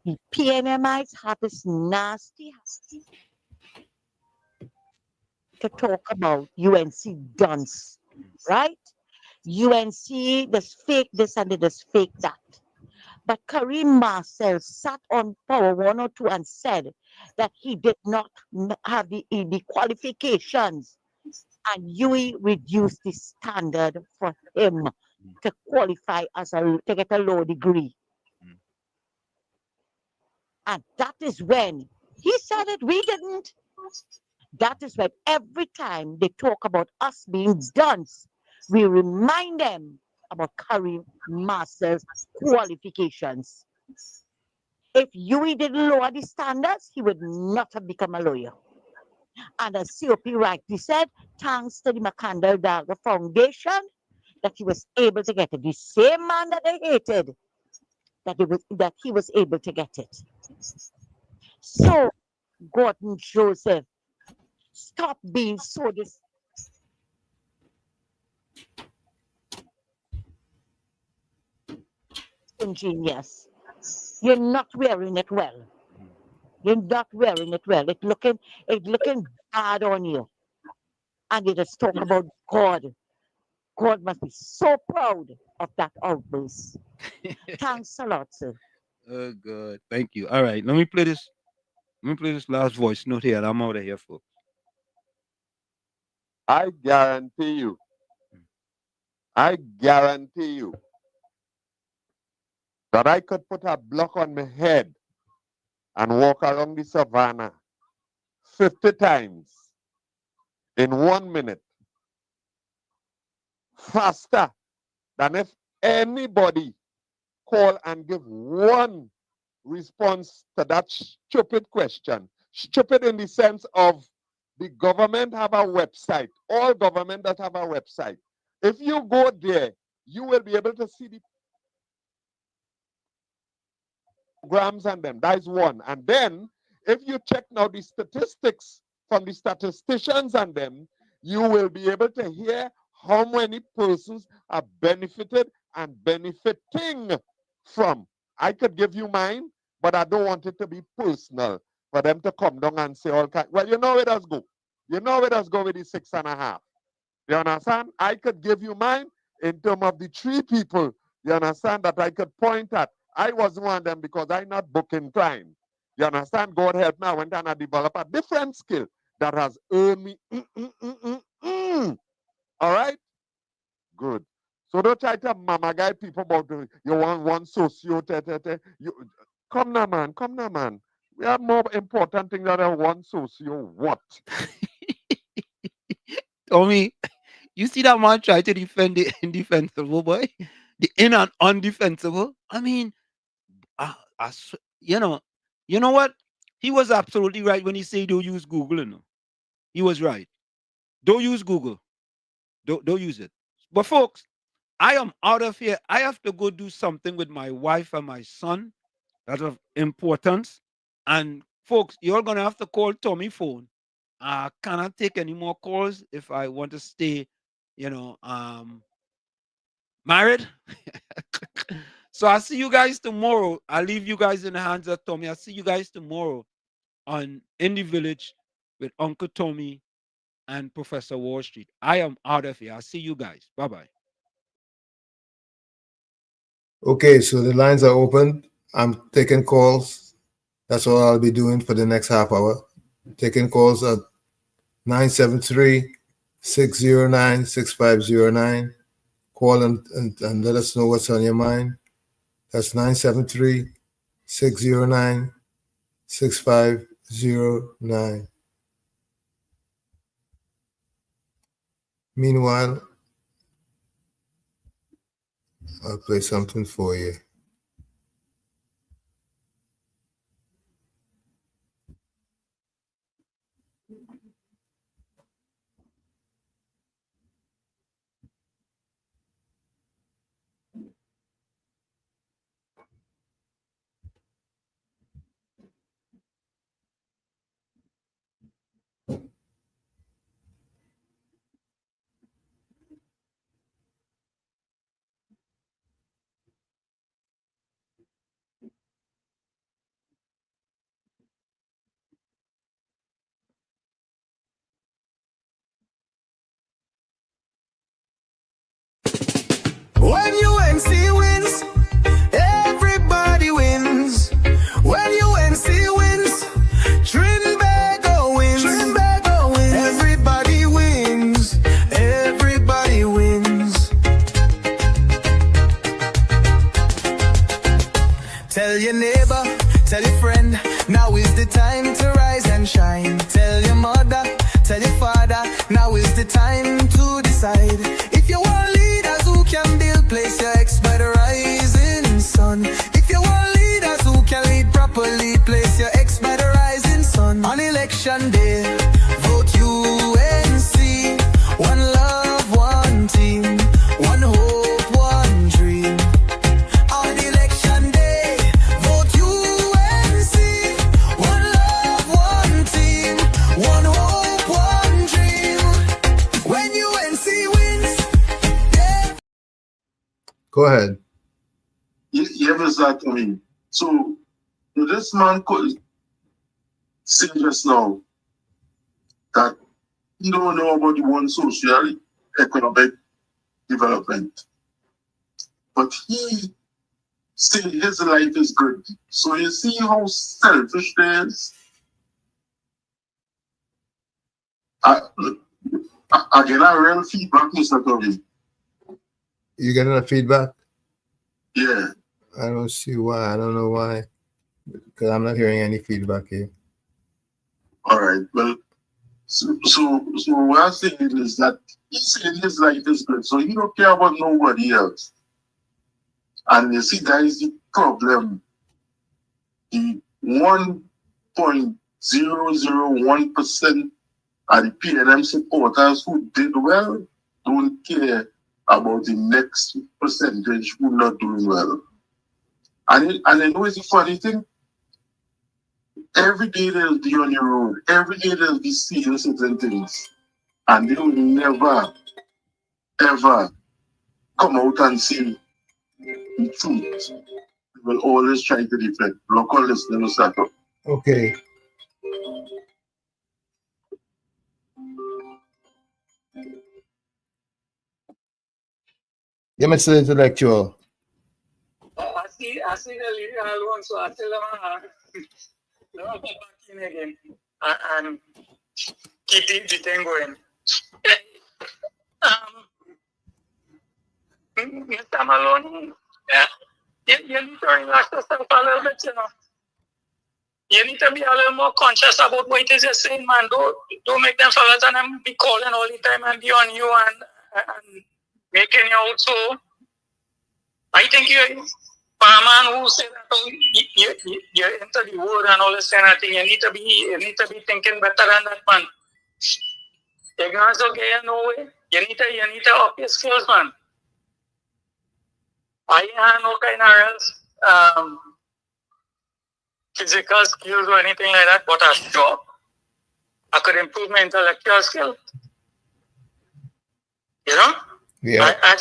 The PNMites have this nasty to talk about UNC dunce, right? UNC, this fake this and this fake that. But Kareem Marcel sat on Power 102 and said that he did not have the qualifications And UWE reduced the standard for him to qualify to get a law degree. And that is when he said it, we didn't. That is when every time they talk about us being dunce, we remind them about Kareem Master's qualifications. If UWE didn't lower the standards, he would not have become a lawyer. And as COP rightly said, thanks to the McCandle Dagger Foundation, that he was able to get it. The same man that they hated, that he was able to get it. So, Gordon Joseph, stop being so disingenuous. You're not wearing it well. You're not wearing it well. It's looking bad on you. And you just talk about God. God must be so proud of that outburst. Thanks a lot, sir. Oh, good. Thank you. All right. Let me play this. Let me play this last voice note here. I'm out of here, folks. I guarantee you, that I could put a block on my head and walk along the savannah 50 times in 1 minute faster than if anybody call and give one response to that stupid question. Stupid in the sense of the government have a website. All government that have a website. If you go there, you will be able to see the programs and them. That is one. And then if you check now the statistics from the statisticians and them, you will be able to hear how many persons are benefited and benefiting from. I could give you mine, but I don't want it to be personal for them to come down and say all kinds. Well, you know where does go. You know where does go with the 6.5. You understand? I could give you mine in terms of the 3 people, you understand, that I could point at. I wasn't one of them because I'm not book inclined. You understand? God help me. I went and I developed a different skill that has earned me. All right? Good. So don't try to mama guy people about you want one socio. You, come now, man. Come now, man. We have more important things than one socio. What? Tommy, you see that man try to defend the indefensible, boy? The in and undefensible? I mean, you know what? He was absolutely right when he said don't use Google. You know? He was right. Don't use Google. Don't use it. But folks, I am out of here. I have to go do something with my wife and my son. That's of importance. And folks, you're gonna have to call Tommy phone. I cannot take any more calls if I want to stay, married. So I'll see you guys tomorrow. I'll leave you guys in the hands of Tommy. I'll see you guys tomorrow on In the Village with Uncle Tommy and Professor Wall Street. I am out of here. I'll see you guys. Bye-bye. Okay, so the lines are open. I'm taking calls. That's all I'll be doing for the next half hour. Taking calls at 973-609-6509. Call and let us know what's on your mind. That's 973-609-6509. Meanwhile, I'll play something for you. Go ahead. You ever said to me, so this man could say just now that he don't know about the one social economic development. But he say his life is good. So you see how selfish it is? I get a real feedback, Mr. Toby. You getting a feedback? Yeah. I don't see why. I don't know why. Because I'm not hearing any feedback here. All right. Well, so what I'm saying is that he said his life is good, so he don't care about nobody else. And you see, that is the problem. The 1.001% of the PNM supporters who did well don't care about the next percentage who not doing well. And I know it's a funny thing. Every day they'll be on the road. Every day they'll be seeing certain things. And they will never, ever come out and say the truth. They will always try to defend. Local listeners, Mr. Okay. Yeah, Mr. Intellectual. I see the leader alone, so I tell them, come back in again and keep the thing going. Mr. Maloney, you need to relax yourself a little bit, you know. You need to be a little more conscious about what it is you're saying, man. Don't make them fellas and them be calling all the time and be on you and making you out. So I think you're a man who said that you're into the word and all this kind of thing. You need to be thinking better than that, man. Ignorance will get you nowhere. You need to up your skills, man. I have no kind of else physical skills or anything like that, but I'm sure I could improve my intellectual skill. You know? Yeah. I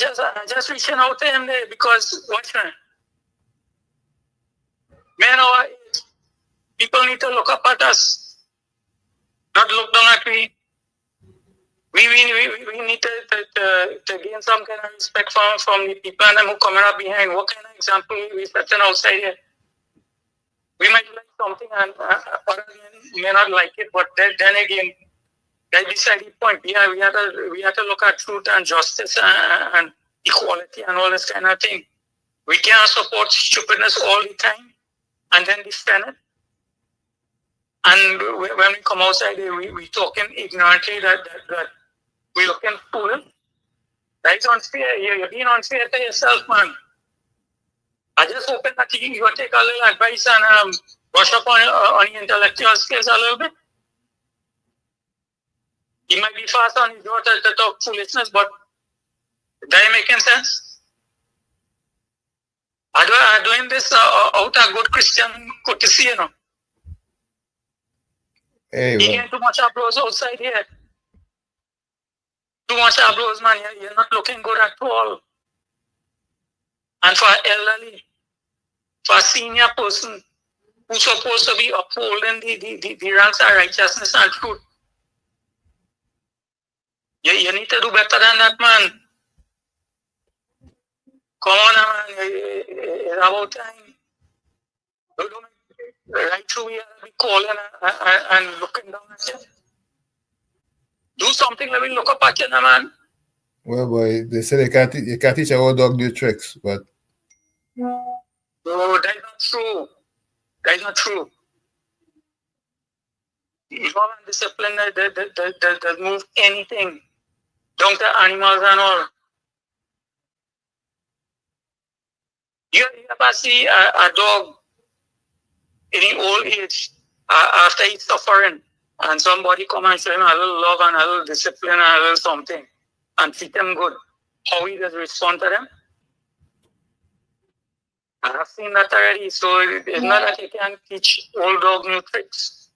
just reaching out to him there because watch me. Man, our age, people need to look up at us, not look down at me. We need to gain some kind of respect from the people and them who coming up behind. What kind of example we setting outside here? We might like something and other may not like it, but then again, that's beside the point. We have to look at truth and justice and equality and all this kind of thing. We can't support stupidness all the time and then defend it. And when we come outside, we talking ignorantly that we looking foolish. That is unfair. You're being unfair to yourself, man. I just hope that you will take a little advice and brush up on your intellectual skills a little bit. He might be fast on his daughter to talk foolishness, but that making sense. I'm doing this out of good Christian courtesy, you know. Hey, You get too much applause outside here. Too much applause, man. You're not looking good at all. And for elderly, for a senior person who's supposed to be upholding the ranks of righteousness and truth, you need to do better than that, man. Come on, man. It's about time. Right through here, be calling and looking down at you. Do something that will look up at you, man. Well, boy, they say you can't teach a old dog new tricks, but No, that's not true. That's not true. Love and discipline that move anything. Down to animals and all. You ever see a dog in the old age after he's suffering and somebody come and show him a little love and a little discipline and a little something and treat him good? How he does respond to them? I have seen that already. So it's not that you can teach old dog new tricks.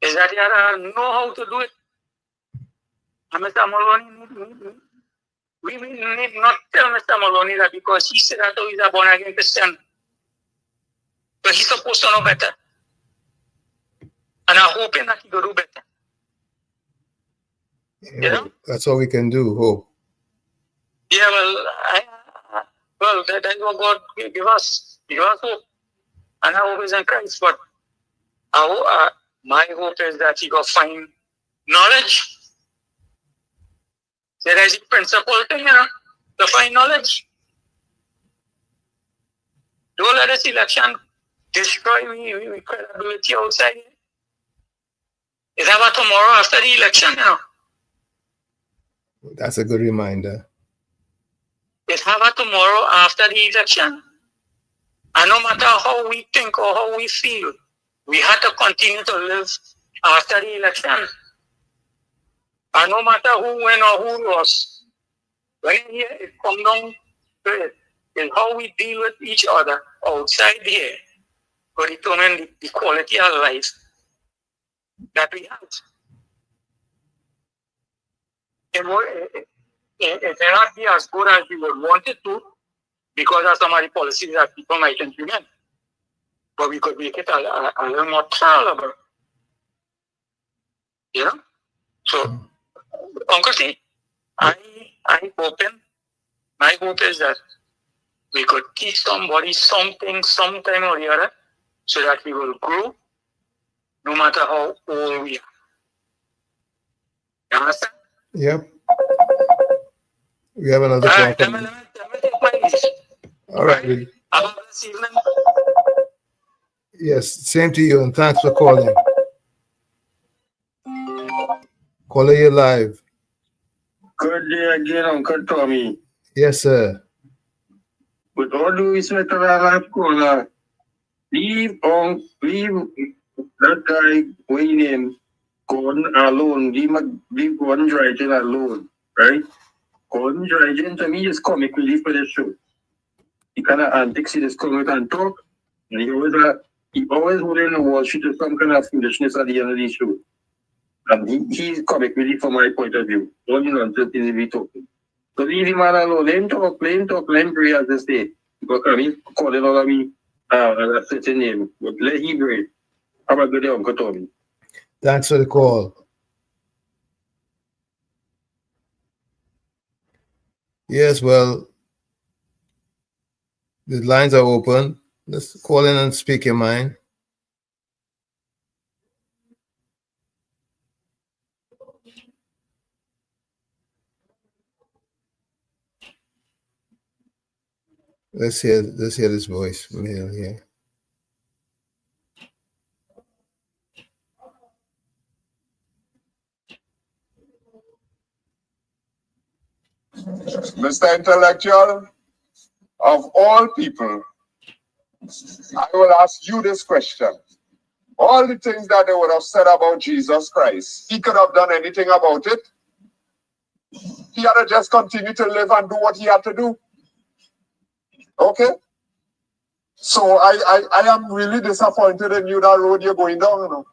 It's that you have to know how to do it. And Mr. Maloney We need not tell Mr. Maloney that because he said that he's a born again Christian. But he's supposed to know better. And I'm hoping that he will do better. You know? That's all we can do, hope. Yeah, well, that's what God give us. Give us hope. And our hope is in Christ. But my hope is that he will find knowledge. There is a principle thing, you know, to find knowledge. Don't let this election destroy we credibility outside. It's about tomorrow after the election, you know. That's a good reminder. It's about tomorrow after the election. And no matter how we think or how we feel, we have to continue to live after the election. And no matter who win or who lost, when it comes down to it, is how we deal with each other outside here to determine the quality of life that we have. It may not be as good as we would want it to because of some of the policies that people might implement. But we could make it a little more tolerable. You know? So, Uncle T, I'm hoping, my hope is that we could teach somebody something, sometime or the other, so that we will grow no matter how old we are. You understand? Yep. We have another call coming. All right. Yes, same to you, and thanks for calling. Caller, you live. Good day again, Uncle Tommy. Yes, sir. With all due respect to that caller, leave that guy Wayne Gordon alone. Leave Gordon Dryden alone, right? Gordon Dryden to me is comic relief for the show. He kind of antics, he just come out and talk, and he always holding the Wall Street to some kind of foolishness at the end of the show. And he's comic relief from my point of view. Only nonsense he be talking. So leave him alone. Let him talk, let him pray as they say. Because he's calling all of me a certain name. But let him pray. Have a good day, Uncle Tommy. Thanks for the call. Yes, well, the lines are open. Let's call in and speak your mind. Let's hear this voice mail here. Mr. Intellectual, of all people, I will ask you this question. All the things that they would have said about Jesus Christ, he could have done anything about it. He had to just continue to live and do what he had to do. Okay? So I am really disappointed in you, that road you're going down, you know.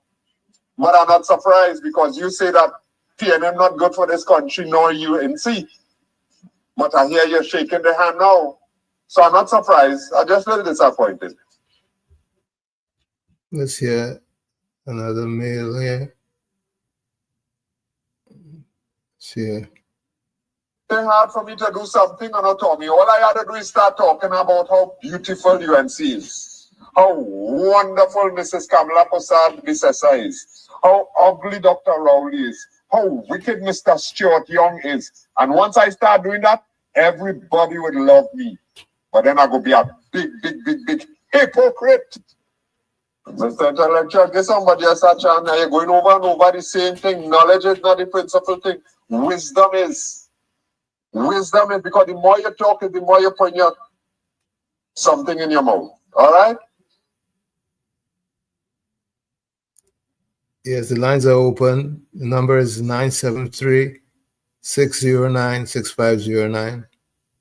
But I'm not surprised because you say that PNM not good for this country, nor UNC. But I hear you're shaking the hand now. So I'm not surprised. I'm just a little disappointed. Let's hear another mail here. See here. It's hard for me to do something on Tommy. All I had to do is start talking about how beautiful UNC is, how wonderful Mrs. Kamala Persad-Bissessar is, how ugly Dr. Rowley is, how wicked Mr. Stuart Young is. And once I start doing that, everybody would love me. But then I go be a big hypocrite. Mr. Intellectual, get somebody else a chance. You're going over and over the same thing. Knowledge is not the principal thing. Wisdom is. Wisdom is because the more you talk, the more you put something in your mouth. All right? Yes, the lines are open. The number is 973-609-6509.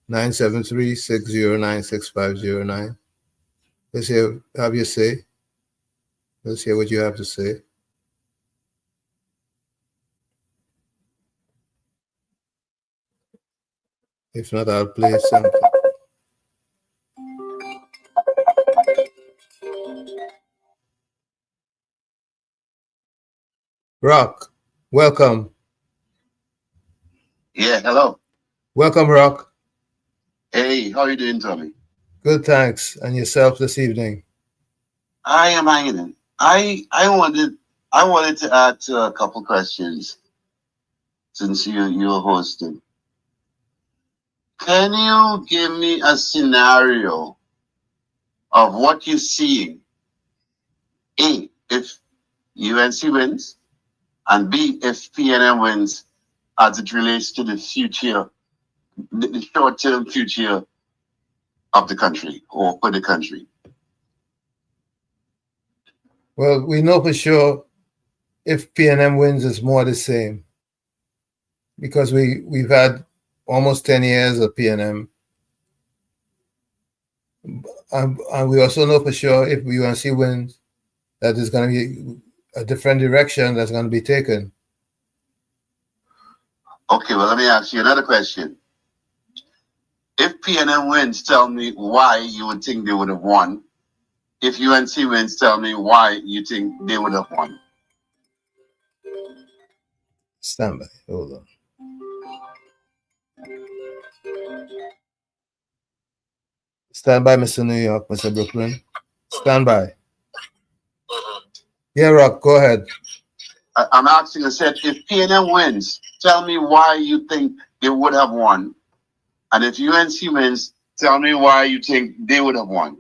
973-609-6509. Let's have you say. Let's hear what you have to say. If not, I'll play something. Rock, welcome. Yeah, hello. Welcome, Rock. Hey, how are you doing, Tommy? Good, thanks. And yourself this evening? I am hanging in. I wanted to add a couple questions since you're hosting. Can you give me a scenario of what you're seeing? A, if UNC wins, and B, if PNM wins, as it relates to the future, the short-term future of the country or for the country. Well, we know for sure if PNM wins, it's more the same. Because we've had almost 10 years of PNM. And we also know for sure if UNC wins, that there's going to be a different direction that's going to be taken. Okay, well, let me ask you another question. If PNM wins, tell me why you would think they would have won. If UNC wins, tell me why you think they would have won. Stand by. Hold on. Stand by, Mr. New York, Mr. Brooklyn. Stand by. Yeah, Rock, go ahead. I'm asking, I said, if PNM wins, tell me why you think they would have won. And if UNC wins, tell me why you think they would have won.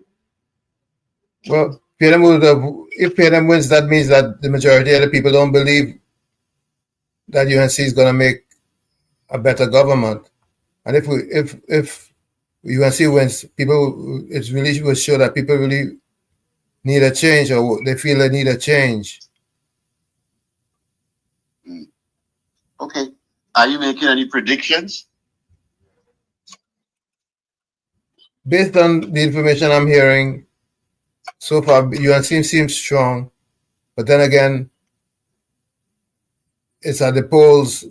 Well, PNM would have, if PNM wins, that means that the majority of the people don't believe that UNC is going to make a better government. And if UNC wins, people, it really will show that people really need a change, or they feel they need a change. Okay. Are you making any predictions? Based on the information I'm hearing so far, UNC seems strong, but then again, it's at the polls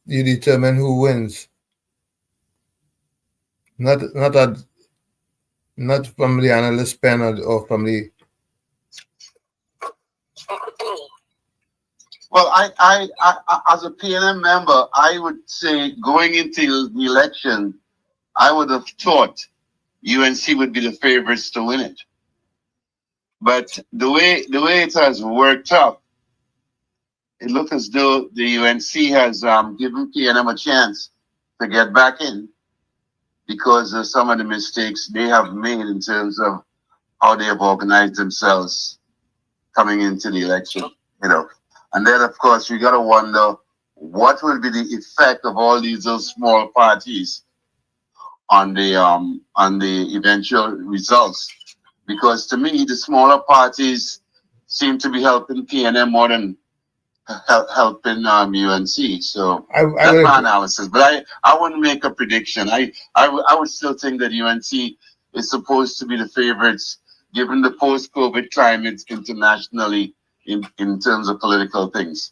you determine who wins. Not from the analyst pen or from the. Well, I as a PNM member, I would say going into the election, I would have thought UNC would be the favorites to win it. But the way it has worked out, it looks as though the UNC has given PNM a chance to get back in because of some of the mistakes they have made in terms of how they have organized themselves coming into the election, you know. And then, of course, you got to wonder what will be the effect of all these small parties on the eventual results. Because to me, the smaller parties seem to be helping PNM more than helping UNC. So that's my analysis. But I wouldn't make a prediction. I would still think that UNC is supposed to be the favorites, given the post-COVID climate internationally in terms of political things.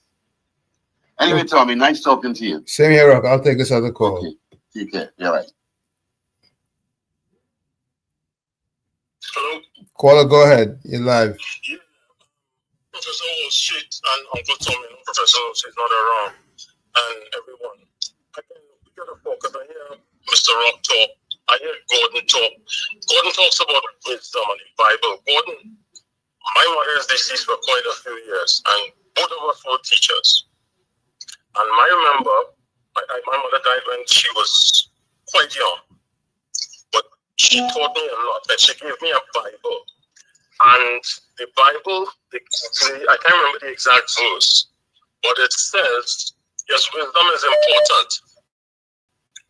Anyway, Tommy, nice talking to you. Same here, Rock. I'll take this other call. Okay. Take care. You're right. Hello? Caller, go ahead. You're live. Yeah. Professor Street and Uncle Tommy, Professor is not around, and everyone. Again, we gotta focus. I hear Mr. Rock talk. I hear Gordon talk. Gordon talks about wisdom and the Bible. Gordon, my mother is deceased for quite a few years, and both of us were teachers. And I remember my mother died when she was quite young, but she taught me a lot, and she gave me a Bible. And the Bible, I can't remember the exact verse, but it says, yes, wisdom is important,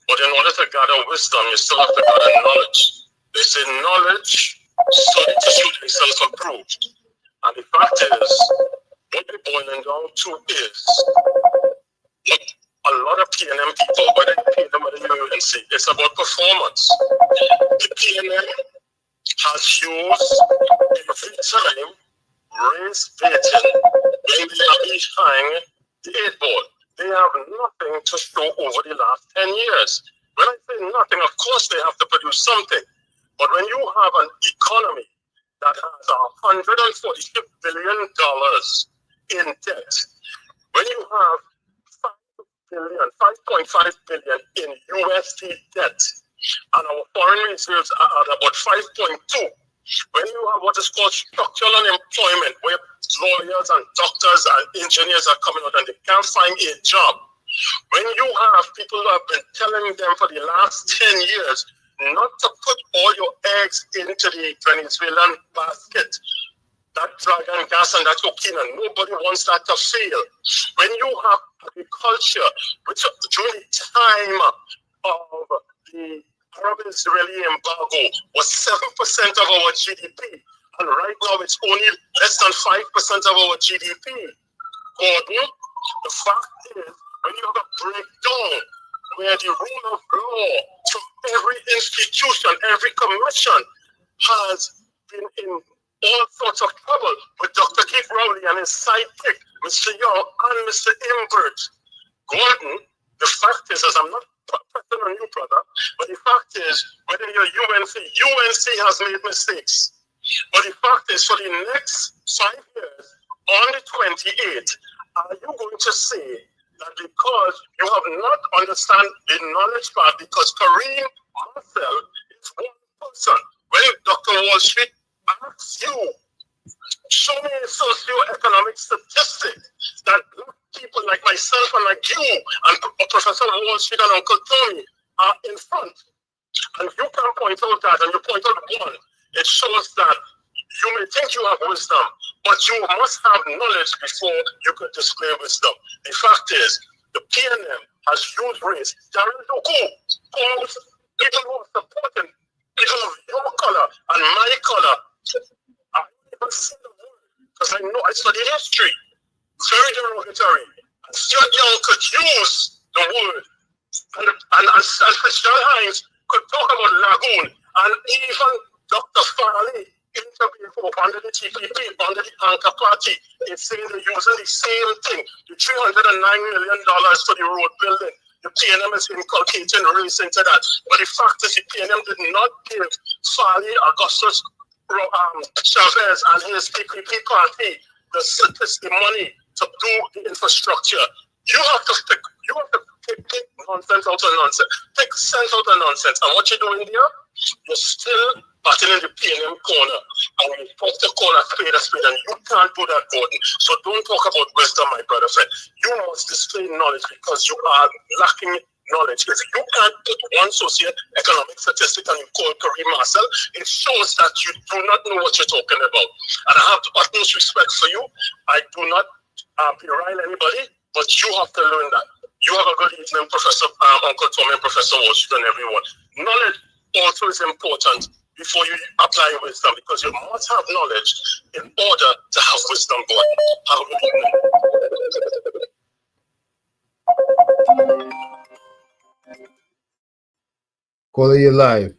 but in order to gather wisdom, you still have to gather knowledge. They say knowledge, study to show themselves approved. And the fact is, what we're boiling down to is, look, a lot of PNM people, whether you PNM or the UNC, it's about performance. The PNM has used every time race baiting when they are behind the 8 ball. They have nothing to show over the last 10 years. When I say nothing, of course they have to produce something. But when you have an economy that has $146 billion in debt, when you have 5.5 billion in USD debt, and our foreign reserves are at about 5.2. When you have what is called structural unemployment, where lawyers and doctors and engineers are coming out and they can't find a job, when you have people who have been telling them for the last 10 years not to put all your eggs into the Venezuelan basket, that dragon gas and that cocaine, and nobody wants that to fail. When you have agriculture, which during the time of the Arab-Israeli embargo was 7% of our GDP, and right now it's only less than 5% of our GDP. Gordon, the fact is, when you have a breakdown where the rule of law from every institution, every commission has been in all sorts of trouble with Dr. Keith Rowley and his sidekick, Mr. Young and Mr. Imbert. Gordon, the fact is, as I'm not pressing on you, brother, but the fact is, whether you're UNC has made mistakes. But the fact is, for the next 5 years, on the 28th, are you going to say that because you have not understand the knowledge part, because Kareem Marcel is one person, when Dr. Wall Street asks you, show me a socio-economic statistic that black people like myself and like you and Professor Wall Street and Uncle Tony are in front. And you can point out that, and you point out one, it shows that you may think you have wisdom, but you must have knowledge before you could display wisdom. The fact is, the PNM has used race. Darren Duku calls people who are supporting people of your color and my color. I don't even see the word because I know I study history. Very derogatory. And Stuart Young could use the word. And Christian Hines could talk about Lagoon. And even Dr. Farley interviewed under the TPP, under the Anchor Party, is saying they're using the same thing. The $309 million for the road building. The PNM is inculcating race into that. But the fact is, the PNM did not give Farley, Augustus Chavez, and his PPP party the money to do the infrastructure. You have to take nonsense out of nonsense. Take sense out of nonsense. And what you're doing there, you're still battling the PNM corner. And we put the corner spade a spade, and you can't do that, Gordon. So don't talk about wisdom, my brother friend. You must display knowledge because you are lacking knowledge. If you can't put one socio-economic statistic and you call Kareem Marcel, it shows that you do not know what you're talking about. And I have the utmost respect for you. I do not berile anybody, but you have to learn that. You have a good evening, Professor Uncle Tom and Professor Walsh and everyone. Knowledge also is important before you apply wisdom, because you must have knowledge in order to have wisdom. Have a good evening. Caller, you live.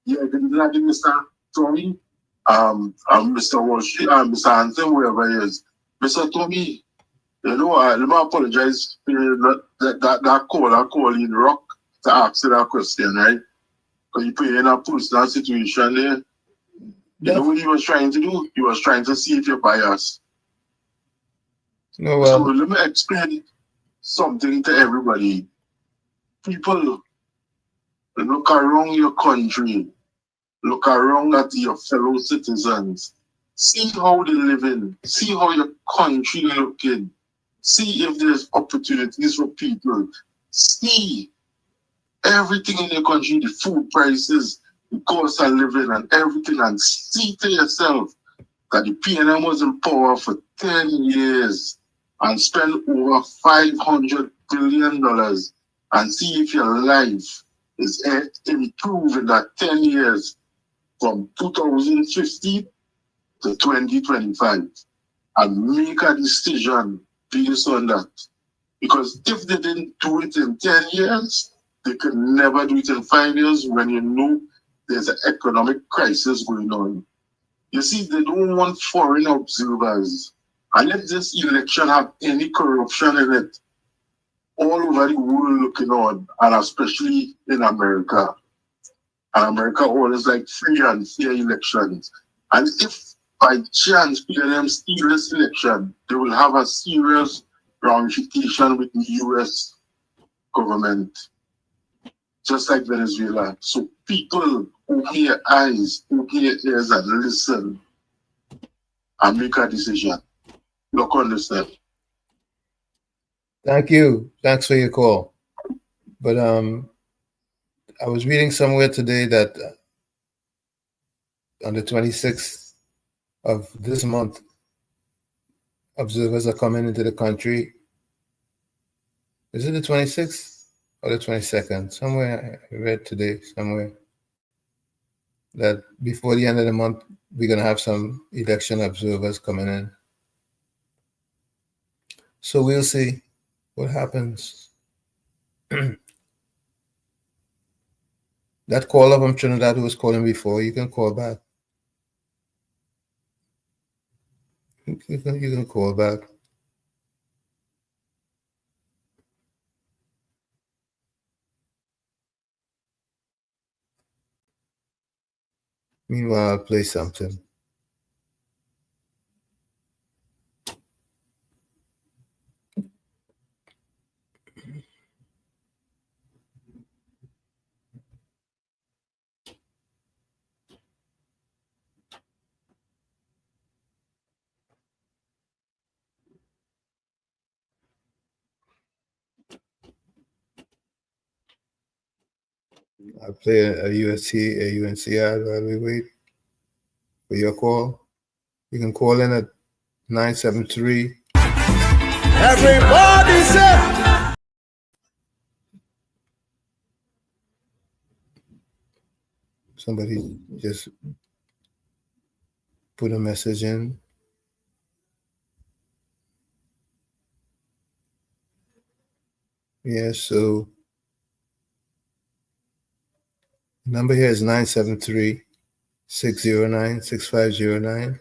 Yeah, good evening, Mr. Tommy. Mr. Walsh, Mr. Anthony, wherever he is. Mr. Tommy, you know, let me apologize for that call in Rock to ask you that question, right? Because you put in a personal situation there. You know what he was trying to do? He was trying to see if you're biased. No, well. So let me explain something to everybody. People, look around your country. Look around at your fellow citizens. See how they live in. See how your country looking. See if there's opportunities for people. See everything in your country, the food prices, the cost of living and everything, and see to yourself that the PNM was in power for 10 years and spent over $500 billion, and see if your life is improved in that 10 years from 2050 to 2025, and make a decision based on that. Because if they didn't do it in 10 years, they could never do it in 5 years when you know there's an economic crisis going on. You see, they don't want foreign observers. And if this election have any corruption in it, all over the world looking on, and especially in America. And America always like free and fair elections. And if by chance PNM steal this election, they will have a serious ramification with the US government, just like Venezuela. So people who hear eyes, who hear ears and listen and make a decision. Look, understand. Thank you. Thanks for your call. But I was reading somewhere today that on the 26th of this month, observers are coming into the country. Is it the 26th or the 22nd? Somewhere I read today, somewhere, that before the end of the month, we're going to have some election observers coming in. So we'll see what happens. That caller from Trinidad who was calling before, you can call back. You can call back. Meanwhile, I'll play something. I'll play a UNCR while we wait for your call. You can call in at 973. Everybody say. Somebody just put a message in. Yeah, so the number here is 973-609-6509.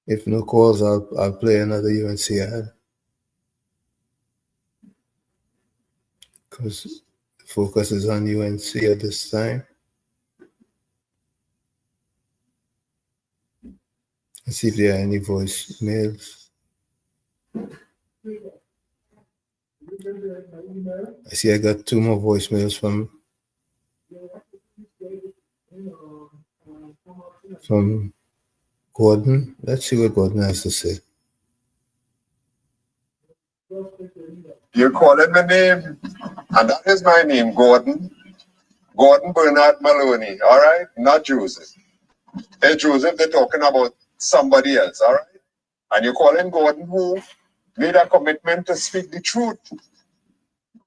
If no calls, I'll play another UNC ad. Because the focus is on UNC at this time. Let's see if there are any voicemails. I see I got 2 more voicemails from Gordon. Let's see what Gordon has to say. You're calling my name, and that is my name, Gordon. Gordon Bernard Maloney, all right? Not Joseph. Hey, Joseph, they're talking about somebody else, all right? And you're calling Gordon, who made a commitment to speak the truth,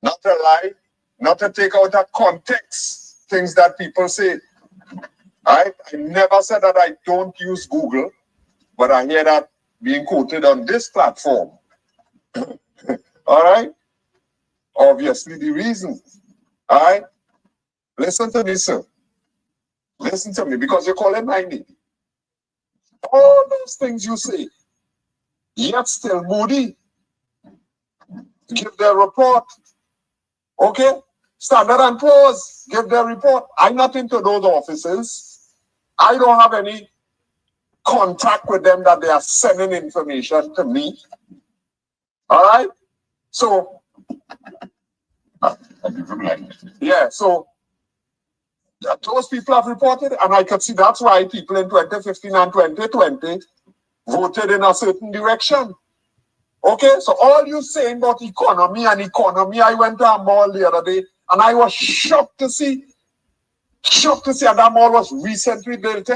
not to lie, not to take out of context things that people say. All right? I never said that I don't use Google, but I hear that being quoted on this platform. All right? Obviously, the reason. All right? Listen to me, sir. Listen to me, because you're calling my name. All those things you say, yet still Moody give their report. Okay? Standard & Poor's give their report. I'm not into those offices. I don't have any contact with them that they are sending information to me. All right? So, yeah, so those people have reported, and I could see that's why people in 2015 and 2020 voted in a certain direction. Okay, so all you saying about economy, I went to a mall the other day, and I was shocked to see that mall was recently built,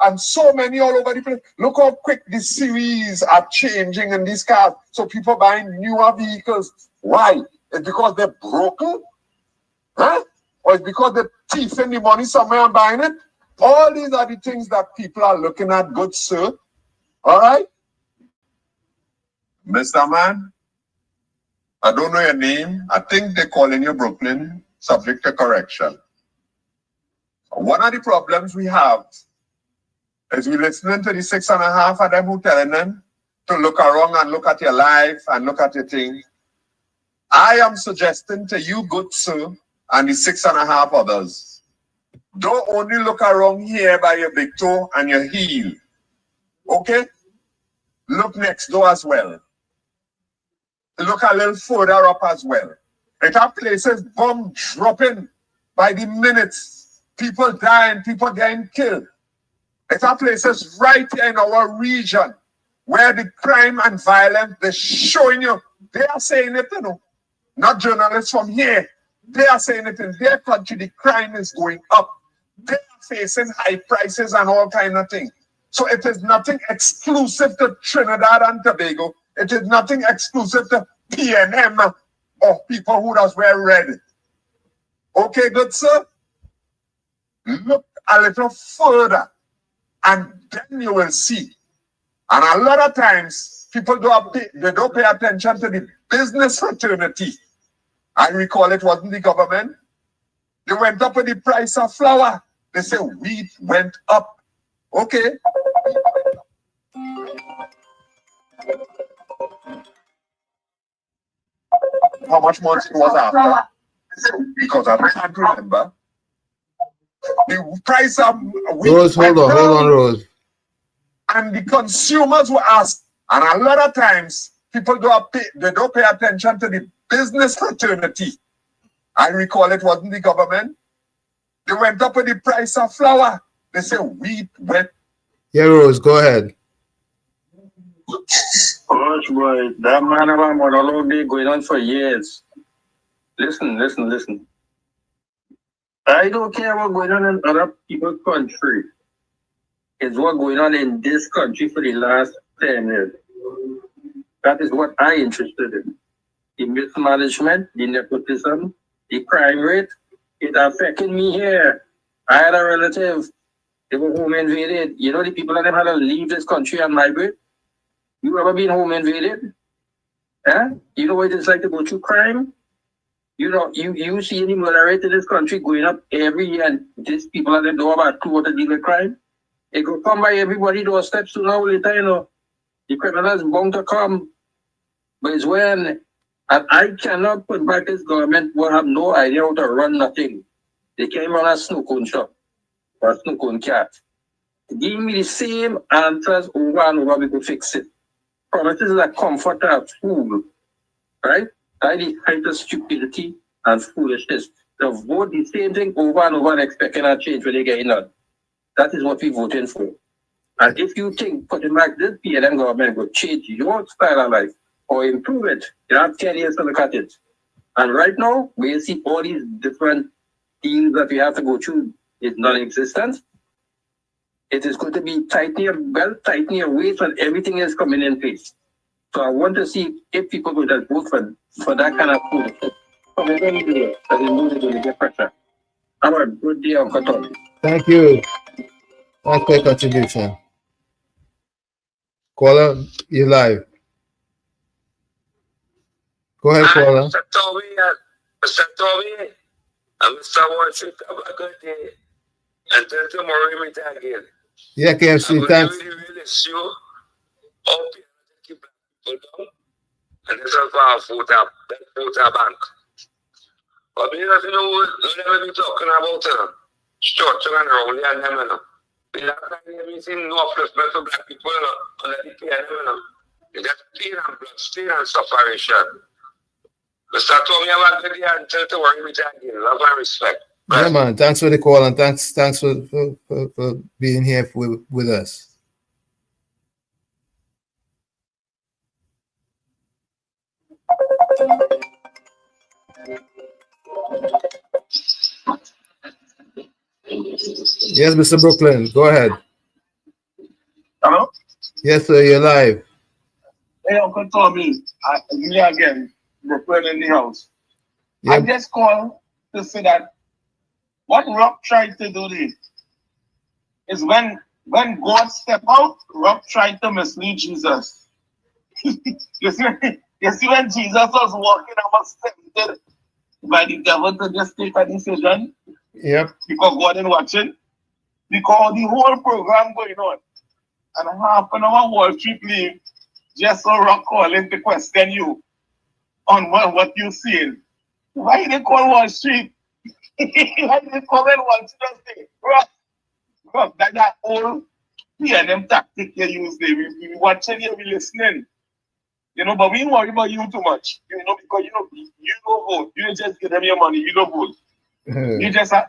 and so many all over the place. Look how quick the series are changing in these cars, so people buying newer vehicles. Why? It's because they're broken? Huh? Or it's because they're thieving the money somewhere and buying it? All these are the things that people are looking at, good sir. All right? Mr. Man, I don't know your name. I think they're calling you Brooklyn, subject to correction. One of the problems we have is we listening to the 6.5 of them who telling them to look around and look at your life and look at your thing. I am suggesting to you, good sir, and the 6.5 others, don't only look around here by your big toe and your heel. Okay? Look next door as well. Look a little further up as well. It are places bomb dropping by the minutes. People dying, people getting killed. It are places right here in our region where the crime and violence, they're showing you. They are saying it, you know. Not journalists from here. They are saying it in their country, the crime is going up. They are facing high prices and all kind of things. So it is nothing exclusive to Trinidad and Tobago. It is nothing exclusive to PNM or people who does wear red. Okay, good sir? Look a little further and then you will see. And a lot of times, people don't pay attention to the business fraternity. I recall it wasn't the government. They went up with the price of flour. They say wheat went up. Okay. How much months it was after? Because I can't remember. The price of wheat Rose, hold on, Rose. And the consumers were asked, and a lot of times people don't pay attention to the business fraternity. I recall it wasn't the government. They went up with the price of flour. They say wheat went. Yeah, Rose, go ahead. Gosh, boy, that man of a monologue been going on for years. Listen. I don't care what's going on in other people's country. It's what's going on in this country for the last 10 years. That is what I'm interested in. The mismanagement, the nepotism, the crime rate, it affected me here. I had a relative, they were home invaded. You know the people that had to leave this country and migrate? You ever been home invaded? Huh? You know what it's like to go through crime? You know, you see any murder rate in this country going up every year, and these people at the door about clue what to deal with crime. It could come by everybody doorstep sooner or later, you know. The criminals bound to come. But it's when, and I cannot put back this government will have no idea how to run nothing. They came run a snow cone shop or a snow cone cat. Give me the same answers over and over, we could fix it. Promises is a comfort of fool, right? That is the height of stupidity and foolishness. To vote the same thing over and over and expecting a change when they get in on. That is what we're voting for. And if you think putting back this PNM government will change your style of life or improve it, you have 10 years to look at it. And right now, we see all these different things that we have to go through is non-existent. It is going to be tightening your belt, tightening your waist, and everything is coming in place. So I want to see if people will just vote for that kind of food. So we're going to do it. So they know they're going to get pressure. Have a good day, Uncle Tom. Thank you. That's my contribution. Caller, you're live. Go ahead, caller. Mr. Toby, and Mr. Watson, have a good day. Until tomorrow, we meet again. Yeah, KFC, thanks. Really see you. Hope you keep people down. And this is our voter bank. But we don't know, we never be talking about structure and rowley and them, you know. We don't see no upliftment for black people, you know, under the PNM, you know. It's just pain and bloodstain and separation. Mr. Tommy, have a good day until tomorrow, we meet again. Love and respect. Yeah, man. Thanks for the call and thanks for being here with us. Yes, Mr. Brooklyn, go ahead. Hello? Yes, sir, you're live. Hey, Uncle Tommy. Me again, Brooklyn in the house. Yeah. I just called to say that what Rock tried to do this is when God step out, Rock tried to mislead Jesus. You see, You see, when Jesus was walking, I was tempted by the devil to just take a decision. Yep. Because God is watching. Because the whole program going on. And half an hour Wall Street leave just so Rock calling to question you on what you're seeing. Why they call Wall Street? Why they call it Wall Street? Rock, that old PNM tactic you use there. We watching you, we listening. You know, but we don't worry about you too much. You know, because you don't vote. You just give them your money, you don't vote. You just a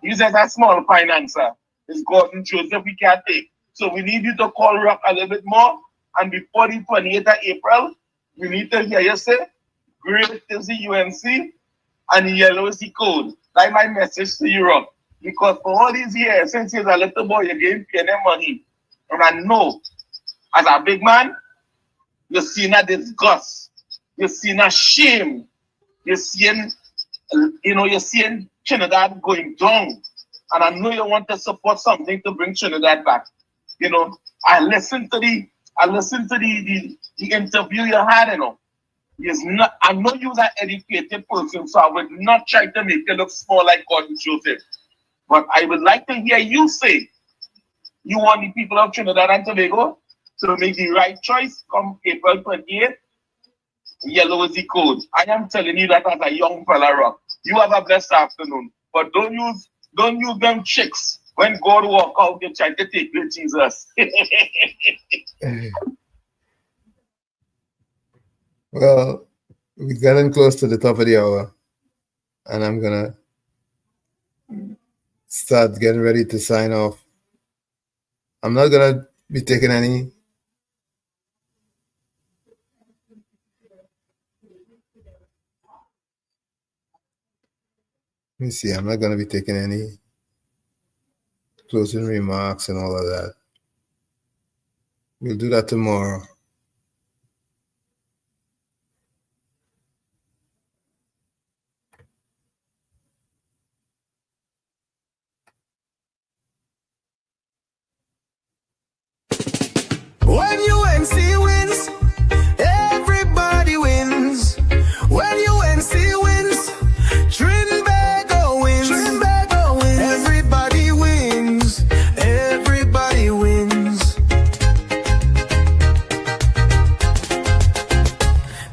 small financer. It's Gordon Joseph we can't take. So we need you to call Rock a little bit more. And before the 28th of April, we need to hear you say, great is the UNC and yellow is the code. That's my message to you, Rock. Because for all these years, since you're a little boy, you're getting PNM money. And I know, as a big man, you're seeing a disgust. You're seeing a shame. You're seeing Trinidad going down. And I know you want to support something to bring Trinidad back. You know, I listened to the interview you had, you know. I know you're an educated person, so I would not try to make you look small like Gordon Joseph. But I would like to hear you say you want the people of Trinidad and Tobago to make the right choice come April 28th. Yellow is the code. I am telling you that as a young fella, Rock. You have a blessed afternoon. But don't use them tricks. When God walk out, they try to take with Jesus. Well, we're getting close to the top of the hour, and I'm gonna start getting ready to sign off. I'm not gonna be taking any. Let me see. I'm not gonna be taking any closing remarks and all of that. We'll do that tomorrow. When UNC wins, everybody wins. When UNC wins, Trinbago wins. Trinbago wins. Everybody wins. Everybody wins.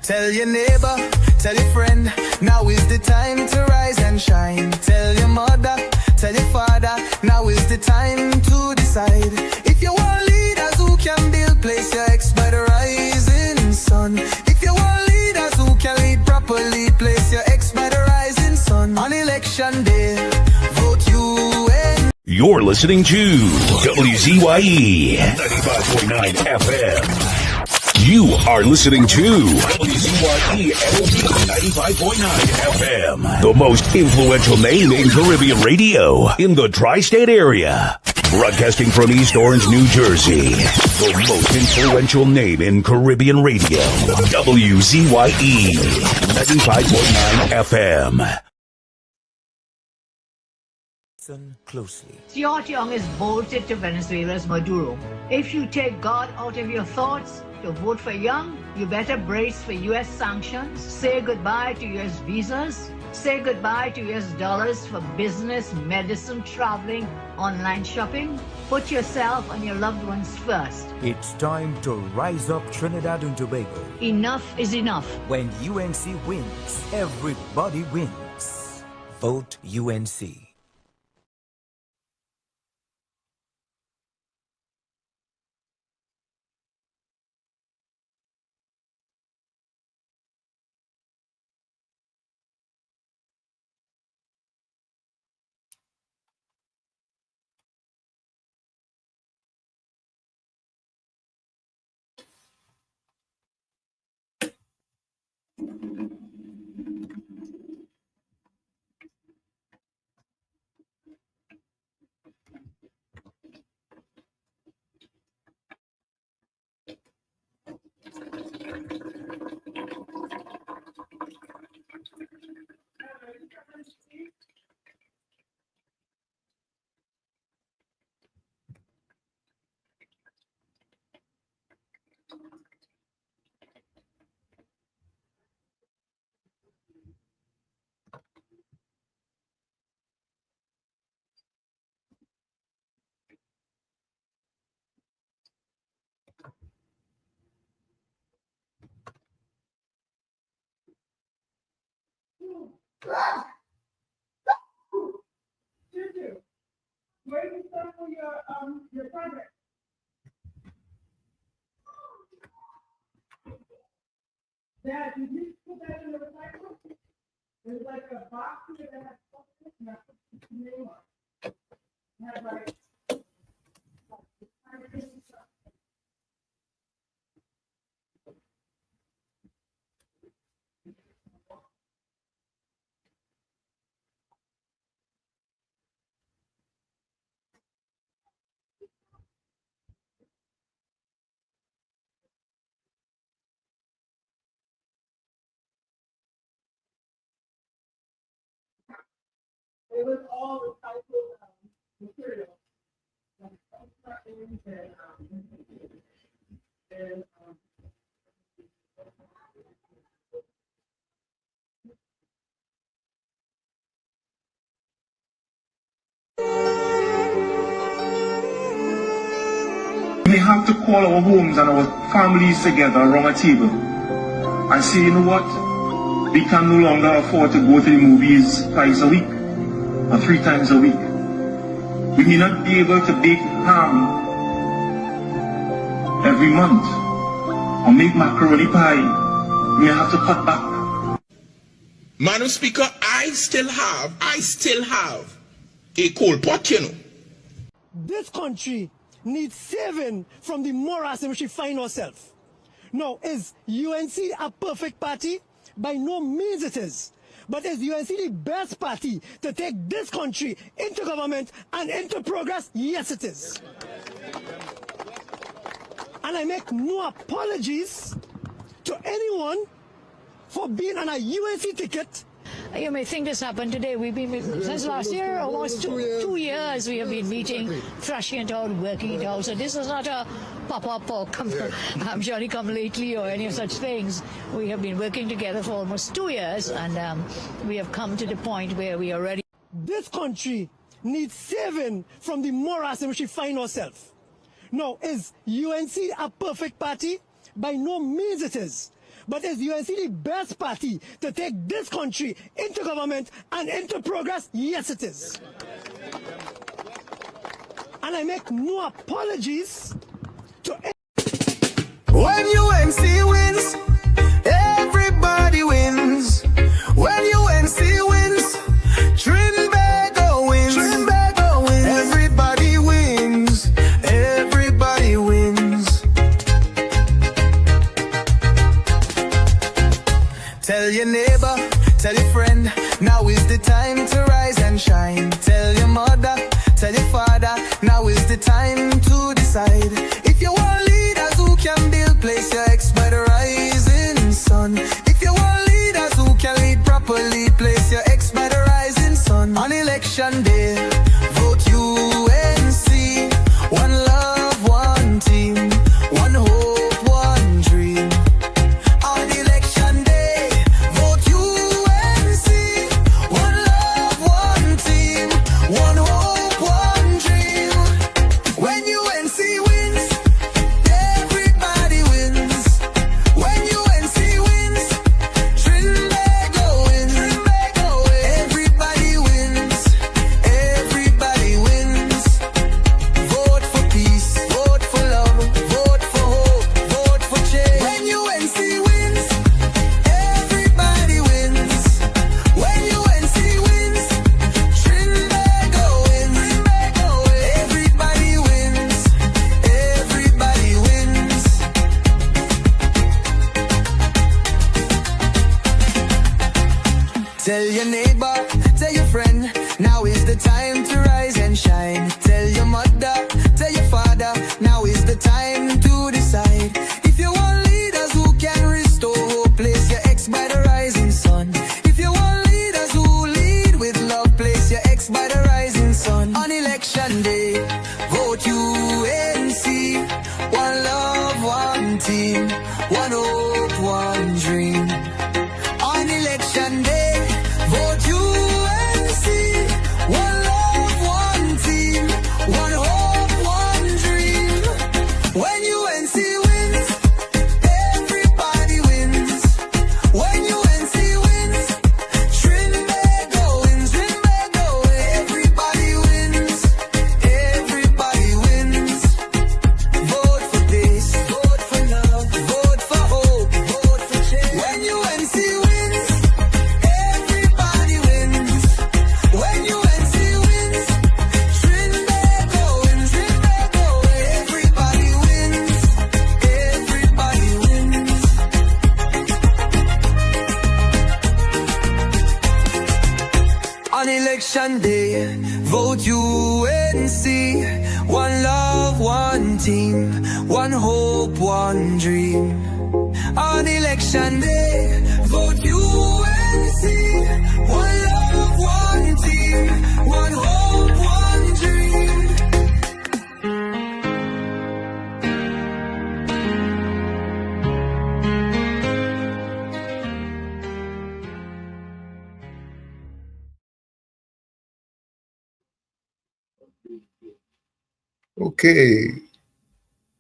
Tell your neighbor, tell your friend, now is the time to rise and shine. Tell your mother, tell your father, now is the time to decide. If you want leaders who can build, place your ex by the rising sun. If you want leaders who can lead properly, place your ex by the rising sun. On election day, vote UN. You're listening to WZYE 95.9 FM. You are listening to WZYE 95.9 FM, the most influential name in Caribbean radio in the tri-state area. Broadcasting from East Orange, New Jersey, the most influential name in Caribbean radio, WZYE 95.9 FM. Listen closely. Stuart Young is bolted to Venezuela's Maduro. If you take God out of your thoughts to vote for Young, you better brace for U.S. sanctions, say goodbye to U.S. visas, say goodbye to U.S. dollars for business, medicine, traveling, online shopping. Put yourself and your loved ones first. It's time to rise up Trinidad and Tobago. Enough is enough. When UNC wins, everybody wins. Vote UNC. Where did you start for your project? Dad, did you put that in the recycle? There's like a box here that has something and that's the name on it. It has like it was all recycled material. And We have to call our homes and our families together around a table and say, you know what? We can no longer afford to go to the movies twice a week or 3 times a week. We may not be able to bake ham every month or make macaroni pie. We may have to cut back. Madam Speaker, I still have a coal pot, you know. This country needs saving from the morass in which we find ourselves. Now, is UNC a perfect party? By no means it is. But is UNC the best party to take this country into government and into progress? Yes, it is. And I make no apologies to anyone for being on a UNC ticket. You may think this happened today. We've been, since last year, almost two years, we have been meeting, thrashing it out, working it out. So this is not a pop-up or I'm surely come lately or any of such things. We have been working together for almost 2 years, and we have come to the point where we are ready. This country needs saving from the morass in which we find ourselves. Now, is UNC a perfect party? By no means it is. But is UNC the best party to take this country into government and into progress? Yes, it is. And I make no apologies to anyone. When UNC wins, everybody wins. When UNC wins, Trinbago wins. Trinbago wins. Everybody wins. Everybody wins. Tell your neighbor, tell your friend, now is the time to rise and shine. Tell your mother, tell your father, now is the time to decide. If you want leaders who can build, place your ex by the rising sun. If you want leaders who can lead properly, place your ex by the rising sun. On election day, vote UNC. One love, one team, one hope, one dream. On election day, vote UNC. One love, one team, one hope, one dream. When UNC wins, everybody wins. When UNC wins, Trinbago wins. Trinbago wins. Everybody wins. Everybody wins. Vote for peace. Vote for love. Vote for hope. Vote for change. When UNC wins, everybody wins. When UNC wins, Trinbago wins. Trinbago wins. Everybody wins. Everybody wins. Tell your neighbor, tell your friend, now is the time to rise and shine. Tell your mother, tell your father, now is the time to decide. If you want leaders who can restore hope, place your ex by the rising sun. If you want leaders who lead with love, place your ex by the rising sun. On election day, vote UNC. One love, one team, one hope, one dream. On election day, vote UNC. One love, one team, one hope, one dream. When UNC wins, everybody wins. When UNC wins, Trinbago Vote UNC. One love, one team. One hope, one dream. On election day, vote UNC. One love, one team. One hope, one dream. Okay.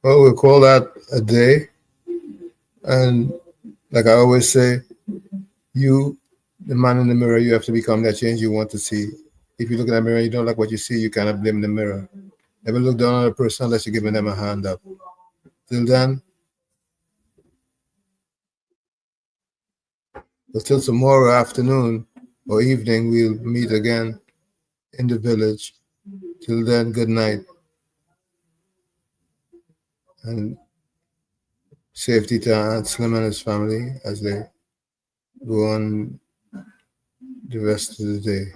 Well, we'll call that a day. And like I always say, you, the man in the mirror, you have to become that change you want to see. If you look in the mirror and you don't like what you see, you cannot blame the mirror. Never look down on a person unless you're giving them a hand up. Till then, until tomorrow afternoon or evening, we'll meet again in the village. Till then, good night. And safety to Aunt Slim and his family as they go on the rest of the day.